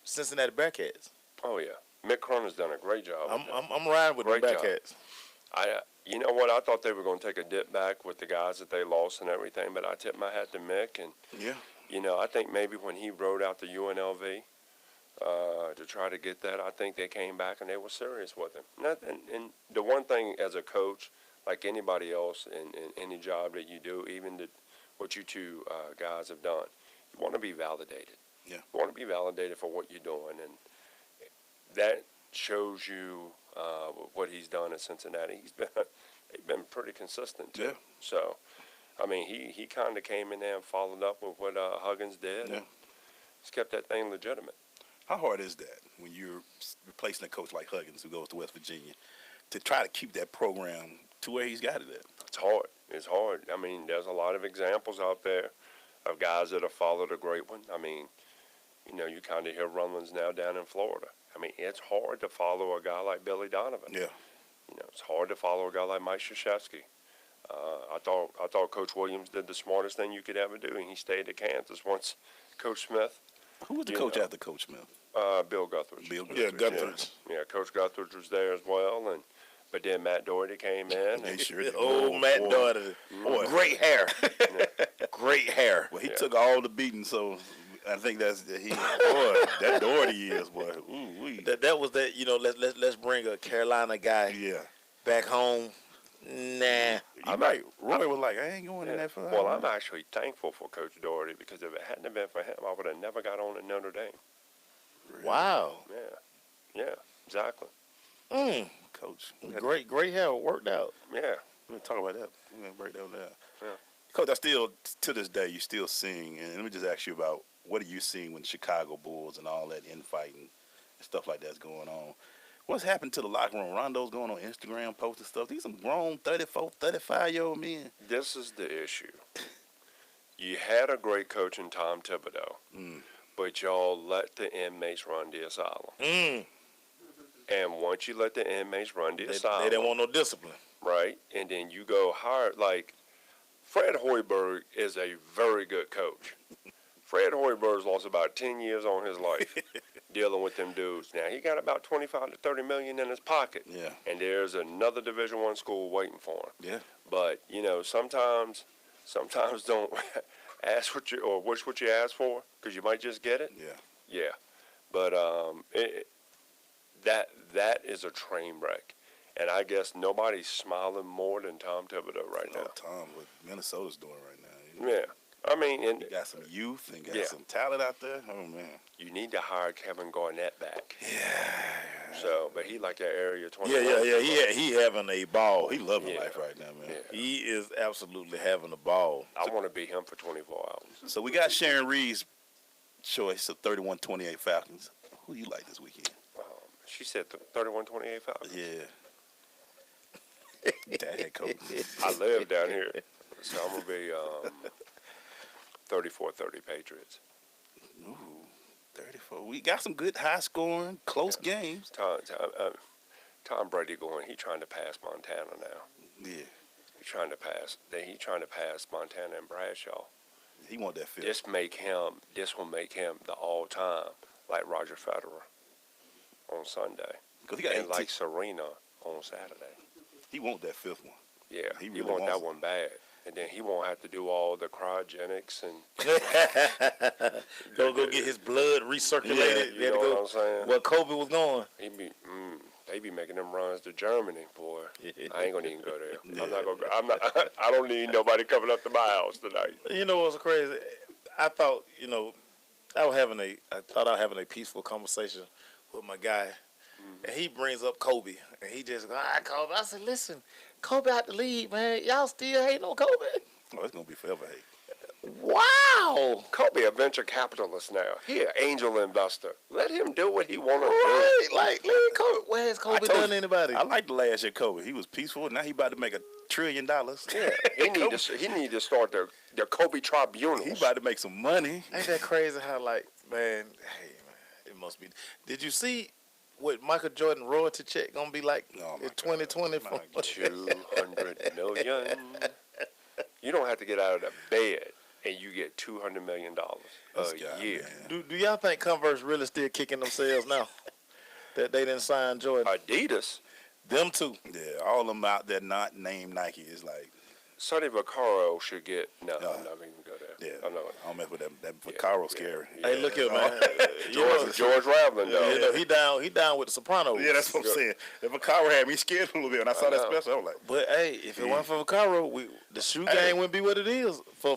S3: Cincinnati Bearcats.
S17: Oh yeah, Mick Cronin's done a great job.
S3: I'm riding with the Bearcats.
S17: You know what? I thought they were going to take a dip back with the guys that they lost and everything, but I tip my hat to Mick, and you know, I think maybe when he rode out the UNLV to try to get that, I think they came back and they were serious with him. And the one thing as a coach, like anybody else in any job that you do, even what you two guys have done, you want to be validated.
S2: Yeah.
S17: You want to be validated for what you're doing, and that shows you what he's done at Cincinnati. They've been pretty consistent too.
S2: Yeah.
S17: So, I mean, he kind of came in there and followed up with what Huggins did.
S2: Yeah.
S17: And he's kept that thing legitimate.
S2: How hard is that when you're replacing a coach like Huggins who goes to West Virginia to try to keep that program to where he's got it at?
S17: It's hard. It's hard. I mean, there's a lot of examples out there of guys that have followed a great one. I mean, you know, you kind of hear rumblings now down in Florida. I mean, it's hard to follow a guy like Billy Donovan.
S2: Yeah.
S17: You know, it's hard to follow a guy like Mike Krzyzewski. I thought Coach Williams did the smartest thing you could ever do, and he stayed at Kansas once. Coach Smith.
S2: Who was the coach after Coach Smith?
S17: Bill Guthridge.
S2: Yeah,
S3: Guthridge.
S17: Yeah, Coach Guthridge was there as well, but then Matt Doherty came in.
S2: He sure did.
S3: Matt Doherty.
S2: Boy.
S3: Great hair. Great hair.
S2: Well, he took all the beating, so I think boy, that Doherty is, boy. Ooh-wee.
S3: That was that, you know, let's bring a Carolina guy back home. Nah.
S2: Roy was like, I ain't going in that for
S17: Well, I'm actually thankful for Coach Doherty, because if it hadn't been for him, I would have never got on at Notre Dame.
S2: Really?
S3: Wow.
S17: Yeah, exactly.
S2: Coach.
S3: Great hair. Worked out.
S17: Yeah.
S2: We'll talk about that. We're going to break that down.
S17: Yeah.
S2: Coach, to this day, you're still seeing, and let me just ask you about, what are you seeing when Chicago Bulls and all that infighting and stuff like that's going on? What's happened to the locker room? Rondo's going on Instagram posting stuff. These some grown 34, 35-year-old men.
S17: This is the issue. You had a great coach in Tom Thibodeau, but y'all let the inmates run the asylum. And once you let the inmates run the asylum,
S3: they didn't want no discipline.
S17: Right? And then you go hire, like, Fred Hoiberg is a very good coach. Fred Hoiberg's lost about 10 years on his life dealing with them dudes. Now, he got about 25 to 30 million in his pocket.
S2: Yeah.
S17: And there's another Division I school waiting for him.
S2: Yeah.
S17: But, you know, sometimes don't ask wish what you ask for, because you might just get it.
S2: Yeah.
S17: Yeah. But that is a train wreck. And I guess nobody's smiling more than Tom Thibodeau right now.
S2: Tom, what Minnesota's doing right now.
S17: Yeah. I mean, and
S2: got some youth and got some talent out there. Oh man,
S17: you need to hire Kevin Garnett back.
S2: Yeah.
S17: So, but he like that area 21.
S3: Yeah. He having a ball.
S2: He loving life right now, man.
S17: Yeah.
S3: He is absolutely having a ball.
S17: I want to be him for 24 hours.
S2: So we got Sharon Reed's choice of 31-28 Falcons. Who do you like this weekend?
S17: She said 31-28 Falcons.
S2: Yeah. Dad, coach.
S17: I live down here, so I'm gonna be 34-30 Patriots.
S2: Ooh, 34. We got some good high scoring, close games.
S17: Tom Brady going. He trying to pass Montana now.
S2: Yeah.
S17: He trying to pass Montana and Bradshaw.
S2: He want that fifth.
S17: This will make him the all-time, like Roger Federer on Sunday,
S2: he got
S17: and like Serena on Saturday.
S2: He want that fifth one.
S17: Yeah,
S2: he
S17: really
S2: want
S17: that one bad. And then he won't have to do all the cryogenics and
S3: go get his blood recirculated.
S17: You know what I'm saying?
S3: Where Kobe was going.
S17: They be making them runs to Germany, boy. I ain't gonna even go there. I'm not gonna. I don't need nobody coming up to my house tonight.
S3: You know what's crazy? I thought I was having a peaceful conversation with my guy, and he brings up Kobe, and he just Kobe. I said, listen, Kobe out the league, man. Y'all still hating on Kobe?
S2: Oh, it's gonna be forever hate.
S17: Wow, Kobe a venture capitalist now. He an angel investor. Let him do what he want to do.
S3: Like Kobe. Where has Kobe done anybody?
S2: I like the last year Kobe. He was peaceful. Now he about to make $1 trillion.
S17: Yeah, he need to start the Kobe tribunals.
S2: He about to make some money.
S3: Ain't that crazy how man, it must be. Did you see what Michael Jordan royalty check gonna be like in 2020?
S17: $200 million. You don't have to get out of the bed, and you get $200 million a year.
S3: Do y'all think Converse really still kicking themselves now that they didn't sign Jordan?
S17: Adidas,
S3: them too.
S2: Yeah, all of them out there not named Nike is like.
S17: Sonny Vaccaro should get. No, I'm not even gonna go there.
S2: Yeah,
S17: I know it.
S2: I don't mess with that. That Vaccaro scary.
S3: Hey, look here, man.
S17: George Ravlin, though.
S3: He down with the Sopranos.
S2: Yeah, that's what I'm saying. If Vaccaro had me scared a little bit, when I saw that special, I was like.
S3: But hey, if it wasn't for Vaccaro, the shoe game wouldn't be what it is for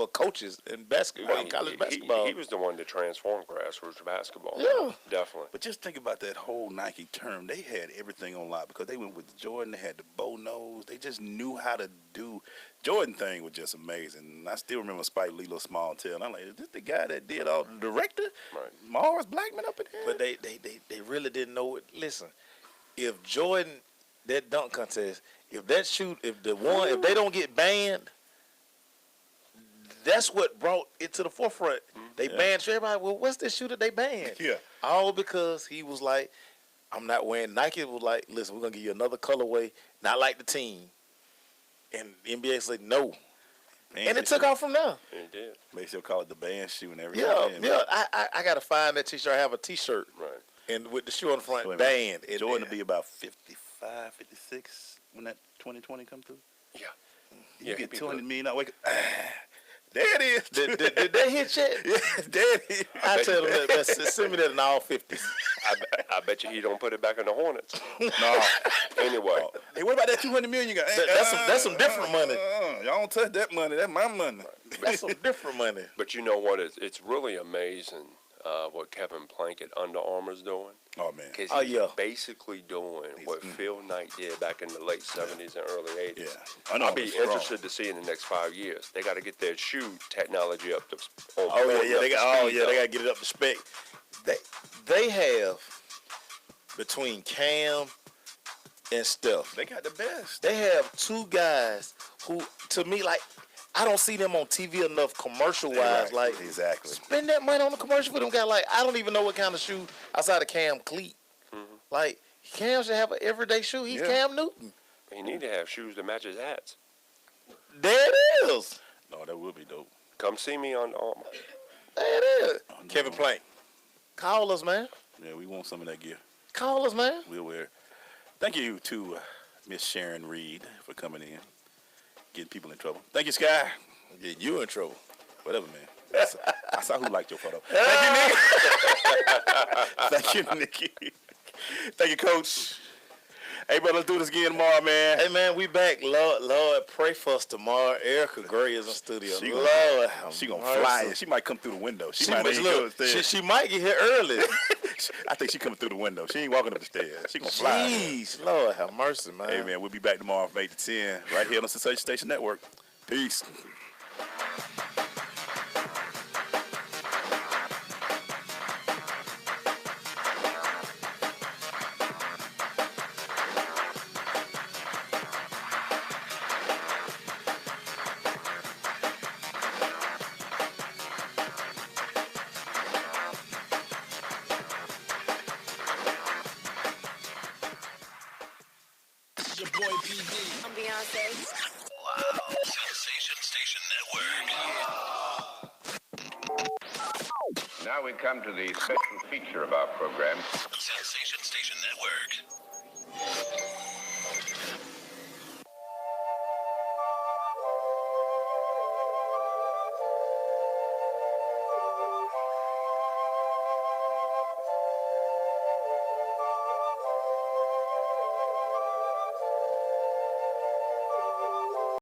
S3: coaches in basketball, college basketball.
S17: He was the one that transformed grassroots basketball.
S3: Yeah,
S17: definitely.
S2: But just think about that whole Nike term. They had everything on lock because they went with Jordan. They had the bow nose. They just knew how to do. Jordan thing was just amazing. I still remember Spike Lee, little small tail. And I'm like, is this the guy that did all the director?
S17: Right.
S2: Morris Blackman up in here?
S3: But they really didn't know it. Listen, if Jordan, that dunk contest, if they don't get banned, that's what brought it to the forefront. They banned everybody. Well, what's this shoe that they banned?
S2: Yeah.
S3: All because he was like, I'm not wearing. Nike was like, listen, we're going to give you another colorway, not like the team. And the NBA said no. And it took off from there.
S17: It did.
S2: They still call it the band shoe and everything.
S3: Yeah. I got to find that T-shirt. I have a T-shirt.
S17: Right.
S3: And with the shoe on the front, banned.
S2: Jordan will be about 55, 56 when that 2020 come through.
S17: Yeah.
S2: You get $200 million. There it is.
S3: Did they hit yet?
S2: Yeah, there it is.
S3: I tell them that send me that in all 50s.
S17: I bet you he don't put it back in the Hornets.
S2: No.
S17: Anyway.
S2: Hey, what about that $200 million you got?
S3: That's some different money.
S2: Y'all don't touch that money. That's my money.
S3: That's some different money.
S17: But you know what? It's really amazing what Kevin Plunkett Under Armour's doing.
S2: Oh, man.
S17: Because he's basically doing what Phil Knight did back in the late 70s and early 80s.
S2: Yeah.
S17: I'll be interested to see in the next 5 years. They got to get their shoe technology up to
S3: They got to get it up to spec. They have between Cam and Steph.
S2: They got the best.
S3: They have two guys who, to me, like, I don't see them on TV enough commercial-wise. Like,
S2: exactly.
S3: Spend that money on the commercial for them guys. Like, I don't even know what kind of shoe outside of Cam cleat.
S17: Mm-hmm.
S3: Like, Cam should have an everyday shoe. He's Cam Newton.
S17: He need to have shoes that match his hats.
S3: There it is.
S2: No, that would be dope.
S17: Come see me on Armour.
S3: There it is. Kevin Plank. Call us, man.
S2: Yeah, we want some of that gear.
S3: Call us, man.
S2: We'll wear. Thank you to Miss Sharon Reed for coming in, getting people in trouble. Thank you, Sky.
S3: Getting you in trouble.
S2: Whatever, man. I saw who liked your photo. Thank you, Nick. Thank you, Nikki. Thank you, Coach. Hey, bro, let's do this again tomorrow, man.
S3: Hey, man, we back. Lord, pray for us tomorrow. Erica Gray is in studio.
S2: She gonna fly in. She might come through the window. She might even go upstairs.
S3: She might get here early.
S2: I think she coming through the window. She ain't walking up the stairs. She gonna fly.
S3: Jeez, Lord have mercy, man.
S2: Hey, man, we'll be back tomorrow from 8 to 10 right here on the Sensation Station Network. Peace.
S18: Your boy PD. I'm Beyonce. Wow. Sensation Station Network.
S9: Now we come to the special feature of our program.
S18: Sensation.